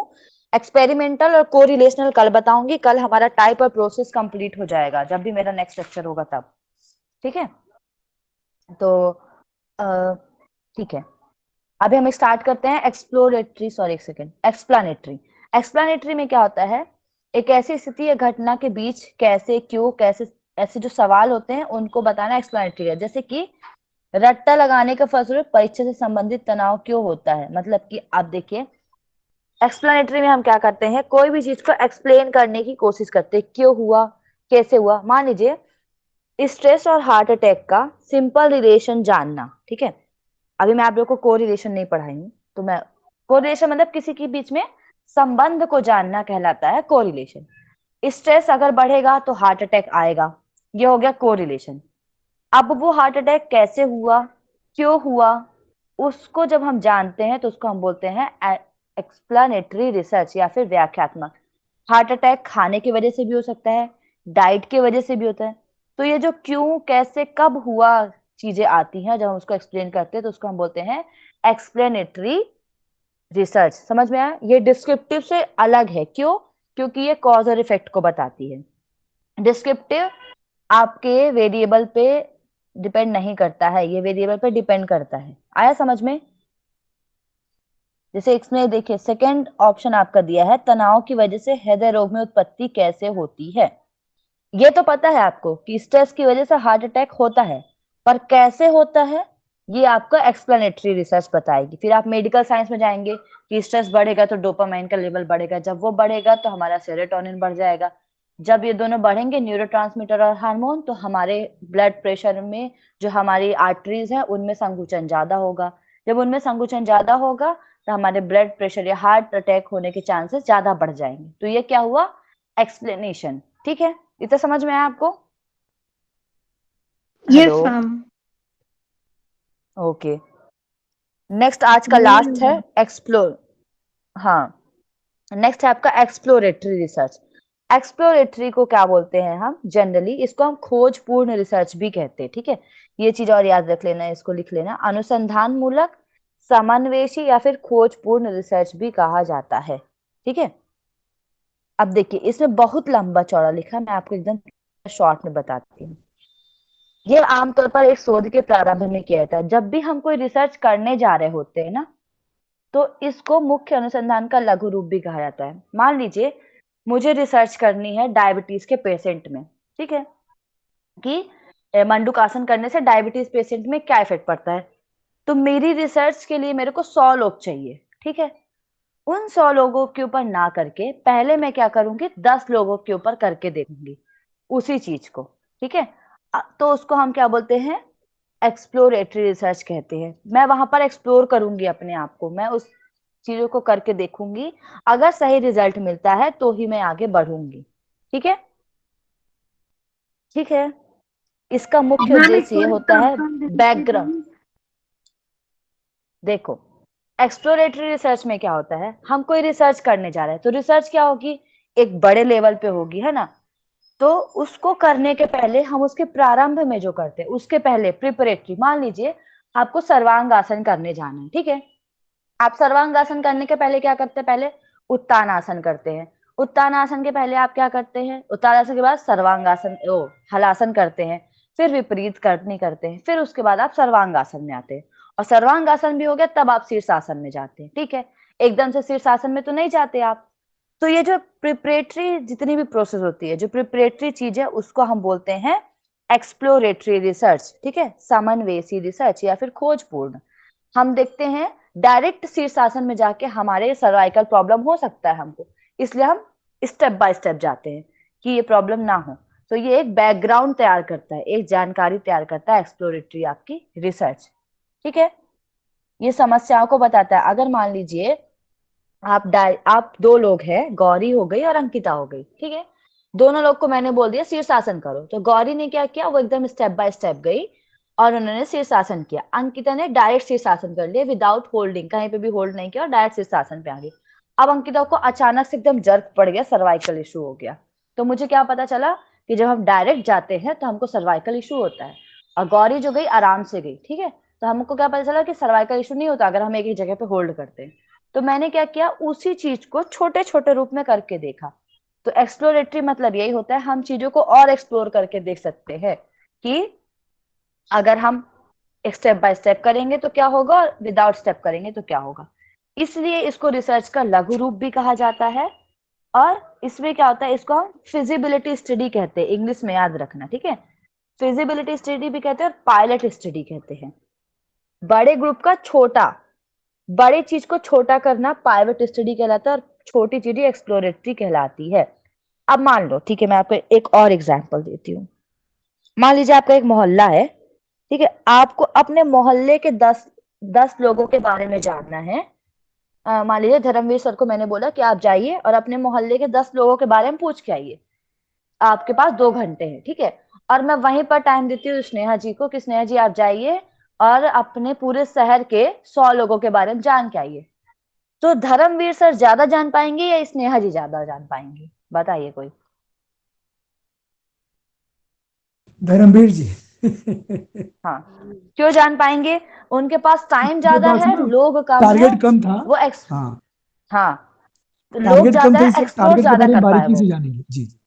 Speaker 1: एक्सपेरिमेंटल और कोरिलेशनल कल बताऊंगी। कल हमारा टाइप और प्रोसेस कंप्लीट हो जाएगा, जब भी मेरा नेक्स्ट लेक्चर होगा तब। ठीक है, तो ठीक है, अभी हम स्टार्ट करते हैं एक्सप्लोरेटरी, सॉरी एक सेकेंड, एक्सप्लेनेटरी। एक्सप्लेनेटरी में क्या होता है, एक ऐसी स्थिति या घटना के बीच कैसे, क्यों, कैसे, ऐसे जो सवाल होते हैं उनको बताना एक्सप्लेनेटरी है। जैसे कि रट्टा लगाने के फलस्वरूप परीक्षा से संबंधित तनाव क्यों होता है, मतलब कि आप देखिए एक्सप्लेनेटरी में हम क्या करते हैं, कोई भी चीज को एक्सप्लेन करने की कोशिश करते हैं, क्यों हुआ, कैसे हुआ। मान लीजिए स्ट्रेस और हार्ट अटैक का सिंपल रिलेशन जानना, ठीक है। अभी मैं आप लोग को कोरिलेशन नहीं पढ़ाई हूँ, तो मैं कोरिलेशन मतलब किसी के बीच में संबंध को जानना कहलाता है कोरिलेशन। स्ट्रेस अगर बढ़ेगा तो हार्ट अटैक आएगा, ये हो गया कोरिलेशन। अब वो हार्ट अटैक कैसे हुआ, क्यों हुआ, उसको जब हम जानते हैं तो उसको हम बोलते हैं एक्सप्लेनेटरी रिसर्च या फिर व्याख्यात्मक। हार्ट अटैक खाने की वजह से भी हो सकता है, डाइट की वजह से भी होता है। तो ये जो क्यों, कैसे, कब हुआ चीजें आती हैं, जब हम उसको एक्सप्लेन करते हैं तो उसको हम बोलते हैं एक्सप्लेनेटरी रिसर्च। समझ में आया? ये डिस्क्रिप्टिव से अलग है, क्यों? क्योंकि ये कॉज और इफेक्ट को बताती है। डिस्क्रिप्टिव आपके वेरिएबल पे डिपेंड नहीं करता है, ये वेरिएबल पे डिपेंड करता है। आया समझ में? जैसे इसमें देखिए सेकंड ऑप्शन आपका दिया है, तनाव की वजह से हृदय रोग में उत्पत्ति कैसे होती है। ये तो पता है आपको कि स्ट्रेस की वजह से हार्ट अटैक होता है, पर कैसे होता है ये आपको एक्सप्लेनेटरी रिसर्च बताएगी। फिर आप मेडिकल साइंस में जाएंगे कि स्ट्रेस बढ़ेगा तो डोपामाइन का लेवल बढ़ेगा, जब वो बढ़ेगा तो हमारा सेरोटोनिन बढ़ जाएगा, जब ये दोनों बढ़ेंगे न्यूरोट्रांसमीटर और हार्मोन, तो हमारे ब्लड प्रेशर में जो हमारी आर्टरीज है उनमें संकुचन ज्यादा होगा, जब उनमें संकुचन ज्यादा होगा तो हमारे ब्लड प्रेशर या हार्ट अटैक होने के चांसेस ज्यादा बढ़ जाएंगे। तो ये क्या हुआ, एक्सप्लेनेशन। ठीक है, इतना समझ में आया आपको?
Speaker 12: Yes
Speaker 1: hello,
Speaker 12: ma'am.
Speaker 1: Okay. Next आज का लास्ट है एक्सप्लोर, हाँ, नेक्स्ट है आपका एक्सप्लोरेटरी रिसर्च। एक्सप्लोरेटरी को क्या बोलते हैं हम जनरली, इसको हम खोजपूर्ण रिसर्च भी कहते हैं। ठीक है, ये चीज और याद रख लेना, इसको लिख लेना, अनुसंधान मूलक, समन्वेषी या फिर खोजपूर्ण रिसर्च भी कहा जाता है। ठीक है, अब देखिए इसमें बहुत लंबा चौड़ा लिखा, मैं आपको एकदम शॉर्ट में बताती हूँ। ये आमतौर पर एक शोध के प्रारंभ में किया जाता है। जब भी हम कोई रिसर्च करने जा रहे होते हैं ना, तो इसको मुख्य अनुसंधान का लघु रूप भी कहा जाता है। मान लीजिए मुझे रिसर्च करनी है डायबिटीज के पेशेंट में, ठीक है, कि मंडूकासन करने से डायबिटीज पेशेंट में क्या इफेक्ट पड़ता है। तो मेरी रिसर्च के लिए मेरे को 100 लोग चाहिए, ठीक है। उन 100 लोगों के ऊपर ना करके पहले मैं क्या करूंगी, 10 लोगों के ऊपर करके देखूंगी उसी चीज को। ठीक है, तो उसको हम क्या बोलते हैं, एक्सप्लोरेटरी रिसर्च कहते हैं। मैं वहां पर एक्सप्लोर करूंगी अपने आप को, मैं उस चीजों को करके देखूंगी, अगर सही रिजल्ट मिलता है तो ही मैं आगे बढ़ूंगी। ठीक है, ठीक है, इसका मुख्य
Speaker 12: मैम एक
Speaker 1: उद्देश्य ये
Speaker 12: और
Speaker 1: होता है
Speaker 12: एग्जांपल दे दीजिए
Speaker 1: बैकग्राउंड।
Speaker 12: प्लीज।
Speaker 1: देखो एक्सप्लोरेटरी रिसर्च में क्या होता है, हम कोई रिसर्च करने जा रहे हैं तो रिसर्च क्या होगी, एक बड़े लेवल पे होगी, है ना। तो उसको करने के पहले हम उसके प्रारंभ में जो करते हैं उसके पहले प्रिपरेटरी, मान लीजिए आपको सर्वांगासन करने जाना है, ठीक है। आप सर्वांगासन करने के पहले क्या करते हैं, पहले उत्तानासन करते हैं। उत्तानासन के पहले आप क्या करते हैं, उत्तानासन के बाद सर्वांगासन हलासन करते हैं, फिर विपरीत करनी करते हैं, फिर उसके बाद आप सर्वांगासन में आते हैं, और सर्वांगासन भी हो गया तब आप शीर्षासन में जाते हैं। ठीक है, एकदम से शीर्षासन में तो नहीं जाते आप। तो ये जो प्रिपरेटरी जितनी भी प्रोसेस होती है, जो प्रिपरेटरी चीज है, उसको हम बोलते हैं एक्सप्लोरेटरी रिसर्च। ठीक है, समन्वेषी रिसर्च या फिर खोजपूर्ण। हम देखते हैं डायरेक्ट शीर्षासन में जाके हमारे सर्वाइकल प्रॉब्लम हो सकता है हमको, इसलिए हम स्टेप बाय स्टेप जाते हैं कि ये प्रॉब्लम ना हो। तो ये एक बैकग्राउंड तैयार करता है, एक जानकारी तैयार करता है एक्सप्लोरेटरी आपकी रिसर्च। ठीक है, ये समस्याओं को बताता है। अगर मान लीजिए आप 2 लोग हैं, गौरी हो गई और अंकिता हो गई, ठीक है। दोनों लोग को मैंने बोल दिया शीर्षासन करो, तो गौरी ने क्या किया, वो एकदम स्टेप बाय स्टेप गई और उन्होंने शीर्षासन किया। अंकिता ने डायरेक्ट शीर्षासन कर लिया विदाउट होल्डिंग, कहीं पे भी होल्ड नहीं किया और डायरेक्ट शीर्षासन पे आ गई। अब अंकिता को अचानक से एकदम जर्क पड़ गया, सर्वाइकल इशू हो गया। तो मुझे क्या पता चला कि जब हम डायरेक्ट जाते हैं तो हमको सर्वाइकल इशू होता है। और गौरी जो गई आराम से गई, ठीक है, तो हमको क्या पता चला कि सर्वाइकल इशू नहीं होता अगर हम एक ही जगह पे होल्ड करते हैं। तो मैंने क्या किया, उसी चीज को छोटे छोटे रूप में करके देखा। तो एक्सप्लोरेटरी मतलब यही होता है, हम चीजों को और एक्सप्लोर करके देख सकते हैं कि अगर हम स्टेप बाय स्टेप करेंगे तो क्या होगा और विदाउट स्टेप करेंगे तो क्या होगा। इसलिए इसको रिसर्च का लघु रूप भी कहा जाता है। और इसमें क्या होता है, इसको हम फिजिबिलिटी स्टडी कहते हैं, इंग्लिश में याद रखना, ठीक है। फिजिबिलिटी स्टडी भी कहते हैं और पायलट स्टडी कहते हैं। बड़े ग्रुप का छोटा, बड़ी चीज को छोटा करना पायलट स्टडी कहलाता है और छोटी चीज एक्सप्लोरेटरी कहलाती है। अब मान लो, ठीक है, मैं आपको एक और एग्जांपल देती हूँ। मान लीजिए आपका एक मोहल्ला है, ठीक है, आपको अपने मोहल्ले के 10 लोगों के बारे में जानना है। मान लीजिए धर्मवीर सर को मैंने बोला कि आप जाइए और अपने मोहल्ले के 10 लोगों के बारे में पूछ के आइए। आपके पास 2 घंटे हैं, ठीक है। और मैं वहीं पर टाइम देती हूँ स्नेहा जी को कि स्नेहा जी आप जाइए और अपने पूरे शहर के 100 लोगों के बारे में जान के आइए। तो धर्मवीर सर ज्यादा जान पाएंगे या स्नेहा जी ज्यादा जान पाएंगे, बताइए कोई।
Speaker 6: धर्मवीर जी।
Speaker 1: हाँ, क्यों जान पाएंगे? उनके पास टाइम
Speaker 6: उनके
Speaker 1: ज्यादा
Speaker 6: पास
Speaker 1: है,
Speaker 6: ना
Speaker 1: लोग कम है,
Speaker 6: टारगेट कम था।
Speaker 1: वो
Speaker 6: हाँ,
Speaker 1: हाँ, तो लोग
Speaker 6: टारगेट कम
Speaker 1: ज्यादा
Speaker 6: था,
Speaker 1: है,
Speaker 6: इसलिए
Speaker 1: एक्सप्लोर
Speaker 6: टारगेट के
Speaker 1: ज्यादा
Speaker 6: बारे में
Speaker 1: कर पाए
Speaker 6: बारीकी
Speaker 1: वो।
Speaker 6: से जानेंगे। जी जी,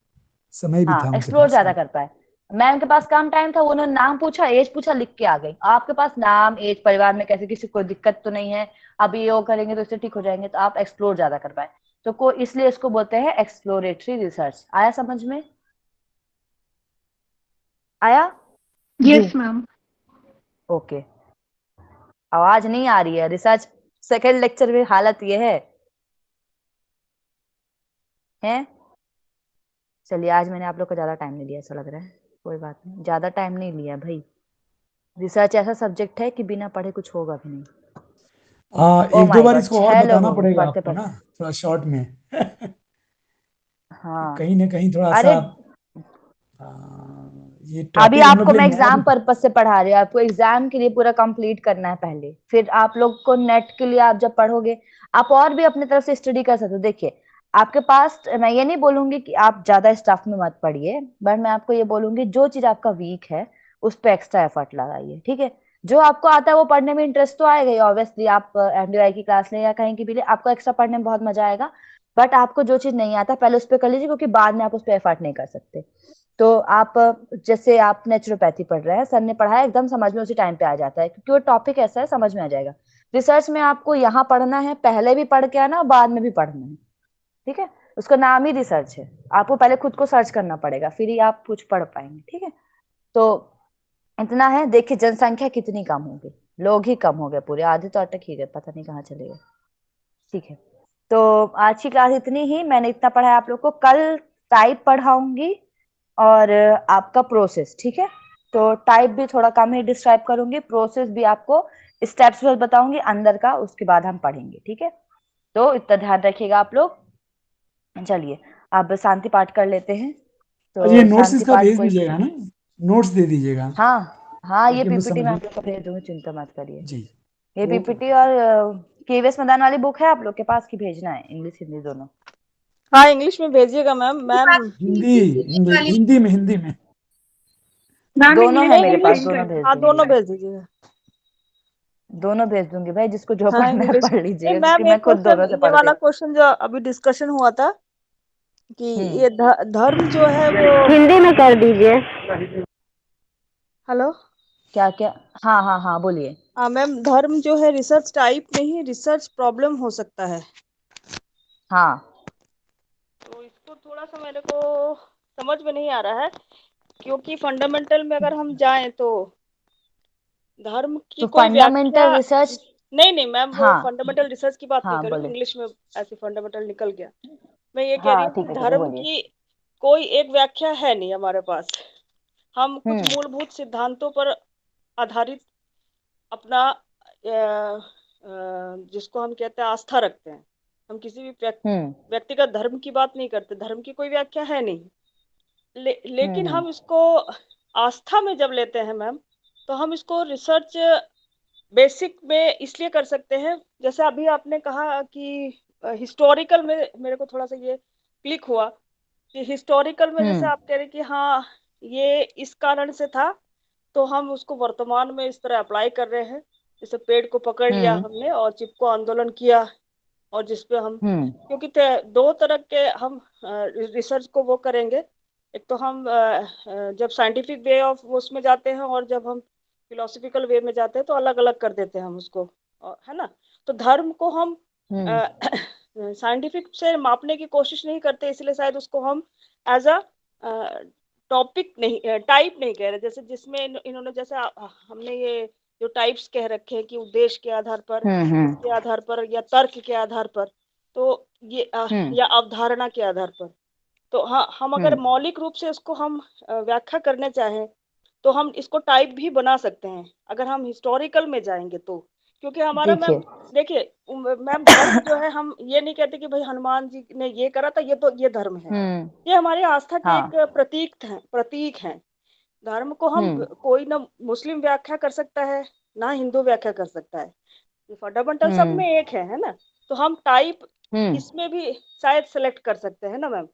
Speaker 6: समय भी
Speaker 1: हाँ,
Speaker 6: था उनके
Speaker 1: एक्सप्लोर
Speaker 6: पास।
Speaker 1: ज्यादा
Speaker 6: हाँ,
Speaker 1: कर पाए। मैम के पास कम टाइम था, उन्होंने नाम पूछा, एज पूछा, लिख के आ गई। आपके पास नाम, एज, परिवार में कैसे किसी को कोई दिक्कत तो नहीं है, अब ये वो करेंगे तो इससे ठीक हो जाएंगे, तो आप एक्सप्लोर ज्यादा कर पाए। तो को इसलिए इसको बोलते हैं एक्सप्लोरेटरी रिसर्च। आया समझ में? आया?
Speaker 5: Yes ma'am.
Speaker 1: ओके। आवाज नहीं आ रही है, रिसर्च सेकेंड लेक्चर में हालत ये है हैं। चलिए, आज मैंने आप लोग को ज्यादा टाइम नहीं लिया ऐसा लग रहा है। कोई बात नहीं, ज्यादा टाइम नहीं लिया भाई। रिसर्च ऐसा सब्जेक्ट है कि बिना पढ़े कुछ होगा भी नहीं। ओ
Speaker 6: एक दो
Speaker 1: माय
Speaker 6: बार
Speaker 1: गॉड,
Speaker 6: इसको और
Speaker 1: 6 लोग
Speaker 6: बताना
Speaker 1: हो गए
Speaker 6: पड़ेगा
Speaker 1: पढ़ते
Speaker 6: आपको ना,
Speaker 1: पढ़ते।
Speaker 6: थोड़ा शॉर्ट में।
Speaker 1: हाँ,
Speaker 6: कहीं ना कहीं थोड़ा सा
Speaker 1: अरे
Speaker 6: आ, ये
Speaker 1: अभी
Speaker 6: टॉपिक हम लोग
Speaker 1: आपको
Speaker 6: के
Speaker 1: मैं
Speaker 6: लिए नया भी
Speaker 1: एग्जाम
Speaker 6: था।
Speaker 1: पर्पज से पढ़ा रही हूँ, आपको एग्जाम के लिए पूरा कंप्लीट करना है पहले, फिर आप लोग को नेट के लिए आप जब पढ़ोगे आप और भी अपनी तरफ से स्टडी कर सकते हो। देखिए, आपके पास, मैं ये नहीं बोलूंगी कि आप ज्यादा स्टफ में मत पढ़िए, बट मैं आपको ये बोलूंगी जो चीज आपका वीक है उस पर एक्स्ट्रा एफर्ट लगाइए, ठीक है। जो आपको आता है वो पढ़ने में इंटरेस्ट तो आएगा ही, ऑब्वियसली आप एमडीआई की क्लास लें या कहीं की भी ले, आपको एक्स्ट्रा पढ़ने में बहुत मजा आएगा। बट आपको जो चीज नहीं आता पहले उस पर कर लीजिए, क्योंकि बाद में आप उस पर एफर्ट नहीं कर सकते। तो आप, जैसे आप नेचुरोपैथी पढ़ रहे हैं, सर ने पढ़ाया, एकदम समझ में उसी टाइम पे आ जाता है, क्योंकि वो टॉपिक ऐसा है, समझ में आ जाएगा। रिसर्च में आपको यहाँ पढ़ना है, पहले भी पढ़ के आना और बाद में भी पढ़ना है, ठीक है। उसका नाम ही रिसर्च है, आपको पहले खुद को सर्च करना पड़ेगा, फिर ही आप कुछ पढ़ पाएंगे, ठीक है। तो इतना है। देखिए, जनसंख्या कितनी कम हो गई, लोग ही कम हो गए, पूरे आधे तो अटक ही गए, पता नहीं कहाँ चले गए, ठीक है। तो आज की क्लास इतनी ही, मैंने इतना पढ़ाया आप लोग को। कल टाइप पढ़ाऊंगी और आपका प्रोसेस, ठीक है। तो टाइप भी थोड़ा कम ही डिस्क्राइब करूंगी, प्रोसेस भी आपको स्टेप्स बताऊंगी अंदर का, उसके बाद हम पढ़ेंगे, ठीक है। तो इतना ध्यान रखिएगा आप लोग। चलिए, अब शांति पाठ कर लेते हैं।
Speaker 6: अच्छा, ये
Speaker 1: तो
Speaker 6: नोट्स
Speaker 1: शांति
Speaker 6: इसका
Speaker 1: पाठ
Speaker 6: भेज
Speaker 1: कोई,
Speaker 6: दीजिएगा ना, नोट्स दे दीजिएगा
Speaker 1: हाँ हाँ, ये
Speaker 6: ताकि हम लोग
Speaker 1: पीपीटी मैं
Speaker 6: समझ
Speaker 1: आप लोग को भेज दूंगी, चिंता मत करिए।
Speaker 6: जी।
Speaker 1: ये
Speaker 6: ओके,
Speaker 1: पीपीटी और केवीएस मैदान वाली बुक है आप लोग के पास की, भेजना है इंग्लिश हिंदी दोनों?
Speaker 10: हाँ, इंग्लिश में भेजिएगा मैम। मैम
Speaker 6: हिंदी हिंदी हिंदी में, हिंदी में।
Speaker 5: मैम
Speaker 1: दोनों है
Speaker 5: इंग्लिश
Speaker 1: मेरे
Speaker 5: में
Speaker 1: पास,
Speaker 5: सेंड
Speaker 1: दोनों
Speaker 5: कर
Speaker 1: भेज
Speaker 10: हाँ,
Speaker 1: दूंगी।
Speaker 10: दोनों भेज दीजिएगा।
Speaker 1: दोनों भेज दूंगी भाई, जिसको जो
Speaker 10: हाँ,
Speaker 1: पढ़ना है
Speaker 10: इंग्लिश।
Speaker 1: पढ़
Speaker 10: नहीं
Speaker 1: लीजिएगा, क्योंकि
Speaker 10: मैम,
Speaker 1: मैं
Speaker 10: एक
Speaker 1: खुद
Speaker 10: क्वेश्चन,
Speaker 1: दोनों से
Speaker 10: ये
Speaker 1: पढ़ती
Speaker 10: वाला
Speaker 1: हूँ।
Speaker 10: क्वेश्चन जो अभी डिस्कशन हुआ था कि
Speaker 1: हम्म,
Speaker 10: ये धर्म जो है वो,
Speaker 11: हिंदी में कर दीजिए।
Speaker 10: हेलो,
Speaker 1: क्या क्या? हाँ हाँ हाँ, बोलिए।
Speaker 10: हाँ मैम, धर्म जो है रिसर्च टाइप नहीं, रिसर्च प्रॉब्लम हो सकता है।
Speaker 1: हाँ,
Speaker 10: तो इसको थोड़ा सा मेरे को समझ में नहीं आ रहा है, क्योंकि फंडामेंटल में अगर हम जाएं तो धर्म की
Speaker 1: तो
Speaker 10: कोई व्याख्या,
Speaker 1: फंडामेंटल रिसर्च,
Speaker 10: नहीं नहीं मैम, वो
Speaker 1: हाँ
Speaker 10: फंडामेंटल रिसर्च की बात नहीं
Speaker 1: हाँ
Speaker 10: कर रही हूँ,
Speaker 1: बोले,
Speaker 10: इंग्लिश में ऐसे फंडामेंटल निकल गया। मैं ये कह रही
Speaker 1: हाँ
Speaker 10: हूँ कि
Speaker 1: ठीक है
Speaker 10: धर्म
Speaker 1: बोलिए।
Speaker 10: की कोई एक व्याख्या है नहीं हमारे पास। हम कुछ
Speaker 1: हम्म
Speaker 10: मूलभूत सिद्धांतों पर आधारित अपना जिसको हम कहते हैं आस्था रखते हैं। हम किसी भी
Speaker 1: हम्म
Speaker 10: व्यक्तिगत धर्म की बात नहीं करते, धर्म की कोई व्याख्या है नहीं। लेकिन
Speaker 1: हम्म
Speaker 10: हम इसको आस्था में जब लेते हैं मैम, तो हम इसको रिसर्च बेसिक में इसलिए कर सकते हैं। जैसे अभी आपने कहा कि हिस्टोरिकल में मेरे को थोड़ा सा ये क्लिक हुआ कि हिस्टोरिकल में जैसे आप कह रहे कि हाँ ये इस कारण से था, तो हम उसको वर्तमान में इस तरह अप्लाई कर रहे हैं। जैसे पेड़ को पकड़ लिया हमने और चिपको आंदोलन किया, और जिसपे हम क्योंकि दो तरह के हम रिसर्च को वो करेंगे। एक तो हम जब साइंटिफिक वे ऑफ उसमें जाते हैं, और जब हम फिलोसफिकल वे में जाते हैं तो अलग अलग कर देते हैं हम उसको, है ना। तो धर्म को हम साइंटिफिक से मापने की कोशिश नहीं करते, इसलिए शायद उसको हम एज अ टॉपिक नहीं, टाइप नहीं कह रहे। जैसे जिसमें इन्होंने जैसे हमने ये जो टाइप्स कह रखे हैं कि उद्देश्य के आधार पर, इसके आधार पर, या तर्क के आधार पर, तो ये या अवधारणा के आधार पर। तो हाँ, हम अगर मौलिक रूप से इसको हम व्याख्या करने चाहें तो हम इसको टाइप भी बना सकते हैं, अगर हम हिस्टोरिकल में जाएंगे तो। क्योंकि हमारा मैम देखिए मैम, धर्म जो है, हम ये नहीं कहते कि भाई हनुमान जी ने ये करा था ये तो ये धर्म है। ये हमारी आस्था के एक प्रतीक हैं। धर्म को हम कोई ना मुस्लिम व्याख्या कर सकता है, ना हिंदू व्याख्या कर सकता है। ये फंडामेंटल सब में एक है ना। तो हम टाइप इसमें भी शायद सेलेक्ट कर सकते हैं ना मैम,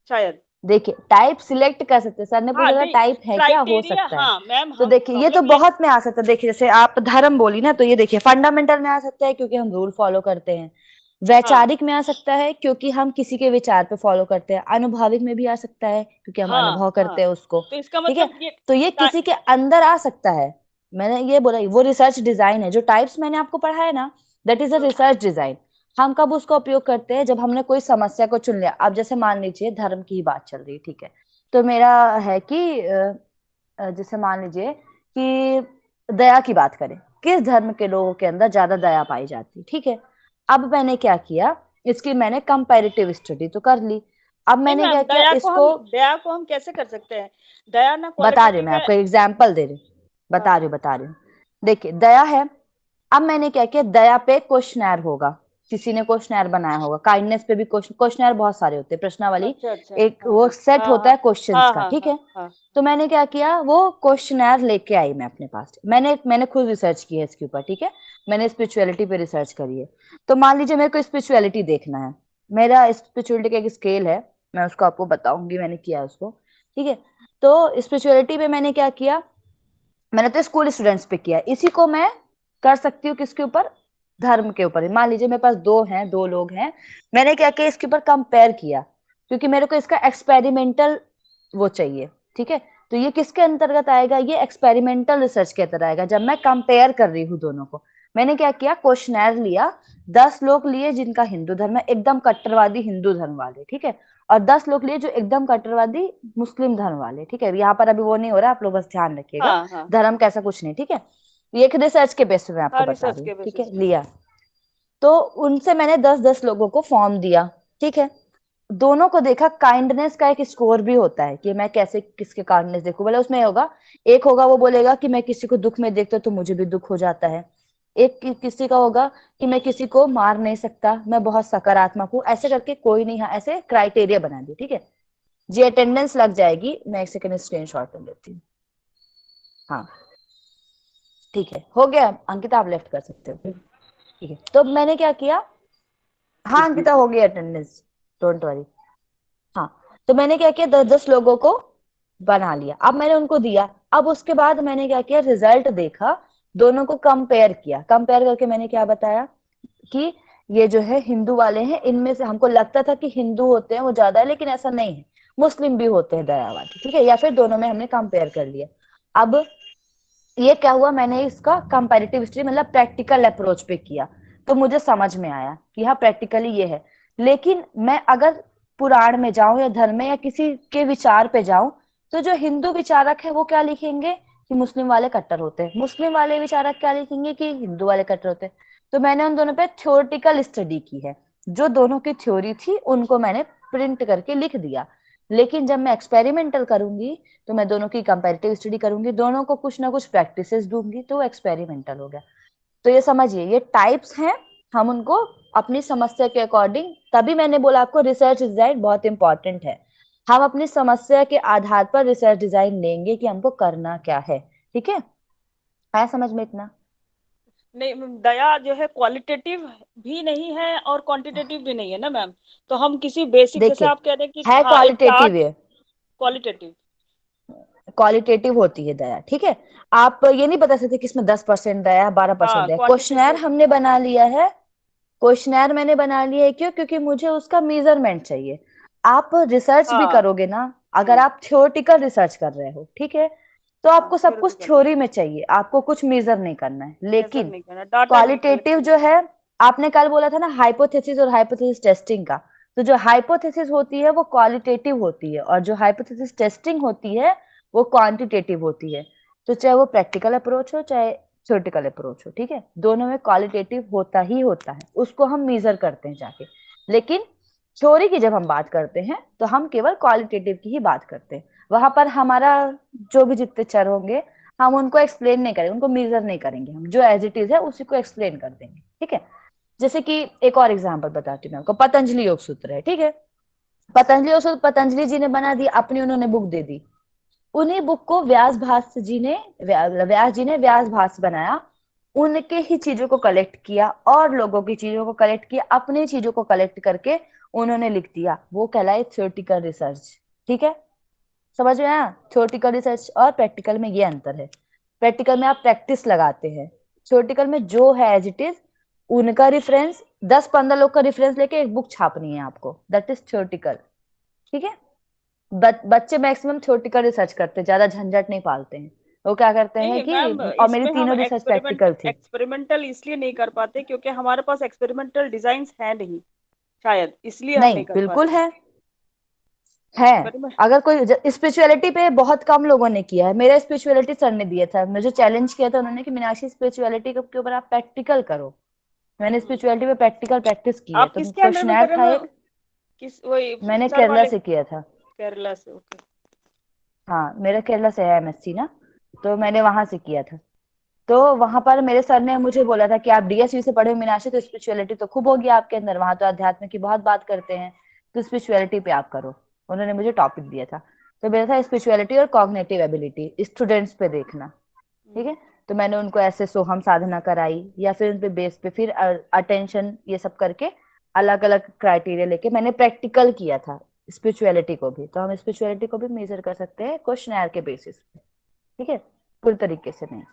Speaker 10: शायद।
Speaker 1: देखिए टाइप सिलेक्ट कर सकते हैं, सर ने पूछा टाइप है क्या, हो सकता है।
Speaker 10: मैम,
Speaker 1: तो देखिए ये तो बहुत में आ सकता है। देखिए जैसे आप धर्म बोली ना, तो ये देखिए फंडामेंटल में आ सकता है क्योंकि हम रूल फॉलो करते हैं। वैचारिक में आ सकता है क्योंकि हम किसी के विचार पे फॉलो करते हैं। अनुभाविक में भी आ सकता है क्योंकि हम अनुभव करते हैं उसको।
Speaker 10: तो इसका
Speaker 1: ठीक है,
Speaker 10: मतलब
Speaker 1: तो ये किसी के अंदर आ सकता है। मैंने ये बोला वो रिसर्च डिजाइन है। जो टाइप्स मैंने आपको पढ़ाया ना, that is a research design. हम कब उसका उपयोग करते हैं, जब हमने कोई समस्या को चुन लिया। अब जैसे मान लीजिए धर्म की ही बात चल रही है, ठीक है, तो मेरा है कि जैसे मान लीजिए कि दया की बात करें, किस धर्म के लोगों के अंदर ज्यादा दया पाई जाती है। ठीक है, अब मैंने क्या किया, इसकी मैंने कंपैरेटिव स्टडी तो कर ली। अब मैंने क्या किया, इसको
Speaker 10: दया को हम कैसे कर सकते हैं? दया ना
Speaker 1: बता रही हूँ, मैं आपको एग्जाम्पल दे रही हूँ, बता रही हूँ। देखिए दया है। अब मैंने क्या किया, दया पे क्वेश्चनर होगा, किसी ने क्वेश्चनर बनाया होगा। काइंडनेस पे भी क्वेश्चनर बहुत सारे होते हैं, प्रश्नावली। एक वो सेट होता है क्वेश्चंस का, ठीक है। तो मैंने क्या किया, वो क्वेश्चनर लेके आई मैं अपने पास। मैंने खुद रिसर्च की है इसके ऊपर, ठीक है। मैंने स्पिरिचुअलिटी पे रिसर्च करी है। तो मान लीजिए मेरे को स्पिरिचुअलिटी देखना है, मेरा स्पिरिचुअलिटी का एक स्केल है, मैं उसको आपको बताऊंगी, मैंने किया है उसको, ठीक है। तो स्पिरिचुअलिटी पे मैंने क्या किया, मैंने तो स्कूल स्टूडेंट्स पे किया। इसी को मैं कर सकती हूँ किसके ऊपर, धर्म के ऊपर। मान लीजिए मेरे पास दो लोग हैं, मैंने क्या किया, इसके ऊपर कंपेयर किया, क्योंकि मेरे को इसका एक्सपेरिमेंटल वो चाहिए, ठीक है। तो ये किसके अंतर्गत आएगा, ये एक्सपेरिमेंटल रिसर्च के अंतर्गत आएगा। जब मैं कंपेयर कर रही हूँ दोनों को, मैंने क्या किया, क्वेश्चनर लिया, 10 लोग लिए जिनका हिंदू धर्म है, एकदम कट्टरवादी हिंदू धर्म वाले, ठीक है, और 10 लोग लिए जो एकदम कट्टरवादी मुस्लिम धर्म वाले, ठीक है। यहाँ पर अभी वो नहीं हो रहा, आप लोग बस ध्यान रखिएगा, धर्म कैसा कुछ नहीं, ठीक है। ये एक रिसर्च के बेस पे मैं आपको बता रही हूँ, ठीक है। लिया, तो उनसे मैंने 10-10 लोगों को फॉर्म दिया, ठीक है। दोनों को देखा, काइंडनेस का एक स्कोर भी होता है कि मैं कैसे किसके काइंडनेस देखूं। बोले उसमें होगा, एक होगा वो बोलेगा कि मैं किसी को दुख में देखता तो मुझे भी दुख हो जाता है। एक किसी का होगा कि मैं किसी को मार नहीं सकता, मैं बहुत सकारात्मक हूँ। ऐसे करके कोई नहीं, ऐसे क्राइटेरिया बना दी, ठीक है जी। अटेंडेंस लग जाएगी, मैं एक सेकंड स्क्रीनशॉट ले लेती हूँ। हाँ ठीक है, हो गया अंकिता, आप लेफ्ट कर सकते हो, ठीक है। तो मैंने क्या किया, हाँ अंकिता हो गई अटेंडेंस, डोंट वरी। हाँ, तो मैंने क्या किया, 10-10 लोगों को बना लिया। अब मैंने उनको दिया। अब उसके बाद मैंने क्या किया, रिजल्ट देखा, दोनों को कंपेयर किया। कंपेयर करके मैंने क्या बताया कि ये जो है हिंदू वाले हैं, इनमें से हमको लगता था कि हिंदू होते हैं वो ज्यादा है, लेकिन ऐसा नहीं है, मुस्लिम भी होते हैं दयावादी, ठीक है। या फिर दोनों में हमने कंपेयर कर लिया। अब ये क्या हुआ, मैंने इसका कंपैरेटिव स्टडी मतलब प्रैक्टिकल अप्रोच पे किया, तो मुझे समझ में आया कि हाँ प्रैक्टिकली ये है। लेकिन मैं अगर पुराण में जाऊं या धर्म में या किसी के विचार पे जाऊं, तो जो हिंदू विचारक है वो क्या लिखेंगे कि मुस्लिम वाले कट्टर होते हैं, मुस्लिम वाले विचारक क्या लिखेंगे कि हिंदू वाले कट्टर होते हैं। तो मैंने उन दोनों पे थ्योरेटिकल स्टडी की है, जो दोनों की थ्योरी थी उनको मैंने प्रिंट करके लिख दिया। लेकिन जब मैं एक्सपेरिमेंटल करूंगी तो मैं दोनों की कंपैरेटिव स्टडी करूंगी, दोनों को कुछ ना कुछ प्रैक्टिसेस दूंगी, तो एक्सपेरिमेंटल हो गया। तो ये समझिए, ये टाइप्स हैं, हम उनको अपनी समस्या के अकॉर्डिंग, तभी मैंने बोला आपको रिसर्च डिजाइन बहुत इंपॉर्टेंट है। हम अपनी समस्या के आधार पर रिसर्च डिजाइन लेंगे कि हमको करना क्या है, ठीक है। आया समझ में इतना?
Speaker 10: नहीं मैम, दया जो है क्वालिटेटिव भी नहीं है और क्वांटिटेटिव भी नहीं है ना मैम। तो हम किसी बेसिक, जैसे
Speaker 1: देखिए
Speaker 10: आप कह रहे हैं कि
Speaker 1: है
Speaker 10: हाँ एक
Speaker 1: क्वालिटेटिव
Speaker 10: चार्ट,
Speaker 1: है,
Speaker 10: क्वालिटेटिव।
Speaker 1: क्वालिटेटिव होती है दया, ठीक है। आप ये नहीं बता सकते कि इसमें 10% दया है, 12%
Speaker 10: हाँ
Speaker 1: दया। Questionnaire
Speaker 10: quantitative.
Speaker 1: हमने बना लिया है, क्वेश्चनर मैंने बना लिया है, क्यों? क्योंकि मुझे उसका मेजरमेंट चाहिए। आप रिसर्च भी
Speaker 10: हाँ।
Speaker 1: करोगे ना, अगर आप थ्योरेटिकल रिसर्च कर रहे हो, ठीक है, तो आपको सब कुछ
Speaker 10: थ्योरेटिकल
Speaker 1: थ्योरी में चाहिए, आपको कुछ मेजर नहीं करना है।
Speaker 10: मेजर
Speaker 1: लेकिन
Speaker 10: नहीं करना, डाटा नहीं कलेक्ट
Speaker 1: क्वालिटेटिव जो
Speaker 10: करना।
Speaker 1: है, आपने कल बोला था ना हाइपोथेसिस और हाइपोथेसिस टेस्टिंग का, तो जो हाइपोथेसिस होती है वो क्वालिटेटिव होती है, और जो हाइपोथेसिस टेस्टिंग होती है वो क्वांटिटेटिव होती है। तो चाहे वो प्रैक्टिकल अप्रोच हो चाहे थ्योरेटिकल अप्रोच हो, ठीक है, दोनों में क्वालिटेटिव होता ही होता है, उसको हम मेजर करते हैं जाके। लेकिन थ्योरी की जब हम बात करते हैं तो हम केवल क्वालिटेटिव की ही बात करते हैं। वहां पर हमारा जो भी जितने चर होंगे हम उनको एक्सप्लेन नहीं करेंगे, उनको मेजर नहीं करेंगे, हम जो एज इट इज है उसी को एक्सप्लेन कर देंगे, ठीक है। जैसे कि एक और एग्जांपल बताती हूँ मैं आपको, पतंजलि योग सूत्र है, ठीक है। पतंजलि योग सूत्र पतंजलि जी ने बना दिया, अपनी उन्होंने बुक दे दी। उन्हीं बुक को व्यास जी ने व्यास भाष्य बनाया, उनके ही चीजों को कलेक्ट किया और लोगों की चीजों को कलेक्ट किया, अपनी चीजों को कलेक्ट करके उन्होंने लिख दिया, वो कहलाए थ्योरेटिकल रिसर्च, ठीक है। समझ में आया? थ्योरेटिकल रिसर्च और प्रैक्टिकल में ये अंतर है। प्रैक्टिकल में आप प्रैक्टिस लगाते हैं, थ्योरेटिकल में जो है एज इट इज उनका रेफरेंस, 10-15 लोग का रेफरेंस लेके एक बुक छापनी है आपको, दैट इज थ्योरेटिकल, ठीक है। बच्चे मैक्सिमम थ्योरेटिकल रिसर्च करते हैं, ज्यादा झंझट नहीं पालते हैं। वो क्या करते हैं
Speaker 10: नहीं
Speaker 1: कि,
Speaker 10: मैम,
Speaker 1: और मेरी
Speaker 10: इसमें हम
Speaker 1: तीनों रिसर्च प्रैक्टिकल थी।
Speaker 10: एक्सपेरिमेंटल इसलिए नहीं कर पाते क्योंकि हमारे पास एक्सपेरिमेंटल डिजाइंस है नहीं, शायद इसलिए हम
Speaker 1: नहीं
Speaker 10: नहीं कर
Speaker 1: बिल्कुल
Speaker 10: पाते।
Speaker 1: है।
Speaker 10: एक्सपेरिमेंट।
Speaker 1: अगर कोई स्पिरिचुअलिटी पे बहुत कम लोगों ने किया है, मेरा स्पिरिचुअलिटी सर ने दिया था, मुझे चैलेंज किया था उन्होंने कि मीनाक्षी स्पिरिचुअलिटी के ऊपर आप प्रैक्टिकल करो। मैंने स्पिरिचुअलिटी पे प्रैक्टिकल प्रैक्टिस की है।
Speaker 10: आप
Speaker 1: तो
Speaker 10: किसके अंडर में
Speaker 1: क्वेश्चनर
Speaker 10: कर रहे
Speaker 1: था
Speaker 10: हैं
Speaker 1: एक,
Speaker 10: मैम? किस, वही
Speaker 1: मैंने
Speaker 10: सर
Speaker 1: केरला
Speaker 10: वाले?
Speaker 1: से किया था।
Speaker 10: केरला से, ओके।
Speaker 1: हाँ मेरा केरला से है एमएससी ना, तो मैंने वहां से किया था। तो वहां पर मेरे सर ने मुझे बोला था कि आप डीएसयू से पढ़े हो मीनाक्षी, तो स्पिरिचुअलिटी तो खूब होगी आपके अंदर, वहां तो अध्यात्म की बहुत बात करते हैं, तो स्पिरिचुअलिटी पे आप करो। उन्होंने मुझे टॉपिक दिया था, तो मेरा था स्पिरिचुअलिटी और कॉग्निटिव एबिलिटी स्टूडेंट्स पे देखना, ठीक है। तो मैंने उनको ऐसे सोहम साधना कराई, या फिर उन पे बेस पे फिर अटेंशन, ये सब करके अलग अलग क्राइटेरिया लेके मैंने प्रैक्टिकल किया था स्पिरिचुअलिटी को भी। तो हम स्पिरिचुअलिटी को भी मेजर कर सकते हैं क्वेश्चनर के बेसिस पे, ठीक है, पूरी तरीके से नहीं।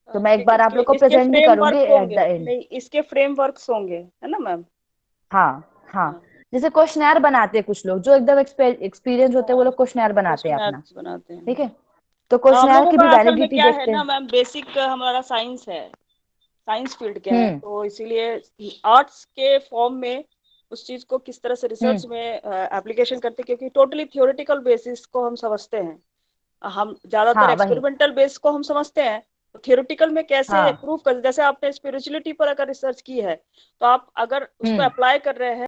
Speaker 1: तो मैं एक बार आप
Speaker 10: इसके
Speaker 1: लोग को
Speaker 10: इसके
Speaker 1: प्रेजेंट भी
Speaker 10: फ्रेमवर्क
Speaker 1: करूंगी एट द
Speaker 10: होंगे,
Speaker 1: एंड।
Speaker 10: नहीं इसके फ्रेमवर्क्स होंगे, है ना मैम?
Speaker 1: हाँ हाँ, जैसे क्वेश्चनर बनाते हैं कुछ लोग जो एकदम एक्सपीरियंस होते हैं, वो लोग क्वेश्चनर बनाते हैं अपना,
Speaker 10: क्वेश्चनर्स बनाते
Speaker 1: ठीक
Speaker 10: हैं।
Speaker 1: है। तो
Speaker 10: हम
Speaker 1: क्वेश्चनर
Speaker 10: लोगों
Speaker 1: की
Speaker 10: का
Speaker 1: भी
Speaker 10: असल में
Speaker 1: वैलिडिटी
Speaker 10: क्या है
Speaker 1: देखते
Speaker 10: ना
Speaker 1: हैं।
Speaker 10: मैम, बेसिक हमारा साइंस है, साइंस फील्ड के हैं,
Speaker 1: हम्म
Speaker 10: तो इसीलिए आर्ट्स के फॉर्म में उस चीज को किस तरह से रिसर्च
Speaker 1: हम्म
Speaker 10: में एप्लीकेशन करते हैं, क्योंकि टोटली थियोरेटिकल बेसिस को हम समझते हैं, हम ज्यादातर
Speaker 1: हाँ वही,
Speaker 10: एक्सपेरिमेंटल बेस को हम समझते हैं। तो थियोरेटिकल में कैसे
Speaker 1: हाँ
Speaker 10: प्रूव कर, जैसे आपने स्पिरिचुअलिटी पर अगर रिसर्च की है तो आप अगर उसको
Speaker 1: हम्म
Speaker 10: अप्लाई कर रहे हैं